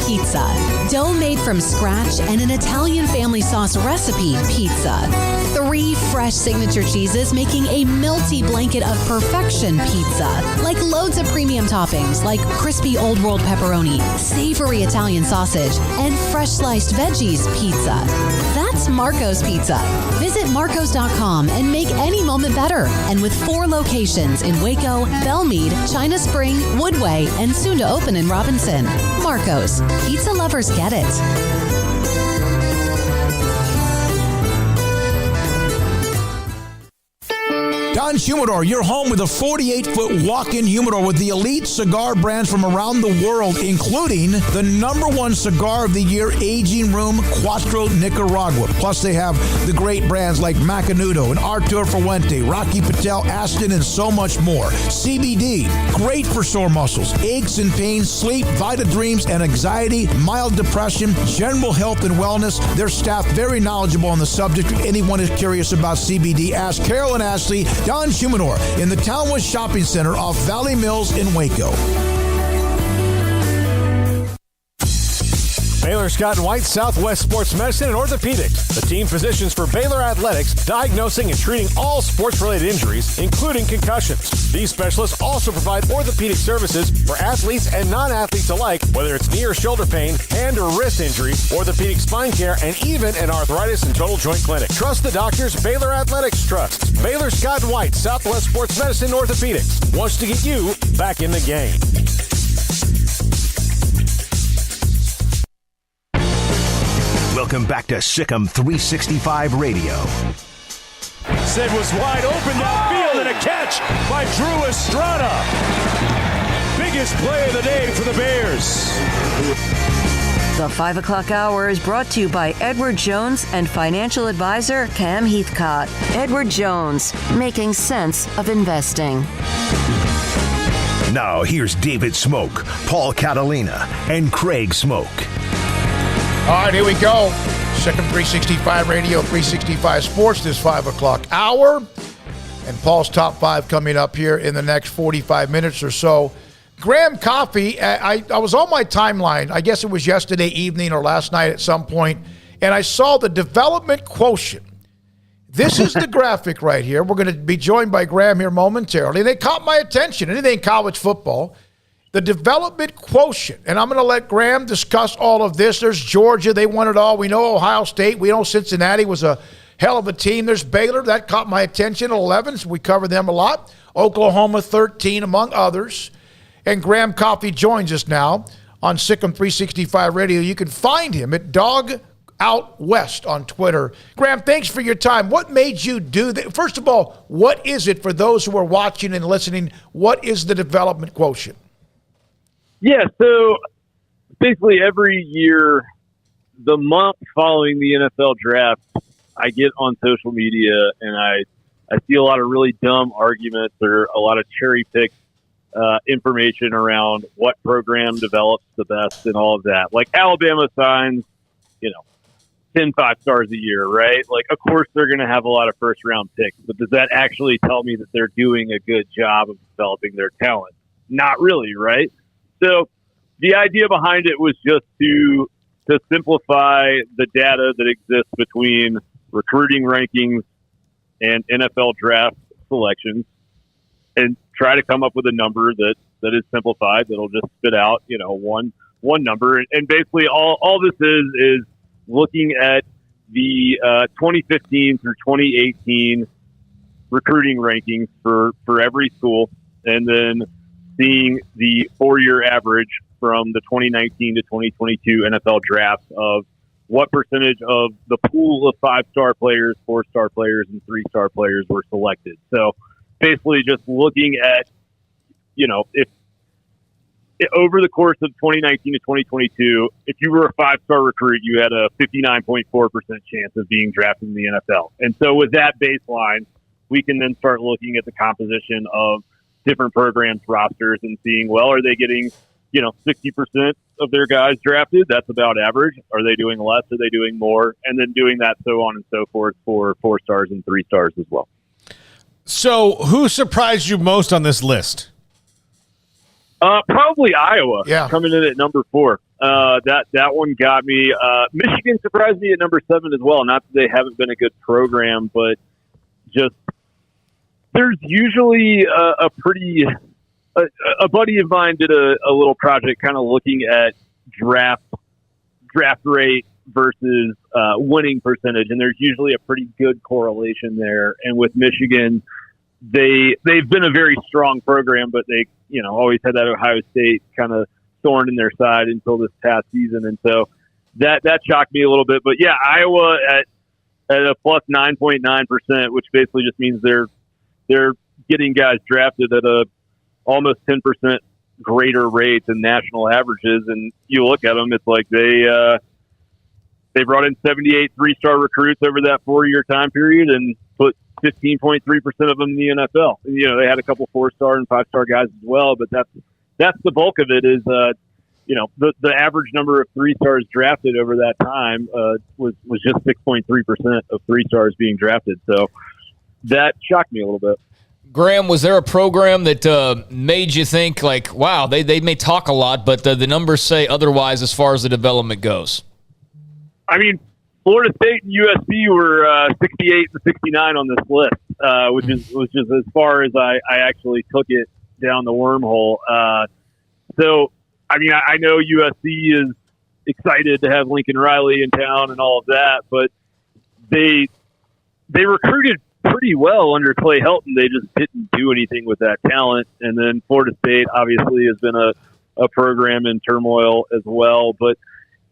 [SPEAKER 18] Pizza. Dough made from scratch and an Italian family sauce recipe pizza. 3 fresh signature cheeses making a melty blanket of perfection pizza. Like loads of premium toppings like crispy Old World pepperoni, savory Italian sausage, and fresh sliced veggies pizza. That's That's Marco's Pizza. Visit marcos.com and make any moment better. And with 4 locations in Waco, Belmead, China Spring, Woodway, and soon to open in Robinson. Marco's. Pizza lovers get it.
[SPEAKER 10] Don's Humidor, your home with a 48-foot walk-in humidor with the elite cigar brands from around the world, including the #1 cigar of the year, Aging Room Cuatro Nicaragua. Plus, they have the great brands like Macanudo and Artur Fuente, Rocky Patel, Aston, and so much more. CBD, great for sore muscles, aches and pains, sleep, Vita Dreams, and anxiety, mild depression, general health and wellness. Their staff very knowledgeable on the subject. If anyone is curious about CBD, ask Carol and Ashley. Don's Humidor in the Townwest Shopping Center off Valley Mills in Waco.
[SPEAKER 11] Baylor Scott & White, Southwest Sports Medicine and Orthopedics. The team physicians for Baylor Athletics, diagnosing and treating all sports-related injuries, including concussions. These specialists also provide orthopedic services for athletes and non-athletes alike, whether it's knee or shoulder pain, hand or wrist injury, orthopedic spine care, and even an arthritis and total joint clinic. Trust the doctors Baylor Athletics trusts. Baylor Scott & White, Southwest Sports Medicine and Orthopedics wants to get you back in the game.
[SPEAKER 4] Welcome back to Sikkim 365 Radio.
[SPEAKER 17] Sid was wide open downfield and a catch by Drew Estrada. Biggest play of the day for the Bears.
[SPEAKER 2] The 5 o'clock hour is brought to you by Edward Jones and financial advisor Cam Heathcott. Edward Jones, making sense of investing.
[SPEAKER 4] Now here's David Smoak, Paul Catalina, and Craig Smoak.
[SPEAKER 5] All right, here we go. Sikkim 365 Radio, 365 Sports, this 5 o'clock hour. And Paul's top 5 coming up here in the next 45 minutes or so. Graham Coffey, I was on my timeline, I guess it was yesterday evening or last night at some point, and I saw the development quotient. This is the graphic right here. We're going to be joined by Graham here momentarily. They caught my attention. Anything college football. The development quotient, and I'm going to let Graham discuss all of this. There's Georgia. They won it all. We know Ohio State. We know Cincinnati was a hell of a team. There's Baylor. That caught my attention at 11, so we cover them a lot. Oklahoma, 13, among others. And Graham Coffey joins us now on Sikkim 365 Radio. You can find him at Dog Out West on Twitter. Graham, thanks for your time. What made you do that? First of all, what is it for those who are watching and listening? What is the development quotient?
[SPEAKER 19] Yeah, so basically every year, the month following the NFL draft, I get on social media and I see a lot of really dumb arguments or a lot of cherry-picked information around what program develops the best and all of that. Like Alabama signs, 10 5-stars a year, right? Like, of course they're going to have a lot of first-round picks, but does that actually tell me that they're doing a good job of developing their talent? Not really, right? So the idea behind it was just to simplify the data that exists between recruiting rankings and NFL draft selections and try to come up with a number that is simplified, that'll just spit out, one number. And basically all this is looking at the 2015 through 2018 recruiting rankings for every school, and then seeing the 4-year average from the 2019 to 2022 NFL draft of what percentage of the pool of 5-star players, 4-star players, and 3-star players were selected. So basically just looking at, if over the course of 2019 to 2022, if you were a 5-star recruit, you had a 59.4% chance of being drafted in the NFL. And so with that baseline, we can then start looking at the composition of different programs' rosters and seeing, well, are they getting, 60% of their guys drafted? That's about average. Are they doing less? Are they doing more? And then doing that so on and so forth for 4-stars and 3-stars as well.
[SPEAKER 6] So who surprised you most on this list?
[SPEAKER 19] Probably Iowa,
[SPEAKER 5] yeah,
[SPEAKER 19] coming in at number 4. That one got me. Michigan surprised me at number 7 as well. Not that they haven't been a good program, but just there's usually a buddy of mine did a little project kind of looking at draft rate versus winning percentage, and there's usually a pretty good correlation there. And with Michigan, they've been a very strong program, but they always had that Ohio State kind of thorn in their side until this past season, and so that shocked me a little bit. But yeah, Iowa at a plus 9.9%, which basically just means they're getting guys drafted at a almost 10% greater rate than national averages. And you look at them, it's like they brought in 78 three-star recruits over that 4-year time period and put 15.3% of them in the NFL. And, they had a couple 4-star and 5-star guys as well, but that's the bulk of it is, the average number of 3-stars drafted over that time was just 6.3% of 3-stars being drafted. So that shocked me a little bit.
[SPEAKER 7] Graham, was there a program that made you think like, wow, they may talk a lot, but the numbers say otherwise as far as the development goes?
[SPEAKER 19] I mean, Florida State and USC were 68 and 69 on this list, which is as far as I actually took it down the wormhole. So, I mean, I know USC is excited to have Lincoln Riley in town and all of that, but they recruited pretty well under Clay Helton. They just didn't do anything with that talent. And then Florida State obviously has been a program in turmoil as well. But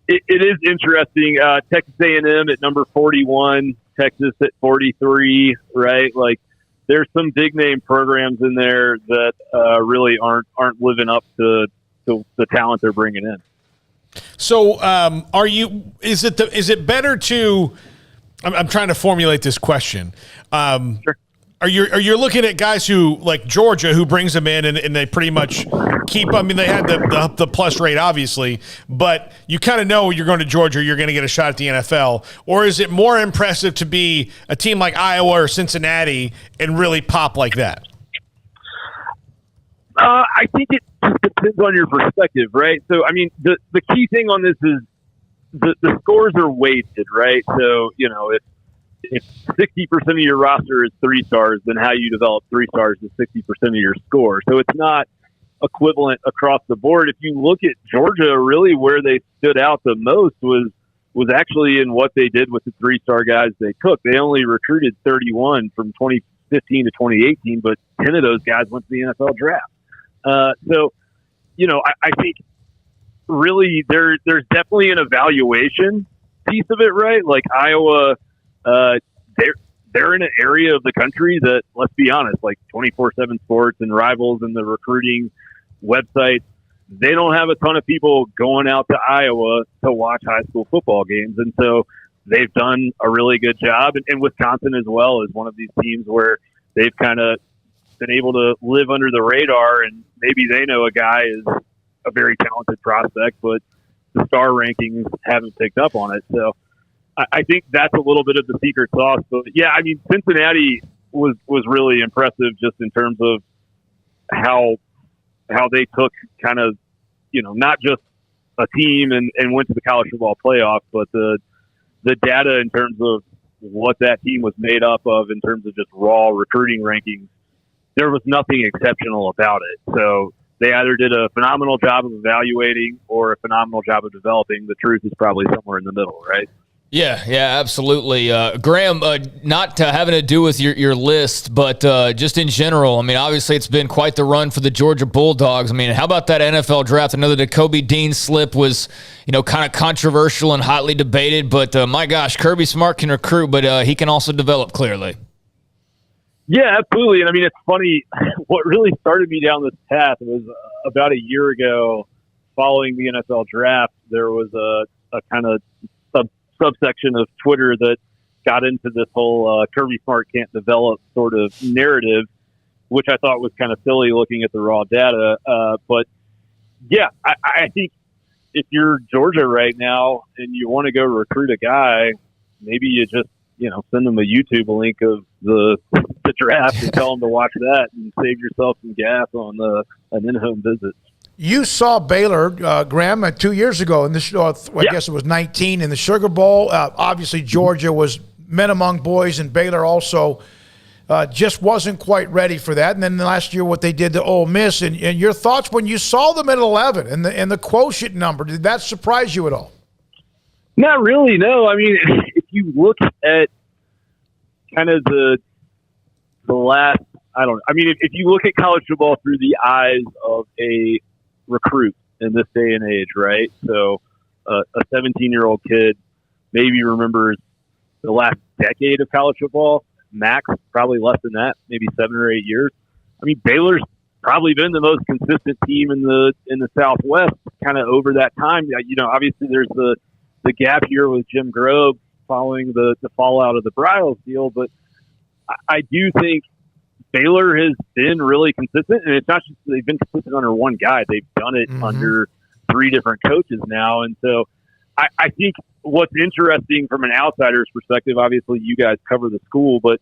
[SPEAKER 19] it is interesting. Texas A&M at number 41, Texas at 43, right? Like there's some big name programs in there that really aren't living up to the talent they're bringing in.
[SPEAKER 6] So is it better to, I'm trying to formulate this question. Sure. Are you looking at guys who like Georgia who brings them in and they pretty much keep? I mean, they had the plus rate obviously, but you kind of know you're going to Georgia, you're going to get a shot at the NFL. Or is it more impressive to be a team like Iowa or Cincinnati and really pop like that?
[SPEAKER 19] I think it just depends on your perspective, right? So, I mean, the key thing on this is the scores are weighted, right? So, if 60% of your roster is 3-stars, then how you develop 3-stars is 60% of your score. So it's not equivalent across the board. If you look at Georgia, really where they stood out the most was actually in what they did with the 3-star guys they took. They only recruited 31 from 2015 to 2018, but 10 of those guys went to the NFL draft. So, I think really there's definitely an evaluation piece of it, right? Like Iowa, they're in an area of the country that, let's be honest, like 24/7 Sports and Rivals and the recruiting websites, they don't have a ton of people going out to Iowa to watch high school football games. And so they've done a really good job. And Wisconsin as well is one of these teams where they've kind of been able to live under the radar, and maybe they know a guy is a very talented prospect, but the star rankings haven't picked up on it. So I think that's a little bit of the secret sauce. But yeah, I mean, Cincinnati was really impressive just in terms of how they took kind of, not just a team and went to the college football playoff, but the data in terms of what that team was made up of in terms of just raw recruiting rankings, there was nothing exceptional about it. So they either did a phenomenal job of evaluating or a phenomenal job of developing. The truth is probably somewhere in the middle, right?
[SPEAKER 7] Yeah, absolutely. Graham, not having to do with your list, but just in general, I mean, obviously it's been quite the run for the Georgia Bulldogs. I mean, how about that NFL draft? I know the Kobe Dean slip was, kind of controversial and hotly debated, but my gosh, Kirby Smart can recruit, but he can also develop clearly.
[SPEAKER 19] Yeah, absolutely. And I mean, it's funny. What really started me down this path was about a year ago following the NFL draft, there was a kind of subsection of Twitter that got into this whole Kirby Smart can't develop sort of narrative, which I thought was kind of silly looking at the raw data. But yeah, I think if you're Georgia right now and you want to go recruit a guy, maybe you just, send them a YouTube link of the draft and tell them to watch that and save yourself some gas on an in-home visit.
[SPEAKER 5] You saw Baylor, Graham, 2 years ago in the I guess it was 19 in the Sugar Bowl. Obviously, Georgia was men among boys, and Baylor also just wasn't quite ready for that. And then last year, what they did to Ole Miss, and your thoughts when you saw them at 11 and the quotient number, did that surprise you at all?
[SPEAKER 19] Not really, no. I mean, if you look at kind of the last, if you look at college football through the eyes of a recruit in this day and age, right? So a 17-year-old kid maybe remembers the last decade of college football, max, probably less than that, maybe 7 or 8 years. I mean, Baylor's probably been the most consistent team in the Southwest kind of over that time. You know, obviously there's the gap here with Jim Grobe following the fallout of the Bryles deal, but I do think Baylor has been really consistent, and it's not just they've been consistent under one guy. They've done it under 3 different coaches now. And so I think what's interesting from an outsider's perspective, obviously you guys cover the school, but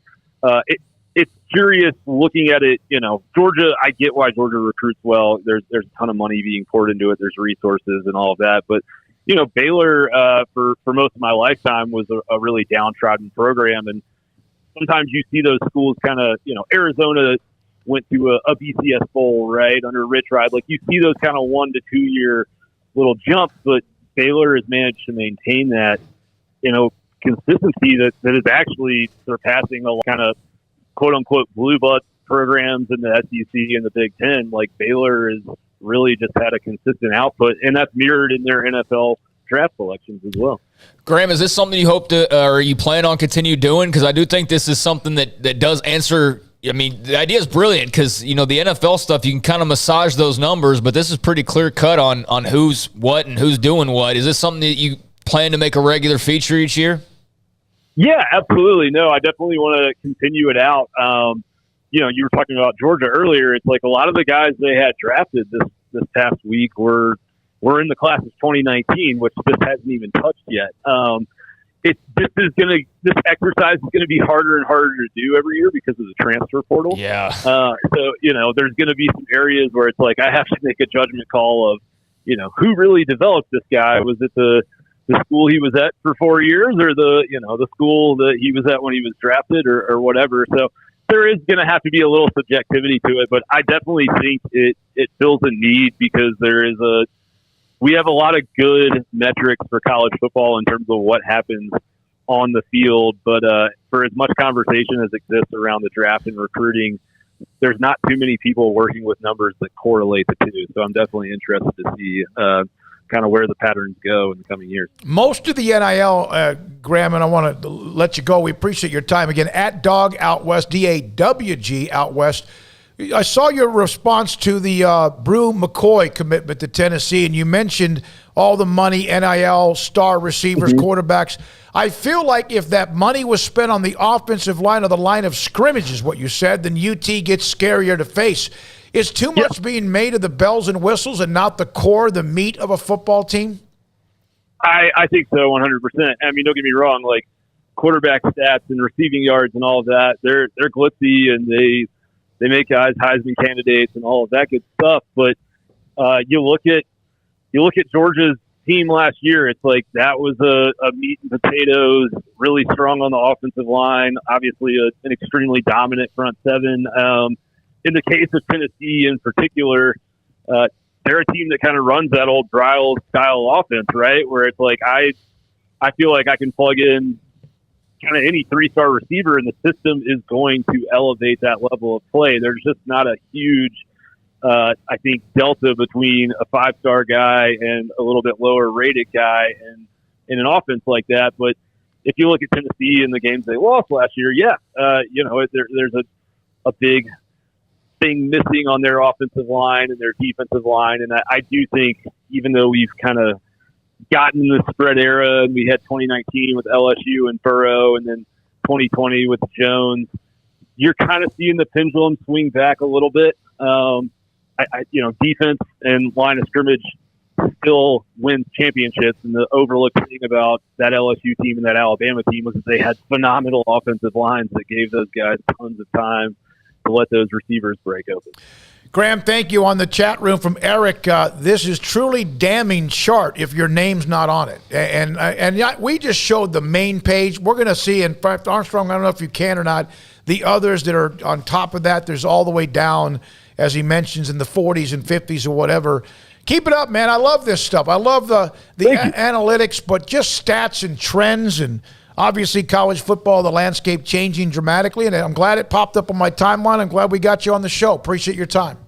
[SPEAKER 19] it's curious looking at it. You know, Georgia, I get why Georgia recruits well. There's a ton of money being poured into it. There's resources and all of that. But, you know, Baylor, for most of my lifetime was a really downtrodden program. And sometimes you see those schools kind of, you know, Arizona went to a BCS bowl, right, under Rich Rod. Like, you see those kind of 1 to 2 year little jumps, but Baylor has managed to maintain that, you know, consistency that is actually surpassing a kind of quote unquote blue blood programs in the SEC and the Big Ten. Like, Baylor has really just had a consistent output, and that's mirrored in their NFL draft selections as well.
[SPEAKER 7] Graham, is this something you hope to, or you plan on continue doing? Because I do think this is something that does answer. I mean, the idea is brilliant because, you know, the NFL stuff, you can kind of massage those numbers, but this is pretty clear cut on who's what and who's doing what. Is this something that you plan to make a regular feature each year?
[SPEAKER 19] Yeah, absolutely. No, I definitely want to continue it out. You know, you were talking about Georgia earlier. It's like a lot of the guys they had drafted this past week were in the class of 2019, which this hasn't even touched yet. This exercise is gonna be harder and harder to do every year because of the transfer portal.
[SPEAKER 7] Yeah.
[SPEAKER 19] So, you know, there's gonna be some areas where it's like I have to make a judgment call of, you know, who really developed this guy? Was it the school he was at for 4 years, or the school that he was at when he was drafted, or whatever? So there is gonna have to be a little subjectivity to it, but I definitely think it fills a need because we have a lot of good metrics for college football in terms of what happens on the field, but for as much conversation as exists around the draft and recruiting, there's not too many people working with numbers that correlate the two. So I'm definitely interested to see kind of where the patterns go in the coming years.
[SPEAKER 5] Most of the NIL, Graham, and I want to let you go. We appreciate your time. Again, at Dog Out West, DAWG Out West. I saw your response to the Brew McCoy commitment to Tennessee, and you mentioned all the money, NIL, star receivers, quarterbacks. I feel like if that money was spent on the offensive line or the line of scrimmage is what you said, then UT gets scarier to face. Is too much being made of the bells and whistles and not the core, the meat of a football team?
[SPEAKER 19] I think so, 100%. I mean, don't get me wrong, like quarterback stats and receiving yards and all of that, they're glitzy and they make guys Heisman candidates and all of that good stuff. But you look at Georgia's team last year, it's like that was a meat and potatoes, really strong on the offensive line, obviously an extremely dominant front seven. In the case of Tennessee in particular, they're a team that kind of runs that old Bryles style offense, right? Where it's like I feel like I can plug in kind of any 3-star receiver and the system is going to elevate that level of play. There's just not a huge, I think, delta between a 5-star guy and a little bit lower rated guy and in an offense like that. But if you look at Tennessee and the games they lost last year, there's a big thing missing on their offensive line and their defensive line. And I do think, even though we've kind of gotten the spread era and we had 2019 with LSU and Burrow and then 2020 with Jones, you're kind of seeing the pendulum swing back a little bit. Defense and line of scrimmage still wins championships, and the overlooked thing about that LSU team and that Alabama team was that they had phenomenal offensive lines that gave those guys tons of time to let those receivers break open.
[SPEAKER 5] Graham, thank you. On the chat room from Eric, this is truly damning chart if your name's not on it. And we just showed the main page. We're going to see, in fact, Armstrong, I don't know if you can or not, the others that are on top of that. There's all the way down, as he mentions, in the 40s and 50s or whatever. Keep it up, man. I love this stuff. I love the analytics, but just stats and trends, and obviously college football, the landscape changing dramatically, and I'm glad it popped up on my timeline. I'm glad we got you on the show. Appreciate your time.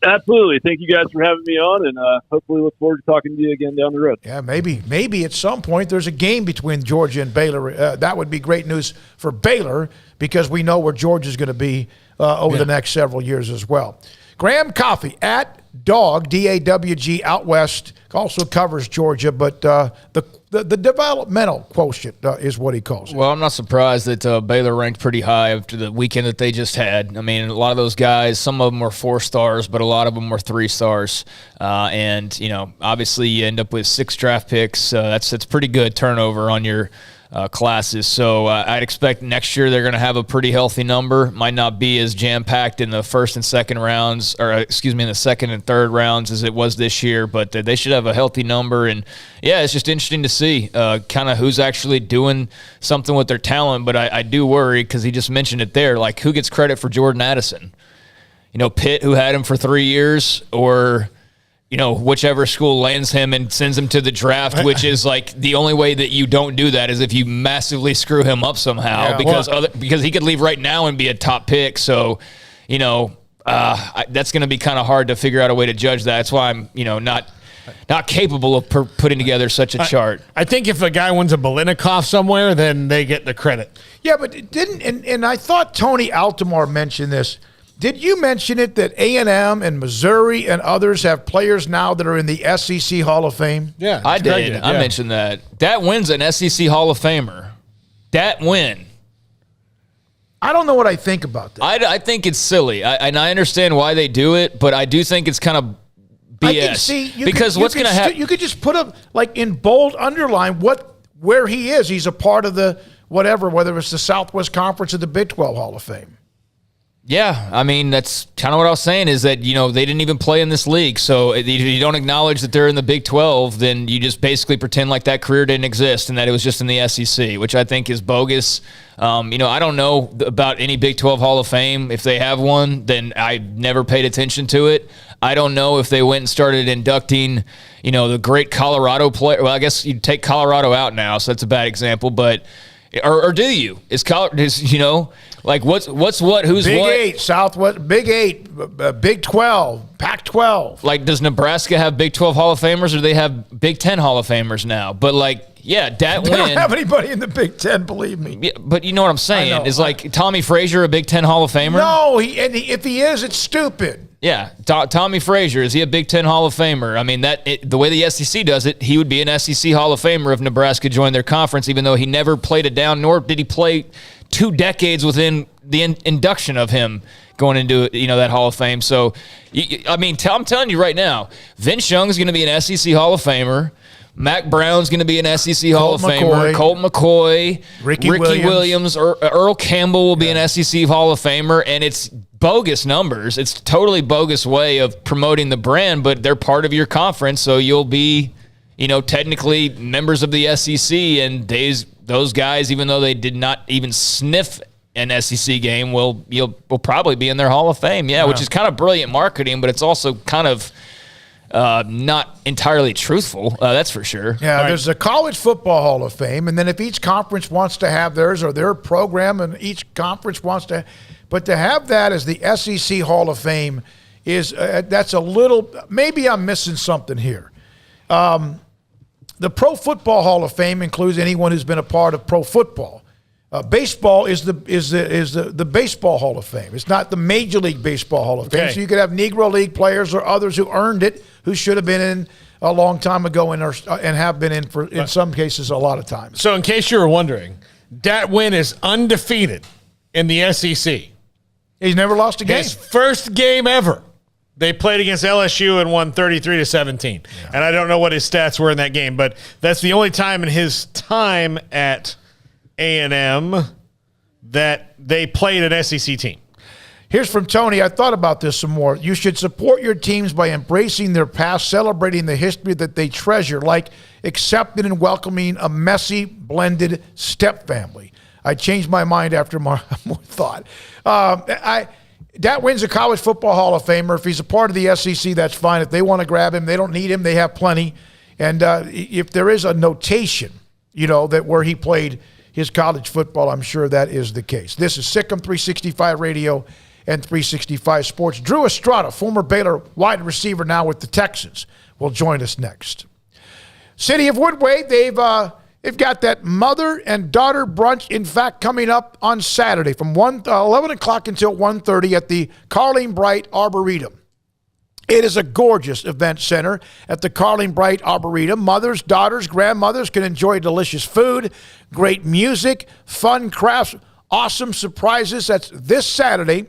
[SPEAKER 19] Absolutely. Thank you guys for having me on, and hopefully look forward to talking to you again down the road.
[SPEAKER 5] Yeah, maybe at some point there's a game between Georgia and Baylor. That would be great news for Baylor because we know where Georgia's going to be over the next several years as well. Graham Coffey at Dog, D-A-W-G, out west, also covers Georgia, but the developmental quotient is what he calls it.
[SPEAKER 7] Well, I'm not surprised that Baylor ranked pretty high after the weekend that they just had. I mean, a lot of those guys, some of them were 4 stars, but a lot of them were 3 stars. And, obviously you end up with 6 draft picks. That's pretty good turnover on your classes. So I'd expect next year they're going to have a pretty healthy number. Might not be as jam-packed in the first and second rounds, in the second and third rounds as it was this year, but they should have a healthy number. And, yeah, it's just interesting to see kind of who's actually doing something with their talent. But I do worry because he just mentioned it there, like who gets credit for Jordan Addison? Pitt, who had him for 3 years, or – whichever school lands him and sends him to the draft, which is like the only way that you don't do that is if you massively screw him up somehow, because he could leave right now and be a top pick. So, that's going to be kind of hard to figure out a way to judge that. That's why I'm, not capable of putting together such a chart.
[SPEAKER 6] I think if a guy wins a Biletnikoff somewhere, then they get the credit.
[SPEAKER 5] Yeah, but it didn't, and I thought Tony Altomar mentioned this. Did you mention it that A&M and Missouri and others have players now that are in the SEC Hall of Fame?
[SPEAKER 6] Yeah,
[SPEAKER 7] I did. I mentioned that. Dat Wynn's an SEC Hall of Famer. Dat Wynn.
[SPEAKER 5] I don't know what I think about that.
[SPEAKER 7] I think it's silly, and I understand why they do it, but I do think it's kind of BS. Because what's going to happen?
[SPEAKER 5] You could just put up, like in bold underline, where he is. He's a part of the whatever, whether it's the Southwest Conference or the Big 12 Hall of Fame.
[SPEAKER 7] Yeah, I mean, that's kind of what I was saying is that, they didn't even play in this league. So if you don't acknowledge that they're in the Big 12, then you just basically pretend like that career didn't exist and that it was just in the SEC, which I think is bogus. I don't know about any Big 12 Hall of Fame. If they have one, then I never paid attention to it. I don't know if they went and started inducting, the great Colorado player. Well, I guess you take Colorado out now, so that's a bad example, but or do you? Like what's what? Who's
[SPEAKER 5] Big
[SPEAKER 7] what?
[SPEAKER 5] Big 8, Southwest, Big 8, Big 12, Pac-12.
[SPEAKER 7] Like, does Nebraska have Big 12 Hall of Famers, or do they have Big 10 Hall of Famers now? But Dat Wynn.
[SPEAKER 5] They don't have anybody in the Big 10, believe me.
[SPEAKER 7] Yeah, but you know what I'm saying? Is like Tommy Frazier a Big 10 Hall of Famer?
[SPEAKER 5] No, if he is, it's stupid.
[SPEAKER 7] Yeah, Tommy Frazier, is he a Big 10 Hall of Famer? I mean, the way the SEC does it, he would be an SEC Hall of Famer if Nebraska joined their conference, even though he never played it down, nor did he play 2 decades within the induction of him going into that Hall of Fame. So, I'm telling you right now, Vince Young is going to be an SEC Hall of Famer. Mac Brown's going to be an SEC Hall of Famer. Colt McCoy, Ricky Williams, Earl Campbell will be an SEC Hall of Famer, and it's bogus numbers. It's a totally bogus way of promoting the brand, but they're part of your conference, so you'll be, technically members of the SEC, and those guys, even though they did not even sniff an SEC game, will probably be in their Hall of Fame. Yeah, which is kind of brilliant marketing, but it's also kind of not entirely truthful, that's for sure.
[SPEAKER 5] Yeah, there's a College Football Hall of Fame, and then if each conference wants to have theirs or their program, and each conference wants to, but to have that as the SEC Hall of Fame is that's a little. Maybe I'm missing something here. The Pro Football Hall of Fame includes anyone who's been a part of pro football. Baseball is the Baseball Hall of Fame. It's not the Major League Baseball Hall of Fame.
[SPEAKER 6] Okay.
[SPEAKER 5] So you could have Negro League players or others who earned it, who should have been in a long time ago and have been in some cases a lot of times.
[SPEAKER 6] So in case you were wondering, Dat Wynn is undefeated in the SEC.
[SPEAKER 5] He's never lost a game.
[SPEAKER 6] His first game ever. They played against LSU and won 33-17. Yeah. And I don't know what his stats were in that game, but that's the only time in his time at A&M that they played an SEC team.
[SPEAKER 5] Here's from Tony. I thought about this some more. You should support your teams by embracing their past, celebrating the history that they treasure, like accepting and welcoming a messy, blended step family. I changed my mind after more thought. that wins a College Football Hall of Famer. If he's a part of the SEC, that's fine. If they want to grab him, they don't need him. They have plenty. And if there is a notation, that where he played his college football, I'm sure that is the case. This is Sikkim 365 Radio and 365 Sports. Drew Estrada, former Baylor wide receiver, now with the Texans, will join us next. City of Woodway, they've got that mother and daughter brunch, in fact, coming up on Saturday from 11 o'clock until 1:30 at the Carling Bright Arboretum. It is a gorgeous event center at the Carling Bright Arboretum. Mothers, daughters, grandmothers can enjoy delicious food, great music, fun crafts, awesome surprises. That's this Saturday.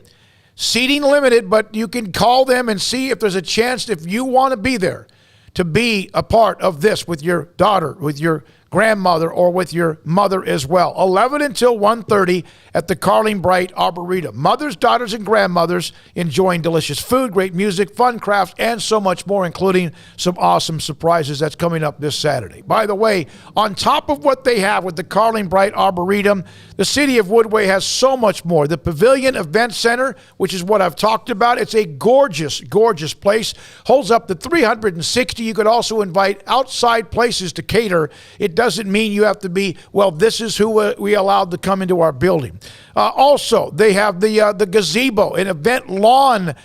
[SPEAKER 5] Seating limited, but you can call them and see if there's a chance, if you want to be there, to be a part of this with your daughter, with your grandmother, or with your mother as well. 11 until 1:30 at the Carling Bright Arboretum. Mothers, daughters, and grandmothers enjoying delicious food, great music, fun crafts, and so much more, including some awesome surprises. That's coming up this Saturday. By the way, on top of what they have with the Carling Bright Arboretum, the City of Woodway has so much more. The Pavilion Event Center, which is what I've talked about, it's a gorgeous, gorgeous place. Holds up to 360. You could also invite outside places to cater. It doesn't mean you have to be, this is who we allowed to come into our building. Also, they have the gazebo, an event lawn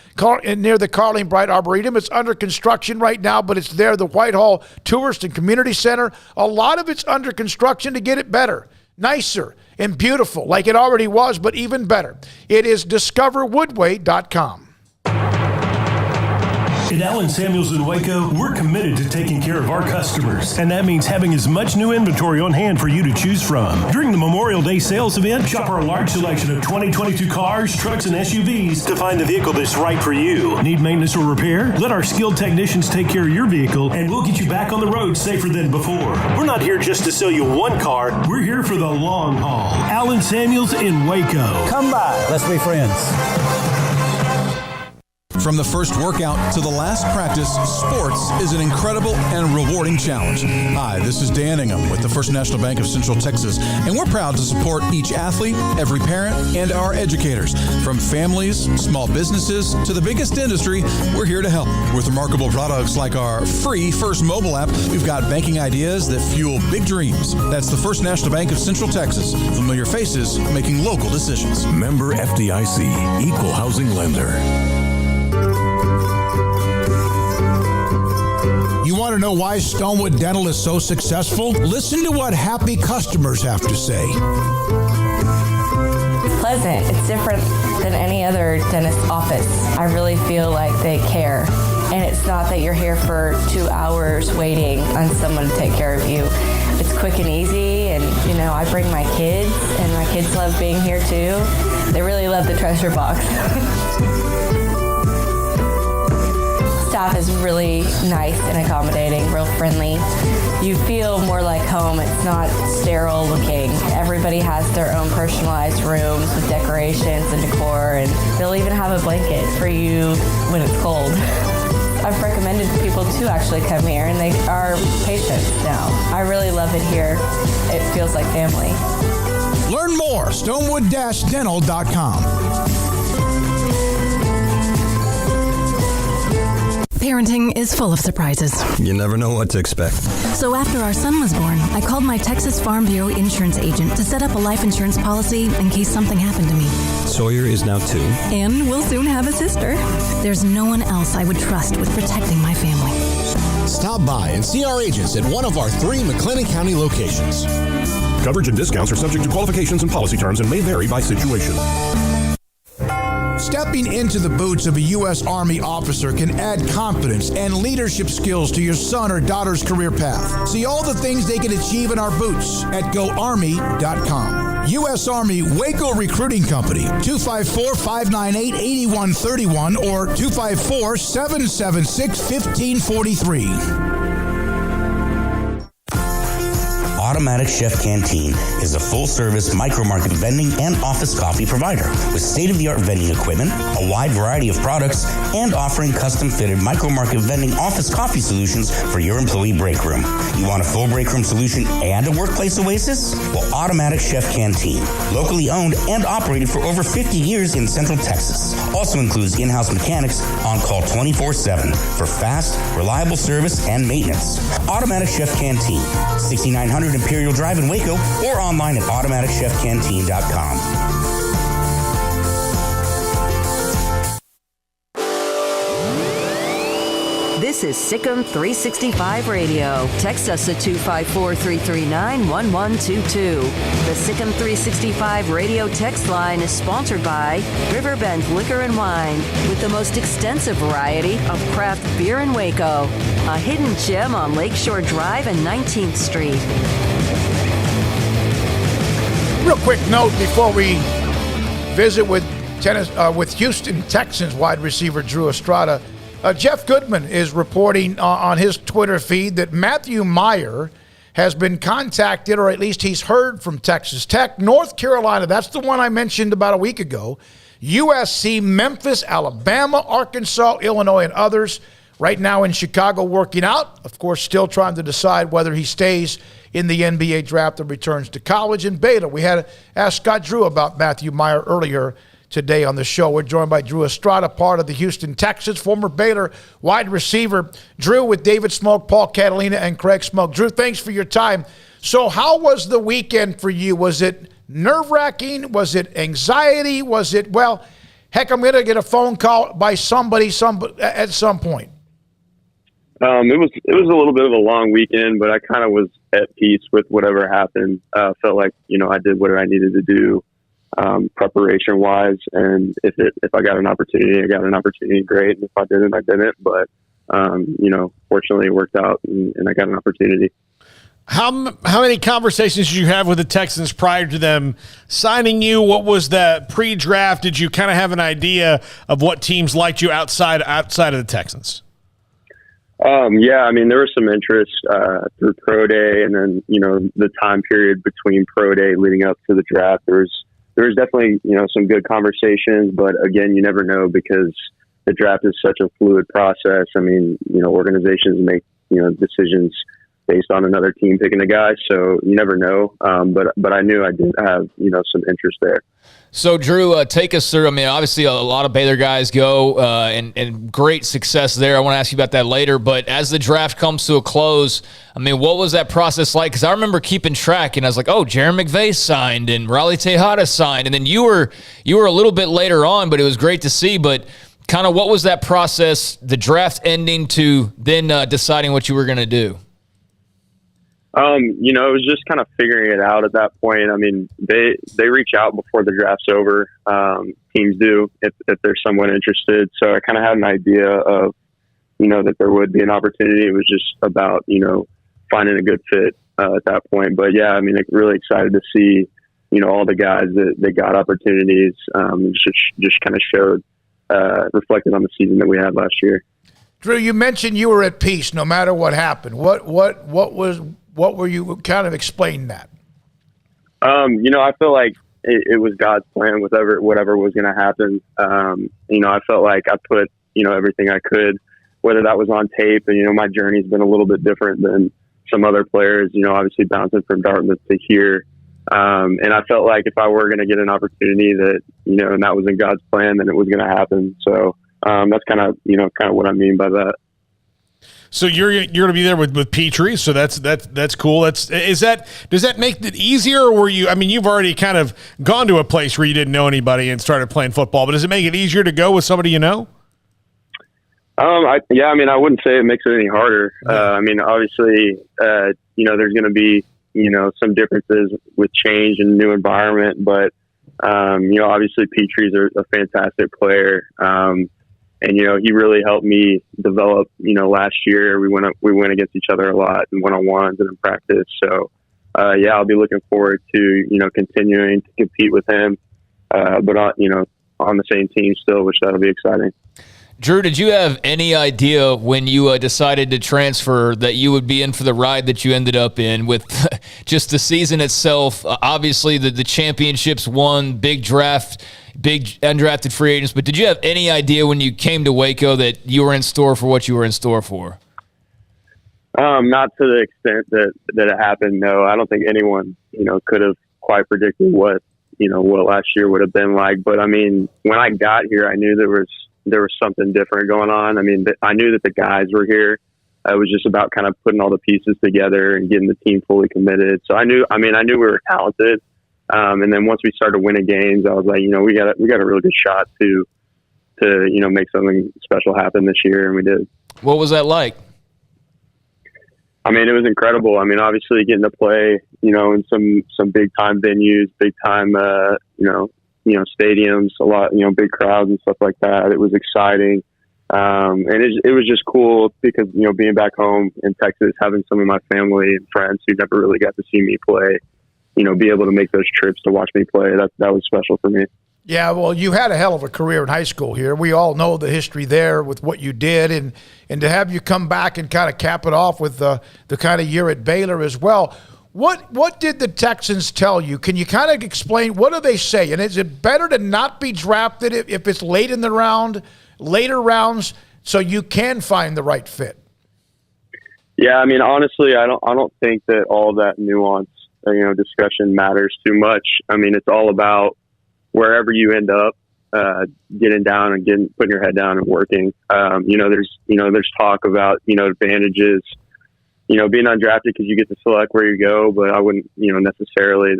[SPEAKER 5] near the Carling Bright Arboretum. It's under construction right now, but it's there. The Whitehall Tourist and Community Center. A lot of it's under construction to get it better, nicer, and beautiful, like it already was, but even better. It is discoverwoodway.com.
[SPEAKER 20] At Allen Samuels in Waco, we're committed to taking care of our customers, and that means having as much new inventory on hand for you to choose from. During the Memorial Day sales event, shop our large selection of 2022 cars, trucks, and SUVs to find the vehicle that's right for you. Need maintenance or repair? Let our skilled technicians take care of your vehicle, and we'll get you back on the road safer than before. We're not here just to sell you one car. We're here for the long haul. Allen Samuels in Waco.
[SPEAKER 21] Come by. Let's be friends.
[SPEAKER 10] From the first workout to the last practice, sports is an incredible and rewarding challenge. Hi, this is Dan Ingham with the First National Bank of Central Texas, and we're proud to support each athlete, every parent, and our educators. From families, small businesses, to the biggest industry, we're here to help. With remarkable products like our free First mobile app, we've got banking ideas that fuel big dreams. That's the First National Bank of Central Texas. Familiar faces making local decisions.
[SPEAKER 22] Member FDIC, Equal Housing Lender.
[SPEAKER 10] You want to know why Stonewood Dental is so successful? Listen to what happy customers have to say.
[SPEAKER 23] It's pleasant. It's different than any other dentist office. I really feel like they care. And it's not that you're here for 2 hours waiting on someone to take care of you. It's quick and easy, and I bring my kids, and my kids love being here too. They really love the treasure box. Staff is really nice and accommodating, real friendly. You feel more like home. It's not sterile looking. Everybody has their own personalized rooms with decorations and decor, and they'll even have a blanket for you when it's cold. I've recommended people to actually come here, and they are patients now. I really love it here. It feels like family.
[SPEAKER 10] Learn more, stonewood-dental.com.
[SPEAKER 25] Parenting is full of surprises.
[SPEAKER 26] You never know what to expect.
[SPEAKER 25] So after our son was born, I called my Texas Farm Bureau insurance agent to set up a life insurance policy in case something happened to me.
[SPEAKER 26] Sawyer is now 2.
[SPEAKER 25] And we'll soon have a sister. There's no one else I would trust with protecting my family.
[SPEAKER 11] Stop by and see our agents at one of our 3 McLennan County locations.
[SPEAKER 22] Coverage and discounts are subject to qualifications and policy terms and may vary by situation.
[SPEAKER 10] Stepping into the boots of a U.S. Army officer can add confidence and leadership skills to your son or daughter's career path. See all the things they can achieve in our boots at GoArmy.com. U.S. Army Waco Recruiting Company, 254-598-8131 or 254-776-1543.
[SPEAKER 1] Automatic Chef Canteen is a full-service micro-market vending and office coffee provider with state-of-the-art vending equipment, a wide variety of products, and offering custom-fitted micro-market vending office coffee solutions for your employee break room. You want a full break room solution and a workplace oasis? Well, Automatic Chef Canteen, locally owned and operated for over 50 years in Central Texas, also includes in-house mechanics on call 24/7 for fast, reliable service and maintenance. Automatic Chef Canteen, 6900 Imperial Drive in Waco, or online at automaticchefcanteen.com.
[SPEAKER 2] This is Sikkim 365 Radio. Text us at 254-339-1122. The Sikkim 365 Radio text line is sponsored by Riverbend Liquor and Wine, with the most extensive variety of craft beer in Waco. A hidden gem on Lakeshore Drive and 19th Street.
[SPEAKER 5] Real quick note before we visit with Houston Texans wide receiver Drew Estrada. Jeff Goodman is reporting on his Twitter feed that Matthew Meyer has been contacted, or at least he's heard from Texas Tech, North Carolina, that's the one I mentioned about a week ago, USC, Memphis, Alabama, Arkansas, Illinois, and others. Right now in Chicago working out, of course, still trying to decide whether he stays in the NBA draft or returns to college. In Baylor, we had asked Scott Drew about Matthew Meyer earlier today on the show. We're joined by Drew Estrada, part of the Houston Texans, former Baylor wide receiver. Drew with David Smoak, Paul Catalina, and Craig Smoak. Drew, thanks for your time. So how was the weekend for you? Was it nerve-wracking? Was it anxiety? Was it, well, heck, I'm going to get a phone call by somebody at some point?
[SPEAKER 3] It was a little bit of a long weekend, but I kind of was at peace with whatever happened. Felt like, I did what I needed to do. Preparation wise, and if I got an opportunity, I got an opportunity, great. And if I didn't, I didn't. But fortunately, it worked out, and I got an opportunity.
[SPEAKER 6] How many conversations did you have with the Texans prior to them signing you? What was the pre-draft? Did you kind of have an idea of what teams liked you outside of the Texans?
[SPEAKER 3] Yeah, I mean, there was some interest through Pro Day, and then the time period between Pro Day leading up to the draft. There was definitely, some good conversations, but again, you never know because the draft is such a fluid process. I mean, organizations make, decisions based on another team picking a guy. So you never know. But I knew I did have, some interest there.
[SPEAKER 7] So, Drew, take us through. I mean, obviously, a lot of Baylor guys go and great success there. I want to ask you about that later. But as the draft comes to a close, I mean, what was that process like? Because I remember keeping track, and I was like, oh, Jaron McVay signed, and Raleigh Tejada signed. And then you were a little bit later on, but it was great to see. But kind of what was that process, the draft ending to then deciding what you were going to do?
[SPEAKER 3] It was just kind of figuring it out at that point. I mean, they reach out before the draft's over. Teams do if they're somewhat interested. So I kind of had an idea of, that there would be an opportunity. It was just about, finding a good fit at that point. But yeah, I mean, really excited to see, all the guys that got opportunities. Just kind of showed, reflected on the season that we had last year.
[SPEAKER 5] Drew, you mentioned you were at peace no matter what happened. What were you kind of explain that?
[SPEAKER 3] I feel like it was God's plan with whatever was going to happen. I felt like I put, everything I could, whether that was on tape, and, my journey's been a little bit different than some other players, obviously bouncing from Dartmouth to here. And I felt like if I were going to get an opportunity that, and that was in God's plan, then it was going to happen. So, that's kind of what I mean by that.
[SPEAKER 6] So you're going to be there with Petrie, so that's cool. Does that make it easier, or were you? I mean, you've already kind of gone to a place where you didn't know anybody and started playing football, but does it make it easier to go with somebody you know?
[SPEAKER 3] I wouldn't say it makes it any harder. Obviously, there's going to be some differences with change and new environment, but obviously Petrie's a fantastic player. And, he really helped me develop, last year we went against each other a lot in one-on-ones and in practice. So, I'll be looking forward to, continuing to compete with him, but on the same team still, which that'll be exciting.
[SPEAKER 7] Drew, did you have any idea when you decided to transfer that you would be in for the ride that you ended up in with just the season itself? Obviously, the championships won, big draft, big undrafted free agents. But did you have any idea when you came to Waco that you were in store for what you were in store for?
[SPEAKER 3] Not to the extent that it happened. No, I don't think anyone, could have quite predicted what last year would have been like. But I mean, when I got here, I knew there was something different going on. I mean, I knew that the guys were here. It was just about kind of putting all the pieces together and getting the team fully committed. So I knew we were talented. And then once we started winning games, I was like, we got a really good shot to make something special happen this year. And we did.
[SPEAKER 7] What was that like?
[SPEAKER 3] I mean, it was incredible. I mean, obviously getting to play, in some big time venues, big time, stadiums, a lot, big crowds and stuff like that. It was exciting. And it was just cool because, being back home in Texas, having some of my family and friends who never really got to see me play, be able to make those trips to watch me play, that was special for me.
[SPEAKER 5] Yeah, well, you had a hell of a career in high school here. We all know the history there with what you did, and to have you come back and kind of cap it off with the kind of year at Baylor as well. What did the Texans tell you? Can you kind of explain, what do they say? And is it better to not be drafted if it's late in the later rounds, so you can find the right fit?
[SPEAKER 3] Yeah, I mean, honestly, I don't think that all that nuance, discussion matters too much. I mean, it's all about wherever you end up, getting down and putting your head down and working. There's talk about, advantages, being undrafted because you get to select where you go, but I wouldn't, necessarily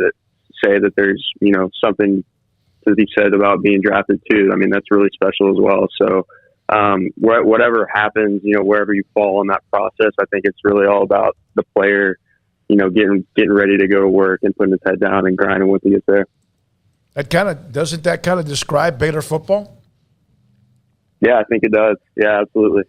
[SPEAKER 3] say that there's, something to be said about being drafted too. I mean, that's really special as well. So, whatever happens, wherever you fall in that process, I think it's really all about the player, getting ready to go to work and putting his head down and grinding once he gets there.
[SPEAKER 5] Doesn't that kind of describe Baylor football?
[SPEAKER 3] Yeah, I think it does. Yeah, absolutely.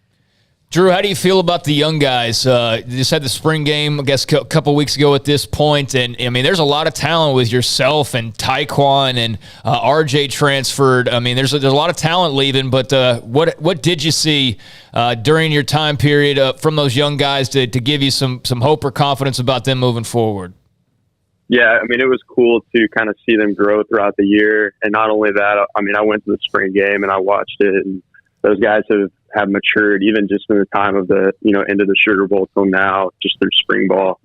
[SPEAKER 7] Drew, how do you feel about the young guys? You just had the spring game, I guess, a couple weeks ago at this point, and I mean, there's a lot of talent with yourself and Taekwon and RJ transferred. I mean, there's a lot of talent leaving, but what did you see during your time period from those young guys to give you some hope or confidence about them moving forward?
[SPEAKER 3] Yeah, I mean, it was cool to kind of see them grow throughout the year. And not only that, I mean, I went to the spring game and I watched it, and those guys have matured even just in the time of the, end of the Sugar Bowl till now, just through spring ball.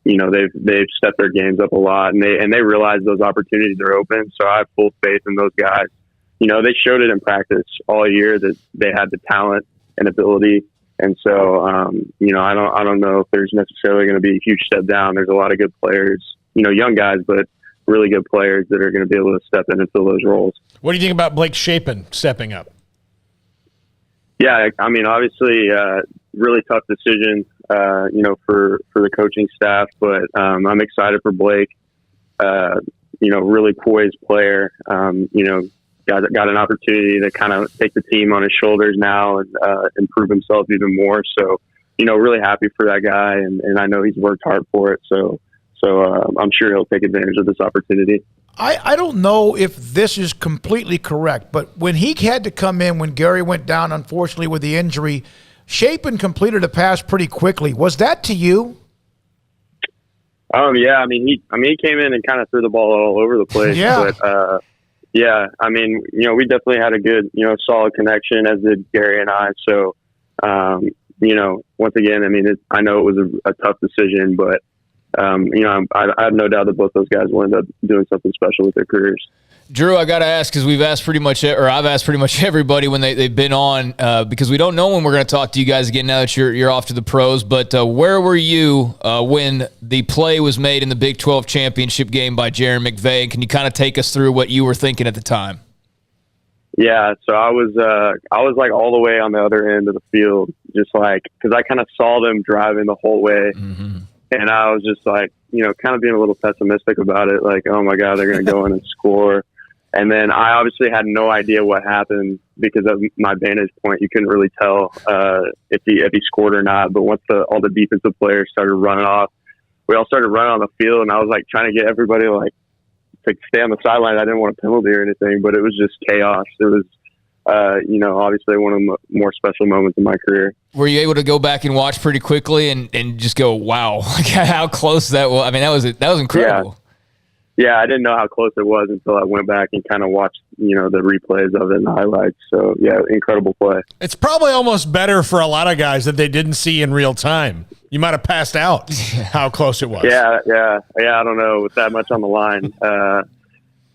[SPEAKER 3] They've stepped their games up a lot, and they realize those opportunities are open. So I have full faith in those guys. They showed it in practice all year that they had the talent and ability. And so, I don't know if there's necessarily going to be a huge step down. There's a lot of good players, young guys, but really good players that are going to be able to step in and fill those roles.
[SPEAKER 6] What do you think about Blake Shapen stepping up?
[SPEAKER 3] Yeah, I mean, obviously, really tough decision, for the coaching staff, but I'm excited for Blake. Really poised player. Got an opportunity to kind of take the team on his shoulders now and improve himself even more. So, really happy for that guy, and I know he's worked hard for it. So I'm sure he'll take advantage of this opportunity.
[SPEAKER 5] I don't know if this is completely correct, but when he had to come in when Gary went down, unfortunately, with the injury, Shapen completed a pass pretty quickly. Was that to you?
[SPEAKER 3] Yeah. I mean, he came in and kind of threw the ball all over the place.
[SPEAKER 5] Yeah.
[SPEAKER 3] But, yeah, I mean, we definitely had a good, solid connection, as did Gary and I. So, once again, I mean, I know it was a tough decision, but, I have no doubt that both those guys will end up doing something special with their careers.
[SPEAKER 7] Drew, I got to ask, because I've asked pretty much everybody when they've been on, because we don't know when we're going to talk to you guys again now that you're off to the pros. But where were you when the play was made in the Big 12 championship game by Jaron McVay? Can you kind of take us through what you were thinking at the time?
[SPEAKER 3] Yeah, so I was like all the way on the other end of the field, just like, because I kind of saw them driving the whole way. Mm-hmm. And I was just like, kind of being a little pessimistic about it. Like, oh my God, they're going to go in and score. And then I obviously had no idea what happened because of my vantage point. You couldn't really tell if he scored or not. But once all the defensive players started running off, we all started running on the field, and I was like trying to get everybody to stay on the sideline. I didn't want a penalty or anything, but it was just chaos. It obviously one of the more special moments in my career.
[SPEAKER 7] Were you able to go back and watch pretty quickly and just go, wow, how close that was? I mean, that was incredible.
[SPEAKER 3] Yeah, I didn't know how close it was until I went back and kind of watched, the replays of it and the highlights. So, yeah, incredible play.
[SPEAKER 6] It's probably almost better for a lot of guys that they didn't see in real time. You might have passed out how close it was.
[SPEAKER 3] Yeah, I don't know, with that much on the line.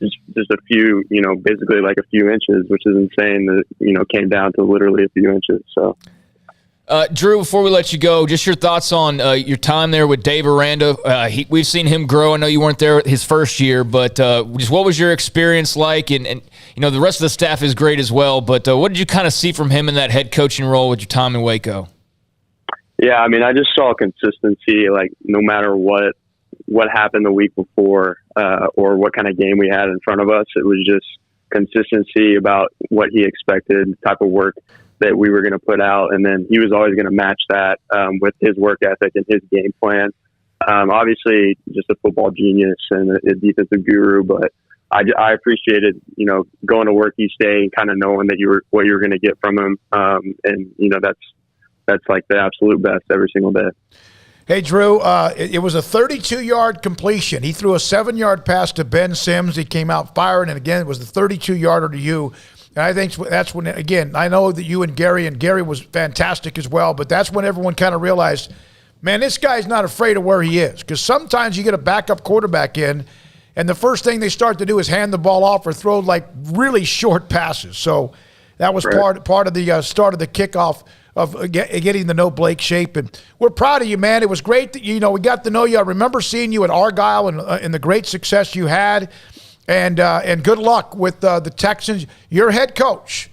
[SPEAKER 3] Just a few, basically like a few inches, which is insane that, came down to literally a few inches. So.
[SPEAKER 7] Drew, before we let you go, just your thoughts on your time there with Dave Aranda. We've seen him grow. I know you weren't there his first year, but just what was your experience like? And the rest of the staff is great as well, but what did you kind of see from him in that head coaching role with your time in Waco?
[SPEAKER 3] Yeah, I mean, I just saw consistency, like no matter what happened the week before or what kind of game we had in front of us. It was just consistency about what he expected, the type of work that we were going to put out. And then he was always going to match that with his work ethic and his game plan. Obviously just a football genius and a defensive guru, but I appreciated, going to work each day and kind of knowing that what you were going to get from him. And that's like the absolute best every single day.
[SPEAKER 5] Hey, Drew, it was a 32-yard completion. He threw a 7-yard pass to Ben Sims. He came out firing, and again, it was the 32-yarder to you. And I think that's when, again, I know that you and Gary was fantastic as well, but that's when everyone kind of realized, man, this guy's not afraid of where he is. Because sometimes you get a backup quarterback in, and the first thing they start to do is hand the ball off or throw like really short passes. So that was part of the start of the kickoff of getting to know Blake Shape. And we're proud of you, man. It was great that, we got to know you. I remember seeing you at Argyle and the great success you had. And good luck with the Texans. Your head coach,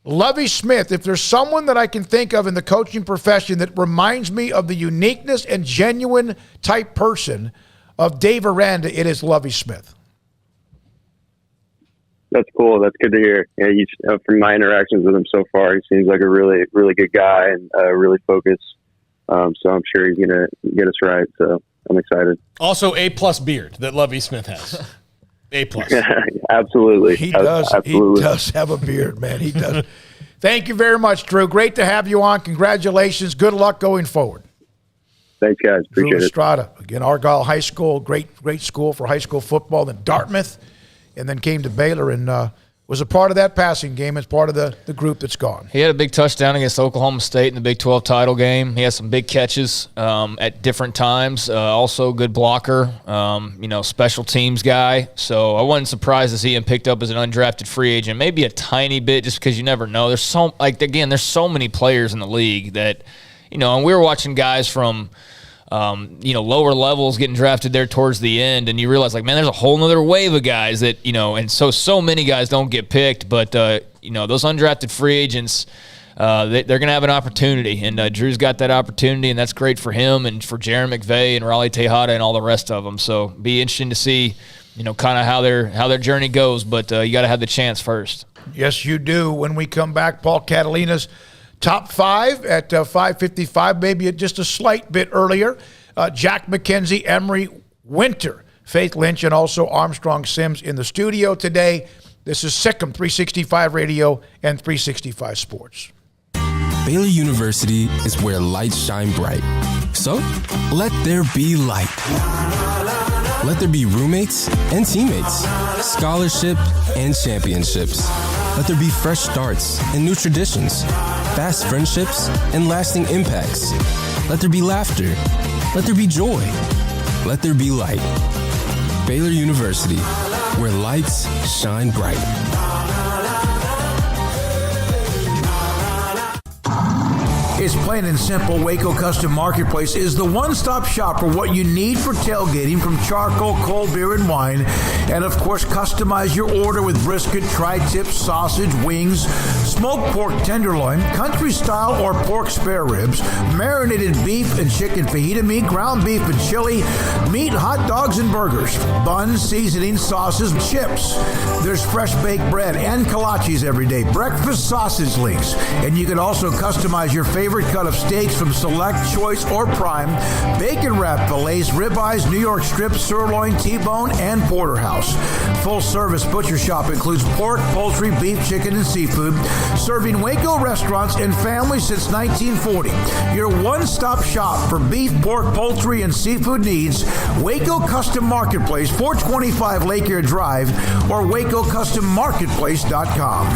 [SPEAKER 5] Lovie Smith, if there's someone that I can think of in the coaching profession that reminds me of the uniqueness and genuine type person of Dave Aranda, it is Lovie Smith.
[SPEAKER 3] That's cool. That's good to hear. Yeah, he's, from my interactions with him so far, he seems like a really, really good guy and really focused. So I'm sure he's going to get us right. So I'm excited.
[SPEAKER 6] Also, A+ beard that Lovie Smith has. A+.
[SPEAKER 3] Absolutely.
[SPEAKER 5] He does.
[SPEAKER 3] Absolutely.
[SPEAKER 5] He does have a beard, man. He does. Thank you very much, Drew. Great to have you on. Congratulations. Good luck going forward.
[SPEAKER 3] Thanks, guys. Appreciate
[SPEAKER 5] Drew
[SPEAKER 3] it.
[SPEAKER 5] Estrada, again, Argyle High School, great school for high school football. Then Dartmouth, and then came to Baylor and was a part of that passing game as part of the group that's gone.
[SPEAKER 7] He had a big touchdown against Oklahoma State in the Big 12 title game. He has some big catches at different times. Also good blocker, special teams guy. So I wasn't surprised to see him picked up as an undrafted free agent, maybe a tiny bit just because you never know. There's so many players in the league that, and we were watching guys from lower levels getting drafted there towards the end, and you realize, like, man, there's a whole nother wave of guys that, and so many guys don't get picked, but, those undrafted free agents, they're going to have an opportunity, and Drew's got that opportunity, and that's great for him and for Jaron McVay and Raleigh Tejada and all the rest of them. So be interesting to see, kind of how their journey goes, but you got to have the chance first.
[SPEAKER 5] Yes, you do. When we come back, Paul Catalina's Top 5 at 5:55, maybe just a slight bit earlier. Jack McKenzie, Emery Winter, Faith Lynch, and also Armstrong Sims in the studio today. This is Sikkim 365 Radio and 365 Sports.
[SPEAKER 8] Baylor University is where lights shine bright. So, let there be light. Let there be roommates and teammates, scholarship and championships. Let there be fresh starts and new traditions, fast friendships and lasting impacts. Let there be laughter. Let there be joy. Let there be light. Baylor University, where lights shine bright.
[SPEAKER 10] It's plain and simple. Waco Custom Marketplace is the one-stop shop for what you need for tailgating, from charcoal, cold beer, and wine. And, of course, customize your order with brisket, tri-tip, sausage, wings, smoked pork tenderloin, country-style or pork spare ribs, marinated beef and chicken fajita meat, ground beef and chili, meat, hot dogs, and burgers, buns, seasoning, sauces, chips. There's fresh baked bread and kolaches every day, breakfast sausage links. And you can also customize your favorite favorite cut of steaks from Select, Choice, or Prime, bacon wrap fillets, ribeyes, New York strips, sirloin, T-bone, and porterhouse. Full-service butcher shop includes pork, poultry, beef, chicken, and seafood, serving Waco restaurants and families since 1940. Your one-stop shop for beef, pork, poultry, and seafood needs, Waco Custom Marketplace, 425 Lake Air Drive, or WacoCustomMarketplace.com.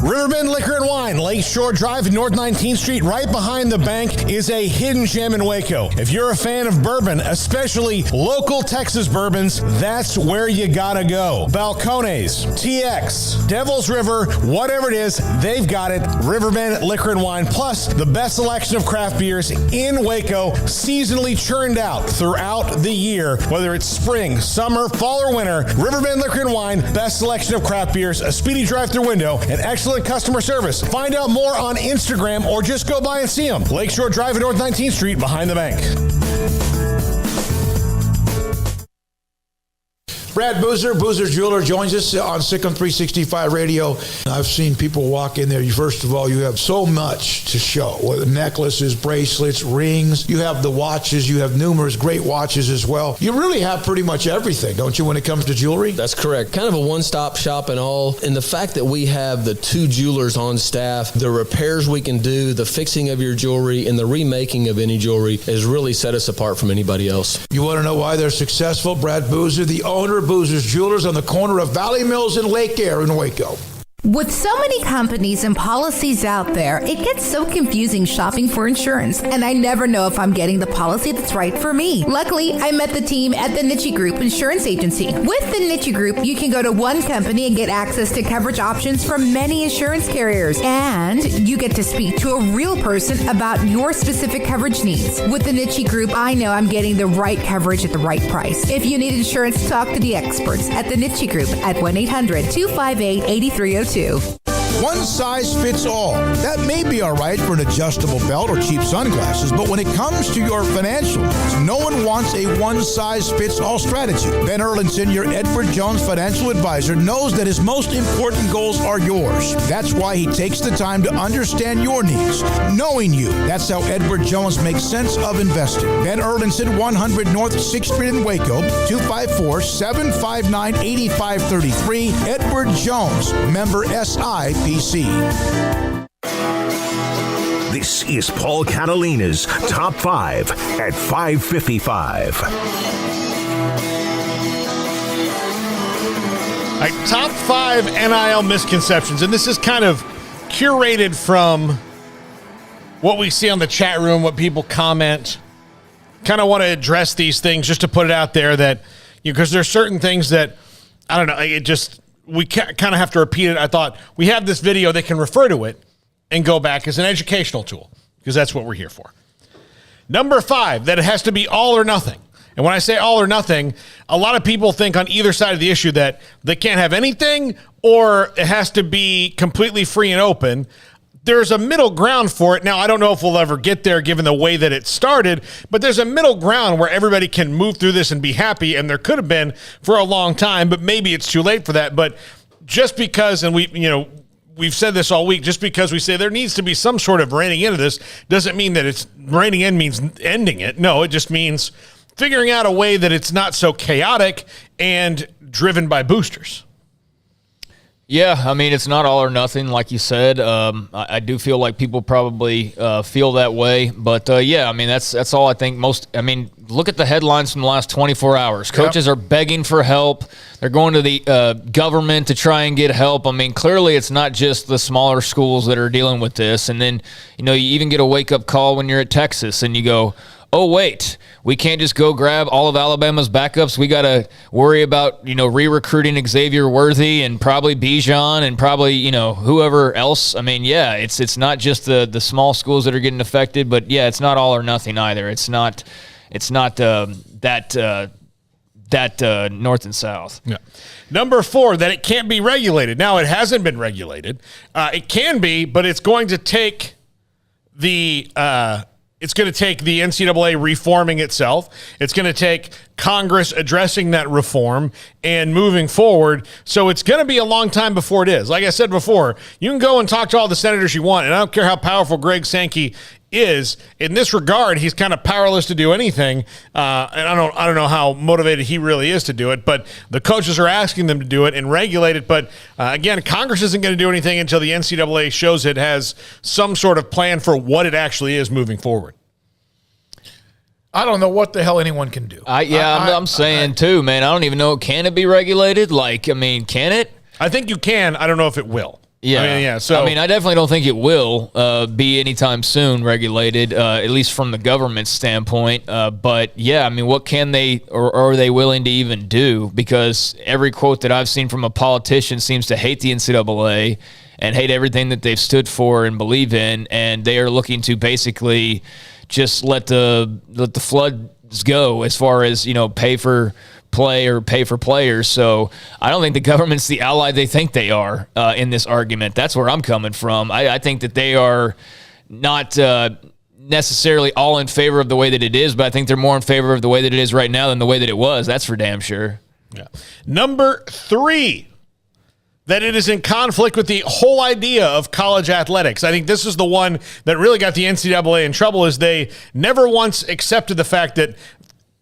[SPEAKER 6] Riverbend Liquor and Wine, Lakeshore Drive, North 19th Street, right behind the bank, is a hidden gem in Waco. If you're a fan of bourbon, especially local Texas bourbons, that's where you gotta go. Balcones, TX, Devil's River, whatever it is, they've got it. Riverbend Liquor and Wine, plus the best selection of craft beers in Waco, seasonally churned out throughout the year, whether it's spring, summer, fall, or winter. Riverbend Liquor and Wine, best selection of craft beers, a speedy drive-through window, and excellent customer service. Find out more on Instagram or just go by and see them. Lakeshore Drive at North 19th Street behind the bank.
[SPEAKER 5] Brad Boozer, Boozer's Jeweler, joins us on Sikkim 365 Radio. I've seen people walk in there. First of all, you have so much to show. Whether necklaces, bracelets, rings. You have the watches. You have numerous great watches as well. You really have pretty much everything, don't you, when it comes to jewelry?
[SPEAKER 9] That's correct. Kind of a one-stop shop and all. And the fact that we have the 2 jewelers on staff, the repairs we can do, the fixing of your jewelry, and the remaking of any jewelry has really set us apart from anybody else.
[SPEAKER 5] You want to know why they're successful? Brad Boozer, the owner of Boozer's Jewelers on the corner of Valley Mills and Lake Air in Waco.
[SPEAKER 12] With so many companies and policies out there, it gets so confusing shopping for insurance, and I never know if I'm getting the policy that's right for me. Luckily, I met the team at the Niche Group Insurance Agency. With the Niche Group, you can go to one company and get access to coverage options from many insurance carriers, and you get to speak to a real person about your specific coverage needs. With the Niche Group, I know I'm getting the right coverage at the right price. If you need insurance, talk to the experts at the Niche Group at 1-800-258-8302.
[SPEAKER 10] One size fits all. That may be all right for an adjustable belt or cheap sunglasses, but when it comes to your financial needs, no one wants a one-size-fits-all strategy. Ben Erlinson, your Edward Jones financial advisor, knows that his most important goals are yours. That's why he takes the time to understand your needs, knowing you. That's how Edward Jones makes sense of investing. Ben Erlinson, 100 North 6th Street in Waco, 254-759-8533. Edward Jones, member SIPC.
[SPEAKER 4] This is Paul Catalina's Top 5 at 5:55.
[SPEAKER 6] All right, top 5 NIL misconceptions. And this is kind of curated from what we see on the chat room, what people comment. Kind of want to address these things just to put it out there that, because there's certain things that, I don't know, we kind of have to repeat it. I thought we have this video, they can refer to it and go back as an educational tool, because that's what we're here for. Number 5, that it has to be all or nothing. And when I say all or nothing, a lot of people think on either side of the issue that they can't have anything or it has to be completely free and open. There's a middle ground for it. Now, I don't know if we'll ever get there given the way that it started, but there's a middle ground where everybody can move through this and be happy, and there could have been for a long time, but maybe it's too late for that. But just because, and we've said this all week, just because we say there needs to be some sort of reining into this doesn't mean that it's reining in means ending it. No, it just means figuring out a way that it's not so chaotic and driven by boosters.
[SPEAKER 7] Yeah, I mean, it's not all or nothing, like you said. I do feel like people probably feel that way. But, yeah, I mean, that's all I think look at the headlines from the last 24 hours. Coaches are begging for help. They're going to the government to try and get help. I mean, clearly it's not just the smaller schools that are dealing with this. And then, you even get a wake-up call when you're at Texas and you go, oh, wait, we can't just go grab all of Alabama's backups. We got to worry about, re-recruiting Xavier Worthy and probably Bijan and probably, whoever else. I mean, yeah, it's not just the small schools that are getting affected, but yeah, it's not all or nothing either. It's not that north and south.
[SPEAKER 6] Yeah. Number 4, that it can't be regulated. Now, it hasn't been regulated. It can be, but it's going to take the It's going to take the NCAA reforming itself. It's going to take Congress addressing that reform and moving forward. So it's going to be a long time before it is. Like I said before, you can go and talk to all the senators you want, and I don't care how powerful Greg Sankey is. In this regard, he's kind of powerless to do anything. And I don't know how motivated he really is to do it, but the coaches are asking them to do it and regulate it. But again, Congress isn't going to do anything until the NCAA shows it has some sort of plan for what it actually is moving forward.
[SPEAKER 5] I don't know what the hell anyone can do.
[SPEAKER 7] I'm saying too, man. I don't even know. Can it be regulated? Can it?
[SPEAKER 6] I think you can. I don't know if it will.
[SPEAKER 7] Yeah.
[SPEAKER 6] So
[SPEAKER 7] I definitely don't think it will be anytime soon regulated, at least from the government standpoint. But yeah, what can they or are they willing to even do? Because every quote that I've seen from a politician seems to hate the NCAA and hate everything that they've stood for and believe in, and they are looking to basically just let the floods go as far as, pay for play or pay for players. So I don't think the government's the ally they think they are in this argument. That's where I'm coming from. I think that they are not necessarily all in favor of the way that it is, but I think they're more in favor of the way that it is right now than the way that it was. That's for damn sure.
[SPEAKER 6] Yeah. Number 3, that it is in conflict with the whole idea of college athletics. I think this is the one that really got the NCAA in trouble, is they never once accepted the fact that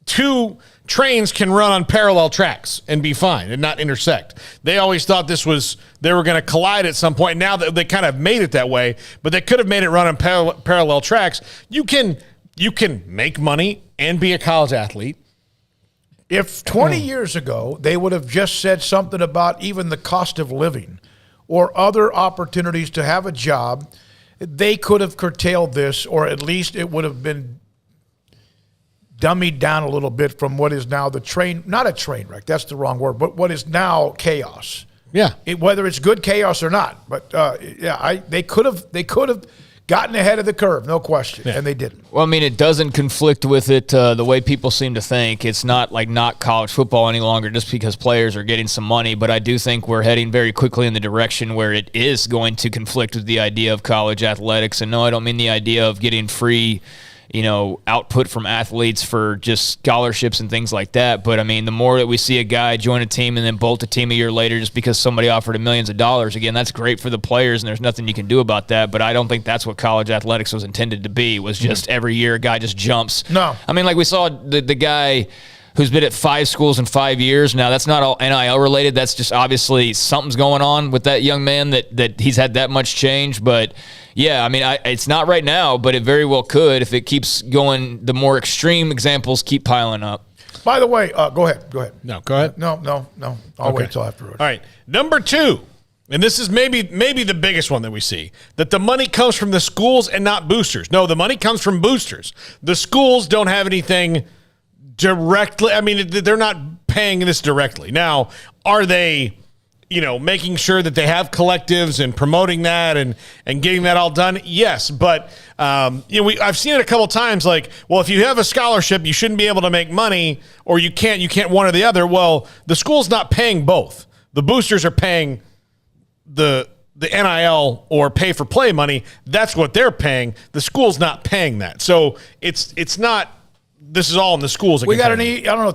[SPEAKER 6] 2 trains can run on parallel tracks and be fine and not intersect. They always thought they were going to collide at some point. Now that they kind of made it that way, but they could have made it run on parallel tracks. You can make money and be a college athlete.
[SPEAKER 5] If 20 years ago they would have just said something about even the cost of living or other opportunities to have a job, they could have curtailed this, or at least it would have been dummied down a little bit from what is now not a train wreck, that's the wrong word, but what is now chaos.
[SPEAKER 6] Yeah.
[SPEAKER 5] Whether it's good chaos or not. But they could have gotten ahead of the curve, no question, and they didn't.
[SPEAKER 7] Well, it doesn't conflict with it the way people seem to think. It's not like not college football any longer just because players are getting some money, but I do think we're heading very quickly in the direction where it is going to conflict with the idea of college athletics. And no, I don't mean the idea of getting free output from athletes for just scholarships and things like that. But the more that we see a guy join a team and then bolt a team a year later just because somebody offered him millions of dollars, again, that's great for the players and there's nothing you can do about that. But I don't think that's what college athletics was intended to be, was just every year a guy just jumps.
[SPEAKER 5] No.
[SPEAKER 7] Like we saw the guy who's been at 5 schools in 5 years. Now, that's not all NIL related. That's just obviously something's going on with that young man that he's had that much change. But yeah, it's not right now, but it very well could if it keeps going. The more extreme examples keep piling up.
[SPEAKER 5] By the way, go ahead.
[SPEAKER 6] No, go ahead.
[SPEAKER 5] No. I'll wait till afterwards.
[SPEAKER 6] All right. Number 2, and this is maybe the biggest one that we see, that the money comes from the schools and not boosters. No, the money comes from boosters. The schools don't have anything directly. They're not paying this directly. Now, are they making sure that they have collectives and promoting that and getting that all done? Yes, but I've seen it a couple times. Like, well, if you have a scholarship, you shouldn't be able to make money, or you can't one or the other. Well, the school's not paying both. The boosters are paying the NIL or pay for play money. That's what they're paying. The school's not paying that. So it's not. This is all in the schools.
[SPEAKER 5] We got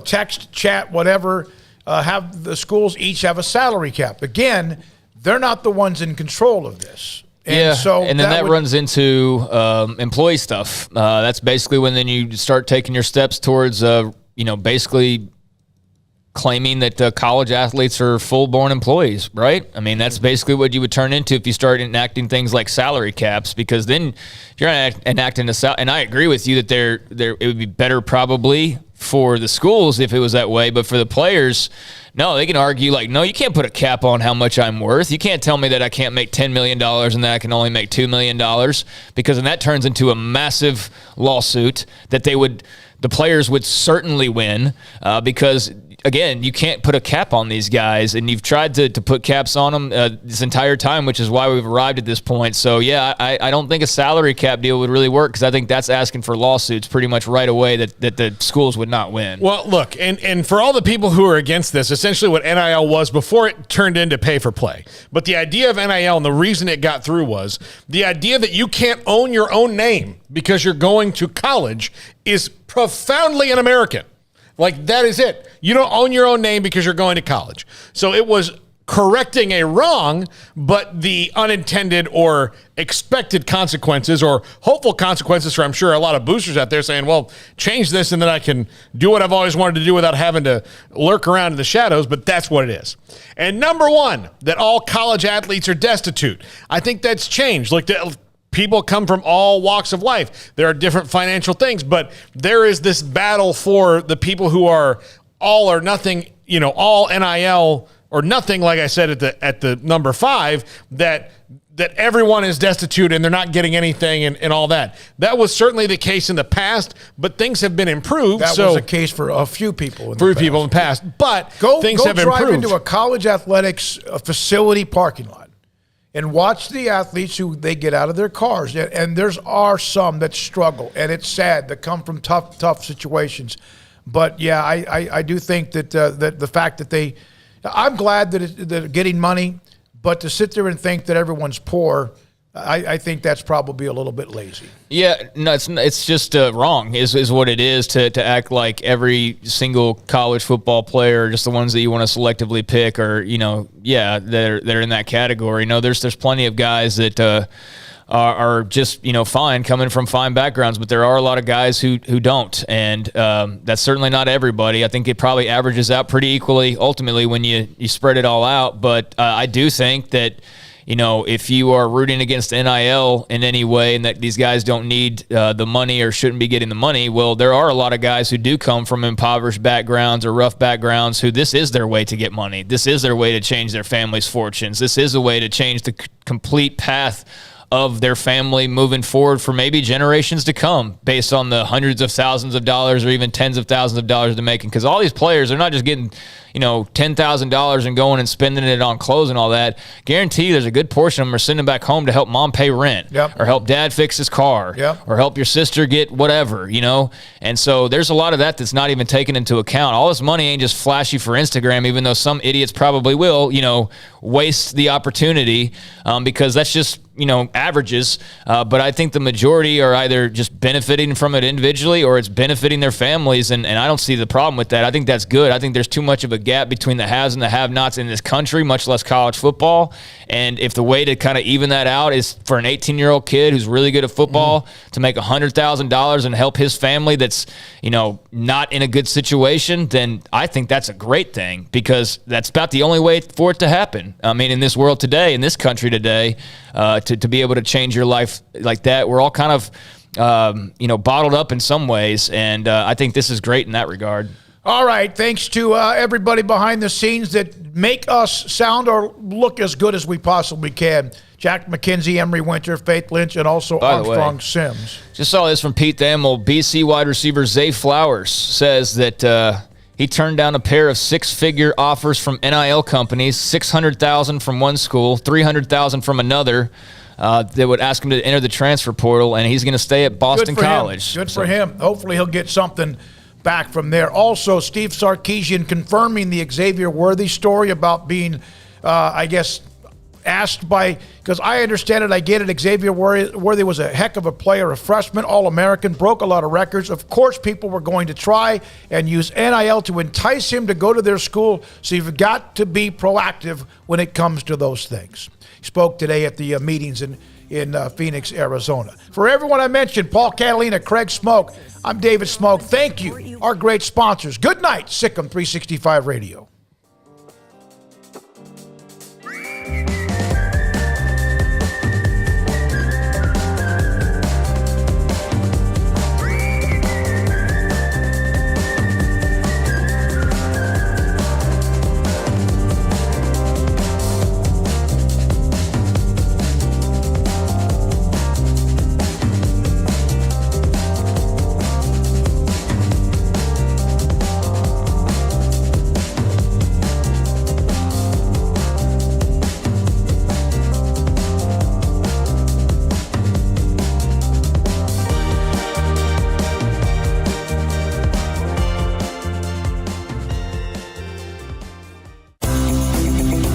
[SPEAKER 5] text, chat, whatever. Have the schools each have a salary cap. Again, they're not the ones in control of this. And
[SPEAKER 7] then that runs into employee stuff. That's basically when then you start taking your steps towards, basically claiming that college athletes are full-born employees, right? That's basically what you would turn into if you start enacting things like salary caps, because then if you're enacting and I agree with you that it would be better probably for the schools if it was that way, but for the players, no, they can argue no, you can't put a cap on how much I'm worth. You can't tell me that I can't make $10 million and that I can only make $2 million, because then that turns into a massive lawsuit that the players would certainly win, because again, you can't put a cap on these guys, and you've tried to put caps on them this entire time, which is why we've arrived at this point. So, yeah, I don't think a salary cap deal would really work, because I think that's asking for lawsuits pretty much right away that the schools would not win.
[SPEAKER 6] Well, look, and for all the people who are against this, essentially what NIL was before it turned into pay for play. But the idea of NIL and the reason it got through was the idea that you can't own your own name because you're going to college is profoundly un-American. Like, that is it. You don't own your own name because you're going to college. So it was correcting a wrong, but the unintended or expected consequences or hopeful consequences for, I'm sure, a lot of boosters out there saying, well, change this and then I can do what I've always wanted to do without having to lurk around in the shadows, but that's what it is. And number one, that all college athletes are destitute. I think that's changed. Like, people come from all walks of life. There are different financial things, but there is this battle for the people who are all or nothing, all NIL or nothing, like I said at the number 5, that everyone is destitute and they're not getting anything and all that. That was certainly the case in the past, but things have been improved.
[SPEAKER 5] That was the case for a few people in
[SPEAKER 6] the past. But things have improved.
[SPEAKER 5] Go drive into a college athletics facility parking lot and watch the athletes who they get out of their cars. And are some that struggle, and it's sad, that come from tough situations. But, yeah, I do think that the fact that I'm glad that they're getting money, but to sit there and think that everyone's poor, I think that's probably a little bit lazy.
[SPEAKER 7] Yeah, no, it's just wrong is what it is to act like every single college football player, just the ones that you want to selectively pick, or they're in that category. No, there's plenty of guys that are just fine, coming from fine backgrounds, but there are a lot of guys who don't, and that's certainly not everybody. I think it probably averages out pretty equally ultimately when you spread it all out. But I do think that, if you are rooting against NIL in any way and that these guys don't need the money or shouldn't be getting the money, well, there are a lot of guys who do come from impoverished backgrounds or rough backgrounds who this is their way to get money. This is their way to change their family's fortunes. This is a way to change the complete path of their family moving forward for maybe generations to come, based on the hundreds of thousands of dollars or even tens of thousands of dollars they're making. Because all these players are not just getting $10,000 and going and spending it on clothes and all that. Guarantee you there's a good portion of them are sending back home to help mom pay rent, or help dad fix his car, or help your sister get whatever, And so there's a lot of that's not even taken into account. All this money ain't just flashy for Instagram, even though some idiots probably will, waste the opportunity because that's just, averages. But I think the majority are either just benefiting from it individually or it's benefiting their families. And I don't see the problem with that. I think that's good. I think there's too much of a gap between the haves and the have-nots in this country, much less college football. And if the way to kind of even that out is for an 18-year-old kid who's really good at football to make $100,000 and help his family that's, not in a good situation, then I think that's a great thing, because that's about the only way for it to happen. I mean, in this world today, in this country today, to be able to change your life like that, we're all kind of, bottled up in some ways. And I think this is great in that regard.
[SPEAKER 5] All right. Thanks to everybody behind the scenes that make us sound or look as good as we possibly can. Jack McKenzie, Emery Winter, Faith Lynch, and also Armstrong Sims.
[SPEAKER 7] Just saw this from Pete Thamel. BC wide receiver Zay Flowers says that he turned down a pair of six-figure offers from NIL companies, $600,000 from one school, $300,000 from another. That would ask him to enter the transfer portal, and he's going to stay at Boston College.
[SPEAKER 5] Good for him. Hopefully he'll get something back from there. Also, Steve Sarkisian confirming the Xavier Worthy story about being, asked by, because I understand it, I get it, Xavier Worthy was a heck of a player, a freshman, All-American, broke a lot of records. Of course, people were going to try and use NIL to entice him to go to their school, so you've got to be proactive when it comes to those things. He spoke today at the meetings in Phoenix, Arizona. For everyone I mentioned, Paul Catalina, Craig Smoak, I'm David Smoak. Thank you, our great sponsors. Good night, Sikkim 365 Radio.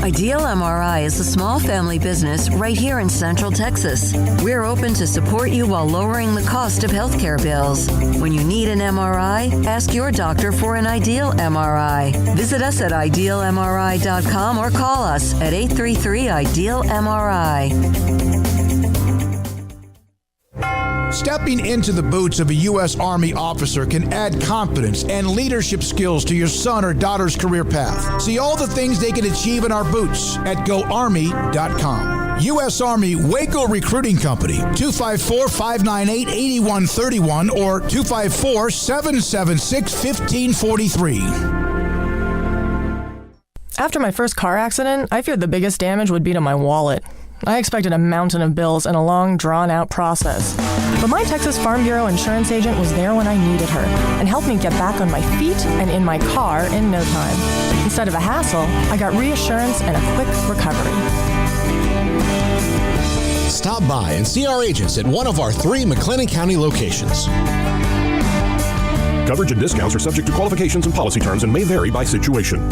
[SPEAKER 2] Ideal MRI is a small family business right here in Central Texas. We're open to support you while lowering the cost of healthcare bills. When you need an MRI, ask your doctor for an Ideal MRI. Visit us at idealmri.com or call us at 833-IDEAL-MRI.
[SPEAKER 10] Stepping into the boots of a U.S. Army officer can add confidence and leadership skills to your son or daughter's career path. See all the things they can achieve in our boots at GoArmy.com. U.S. Army Waco Recruiting Company, 254-598-8131 or 254-776-1543.
[SPEAKER 13] After my first car accident, I feared the biggest damage would be to my wallet. I expected a mountain of bills and a long, drawn-out process. But my Texas Farm Bureau insurance agent was there when I needed her and helped me get back on my feet and in my car in no time. Instead of a hassle, I got reassurance and a quick recovery.
[SPEAKER 11] Stop by and see our agents at one of our 3 McLennan County locations.
[SPEAKER 22] Coverage and discounts are subject to qualifications and policy terms and may vary by situation.